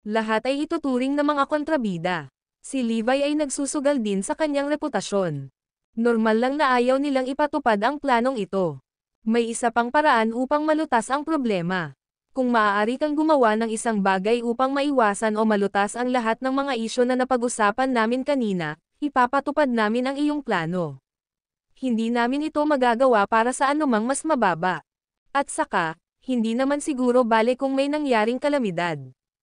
Lahat ay ituturing na mga kontrabida. Si Levi ay nagsusugal din sa kanyang reputasyon. Normal lang na ayaw nilang ipatupad ang planong ito. May isa pang paraan upang malutas ang problema. Kung maaari kang gumawa ng isang bagay upang maiwasan o malutas ang lahat ng mga isyu na napag-usapan namin kanina, ipapatupad namin ang iyong plano. Hindi namin ito magagawa para sa anumang mas mababa. At saka, hindi naman siguro bale kung may nangyaring kalamidad.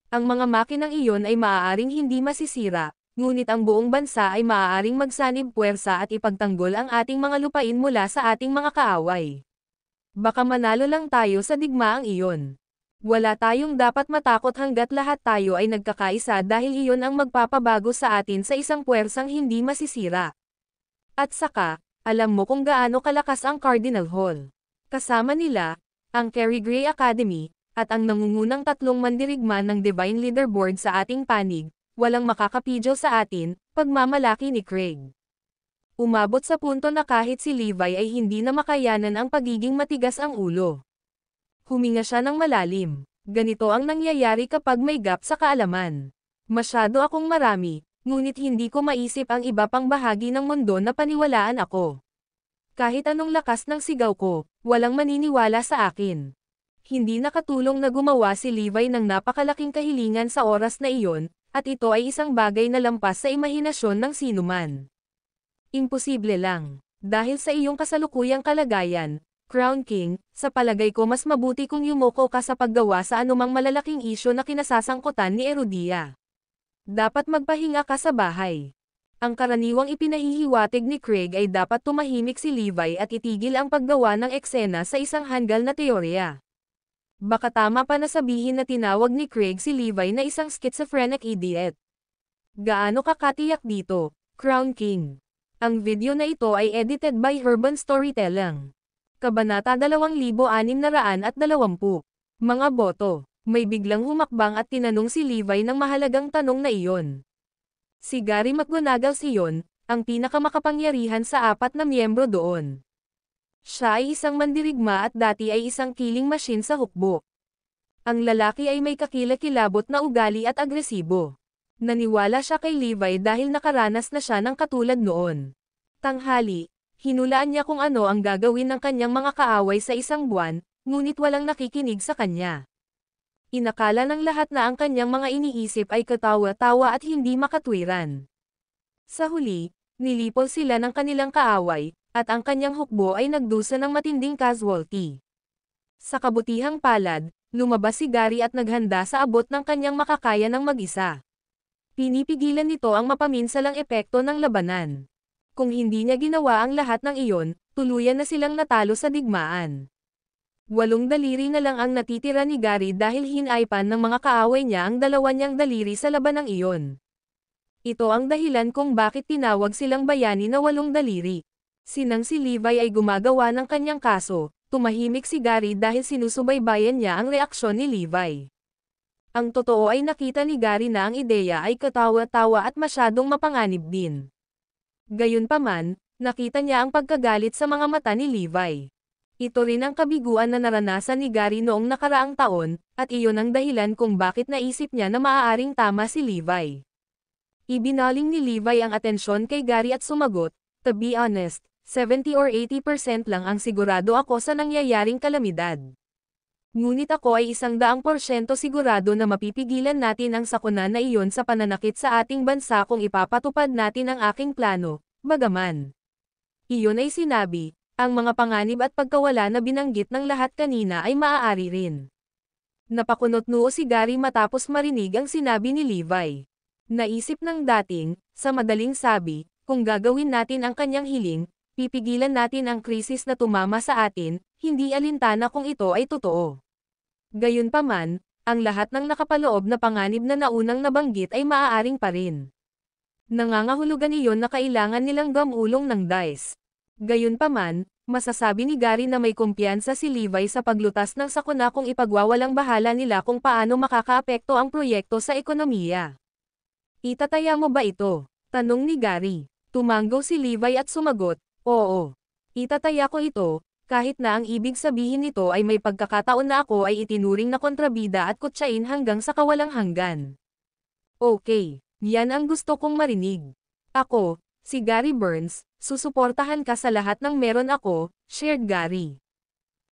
Ang mga makinang iyon ay maaaring hindi masisira, ngunit ang buong bansa ay maaaring magsanib puwersa at ipagtanggol ang ating mga lupain mula sa ating mga kaaway. Baka manalo lang tayo sa digmaang iyon. Wala tayong dapat matakot hanggat lahat tayo ay nagkakaisa dahil iyon ang magpapabago sa atin sa isang puwersang hindi masisira. At saka, alam mo kung gaano kalakas ang Cardinal Hall. Kasama nila, ang Kerry Gray Academy, at ang nangungunang 3 mandirigma ng Divine Leaderboard sa ating panig, walang makakapidyo sa atin, pagmamalaki ni Craig. Umabot sa punto na kahit si Levi ay hindi na makayanan ang pagiging matigas ang ulo. Huminga siya ng malalim. Ganito ang nangyayari kapag may gap sa kaalaman. Masyado akong marami, ngunit hindi ko maisip ang iba pang bahagi ng mundo na paniwalaan ako. Kahit anong lakas ng sigaw ko, walang maniniwala sa akin. Hindi nakatulong na gumawa si Levi ng napakalaking kahilingan sa oras na iyon, at ito ay isang bagay na lampas sa imahinasyon ng sinuman. Imposible lang. Dahil sa iyong kasalukuyang kalagayan, Crown King, sa palagay ko mas mabuti kung yumoko ka sa paggawa sa anumang malalaking isyu na kinasasangkutan ni Erudia. Dapat magpahinga ka sa bahay. Ang karaniwang ipinahihiwatig ni Craig ay dapat tumahimik si Levi at itigil ang paggawa ng eksena sa isang hanggal na teorya. Baka tama pa na sabihin na tinawag ni Craig si Levi na isang schizophrenic idiot. Gaano ka katiyak dito, Crown King? Ang video na ito ay edited by Urban Storytelling. Kabanata 2620. Mga boto. May biglang humakbang at tinanong si Levi ng mahalagang tanong na iyon. Si Gary McGonagall iyon, ang pinakamakapangyarihan sa 4 na miyembro doon. Siya ay isang mandirigma at dati ay isang killing machine sa hukbo. Ang lalaki ay may kakilakilabot na ugali at agresibo. Naniwala siya kay Levi dahil nakaranas na siya ng katulad noon. Tanghali, hinulaan niya kung ano ang gagawin ng kanyang mga kaaway sa isang buwan, ngunit walang nakikinig sa kanya. Inakala ng lahat na ang kanyang mga iniisip ay katawa-tawa at hindi makatwiran. Sa huli, nilipol sila ng kanilang kaaway, at ang kanyang hukbo ay nagdusa ng matinding casualty. Sa kabutihang palad, Lumabas si Gary at naghanda sa abot ng kanyang makakaya ng mag-isa. Pinipigilan nito ang mapaminsalang epekto ng labanan. Kung hindi niya ginawa ang lahat ng iyon, tuluyan na silang natalo sa digmaan. 8 daliri na lang ang natitira ni Gary dahil hinaypan ng mga kaaway niya ang 2 niyang daliri sa labanang iyon. Ito ang dahilan kung bakit tinawag silang bayani na 8 daliri. Sinang si Levi ay gumagawa ng kanyang kaso, tumahimik si Gary dahil sinusubaybayan niya ang reaksyon ni Levi. Ang totoo ay nakita ni Gary na ang ideya ay katawa-tawa at masyadong mapanganib din. Gayunpaman, nakita niya ang pagkagalit sa mga mata ni Levi. Ito rin ang kabiguan na naranasan ni Gary noong nakaraang taon, at iyon ang dahilan kung bakit naisip niya na maaaring tama si Levi. Ibinaling ni Levi ang atensyon kay Gary at sumagot, "To be honest, 70 or 80% lang ang sigurado ako sa nangyayaring kalamidad. Ngunit ako ay 100% sigurado na mapipigilan natin ang sakuna na iyon sa pananakit sa ating bansa kung ipapatupad natin ang aking plano, bagaman." Iyon ay sinabi, ang mga panganib at pagkawala na binanggit ng lahat kanina ay maaari rin. Napakunot-noo si Gary matapos marinig ang sinabi ni Levi. Naisip ng dating, sa madaling sabi, kung gagawin natin ang kanyang hiling, pipigilan natin ang krisis na tumama sa atin, hindi alintana kung ito ay totoo. Gayunpaman, ang lahat ng nakapaloob na panganib na naunang nabanggit ay maaaring pa rin. Nangangahulugan iyon na kailangan nilang gamulong ng dice. Gayunpaman, masasabi ni Gary na may kumpiyansa si Levi sa paglutas ng sakuna kung ipagwawalang bahala nila kung paano makakaapekto ang proyekto sa ekonomiya. "Itataya mo ba ito?" tanong ni Gary. Tumanggo si Levi at sumagot, "Oo. Itataya ko ito, kahit na ang ibig sabihin nito ay may pagkakataon na ako ay itinuring na kontrabida at kutsain hanggang sa kawalang hanggan." "Okay, yan ang gusto kong marinig. Ako, si Gary Burns, susuportahan ka sa lahat ng meron ako," shared Gary.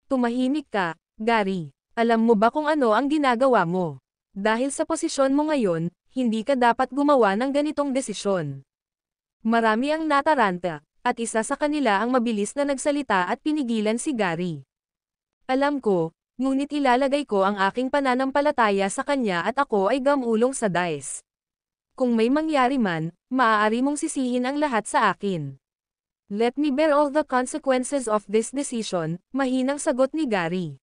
Tumahimik ka, Gary. Alam mo ba kung ano ang ginagawa mo? Dahil sa posisyon mo ngayon, hindi ka dapat gumawa ng ganitong desisyon. Marami ang nataranta, at isa sa kanila ang mabilis na nagsalita at pinigilan si Gary. "Alam ko, ngunit ilalagay ko ang aking pananampalataya sa kanya at ako ay gamulong sa dice. Kung may mangyari man, maaari mong sisihin ang lahat sa akin. Let me bear all the consequences of this decision," mahinang sagot ni Gary.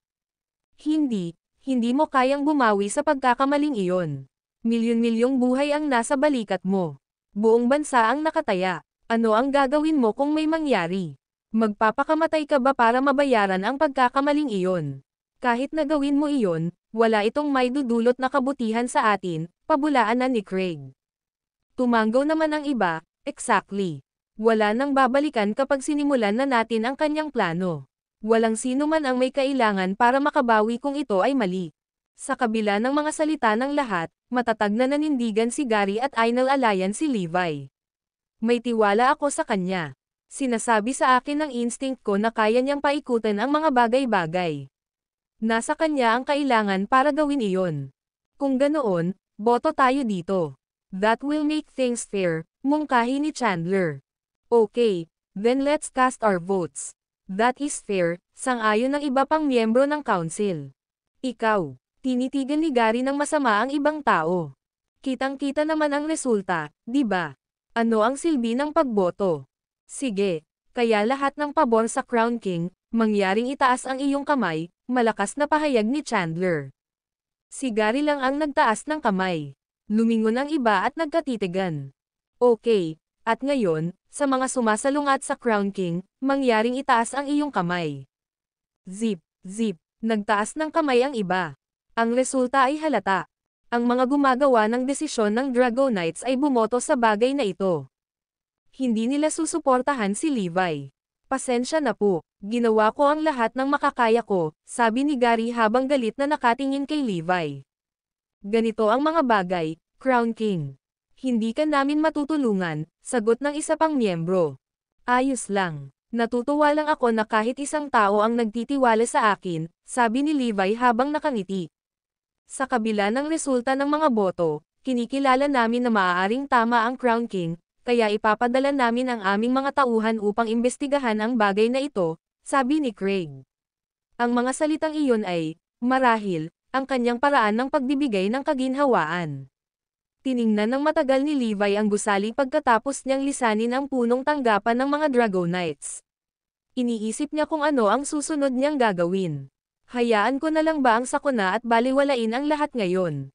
Hindi mo kayang bumawi sa pagkakamaling iyon. Milyon-milyong buhay ang nasa balikat mo. Buong bansa ang nakataya. Ano ang gagawin mo kung may mangyari? Magpapakamatay ka ba para mabayaran ang pagkakamaling iyon? Kahit na gawin mo iyon, wala itong may dudulot na kabutihan sa atin, pabulaanan ni Craig. Tumanggaw naman ang iba, "Exactly. Wala nang babalikan kapag sinimulan na natin ang kanyang plano. Walang sino man ang may kailangan para makabawi kung ito ay mali." Sa kabila ng mga salita ng lahat, matatag na nanindigan si Gary at inalalayan si Levi. "May tiwala ako sa kanya. Sinasabi sa akin ng instinct ko na kaya niyang paikutin ang mga bagay-bagay. Nasa kanya ang kailangan para gawin iyon. Kung ganoon, boto tayo dito. That will make things fair," mungkahi ni Chandler. "Okay, then let's cast our votes. That is fair," sang-ayon ng iba pang miyembro ng council. "Ikaw." Tinitigan ni Gary ng masama ang ibang tao. "Kitang-kita naman ang resulta, di ba? Ano ang silbi ng pagboto? Sige, kaya lahat ng pabor sa Crown King, mangyaring itaas ang iyong kamay," malakas na pahayag ni Chandler. Si Gary lang ang nagtaas ng kamay. Lumingon ang iba at nagkatitigan. "Okay, at ngayon, sa mga sumasalungat sa Crown King, mangyaring itaas ang iyong kamay." Zip, zip, nagtaas ng kamay ang iba. Ang resulta ay halata. Ang mga gumagawa ng desisyon ng Dragonites ay bumoto sa bagay na ito. Hindi nila susuportahan si Levi. "Pasensya na po, ginawa ko ang lahat ng makakaya ko," sabi ni Gary habang galit na nakatingin kay Levi. "Ganito ang mga bagay, Crown King. Hindi ka namin matutulungan," sagot ng isa pang miyembro. "Ayos lang. Natutuwa lang ako na kahit isang tao ang nagtitiwala sa akin," sabi ni Levi habang nakangiti. "Sa kabila ng resulta ng mga boto, kinikilala namin na maaaring tama ang Crown King, kaya ipapadala namin ang aming mga tauhan upang imbestigahan ang bagay na ito," sabi ni Craig. Ang mga salitang iyon ay, marahil, ang kanyang paraan ng pagbibigay ng kaginhawaan. Tiningnan ng matagal ni Levi ang gusali pagkatapos niyang lisanin ang punong tanggapan ng mga Dragonites. Iniisip niya kung ano ang susunod niyang gagawin. Hayaan ko na lang ba ang sakuna at baliwalain ang lahat ngayon?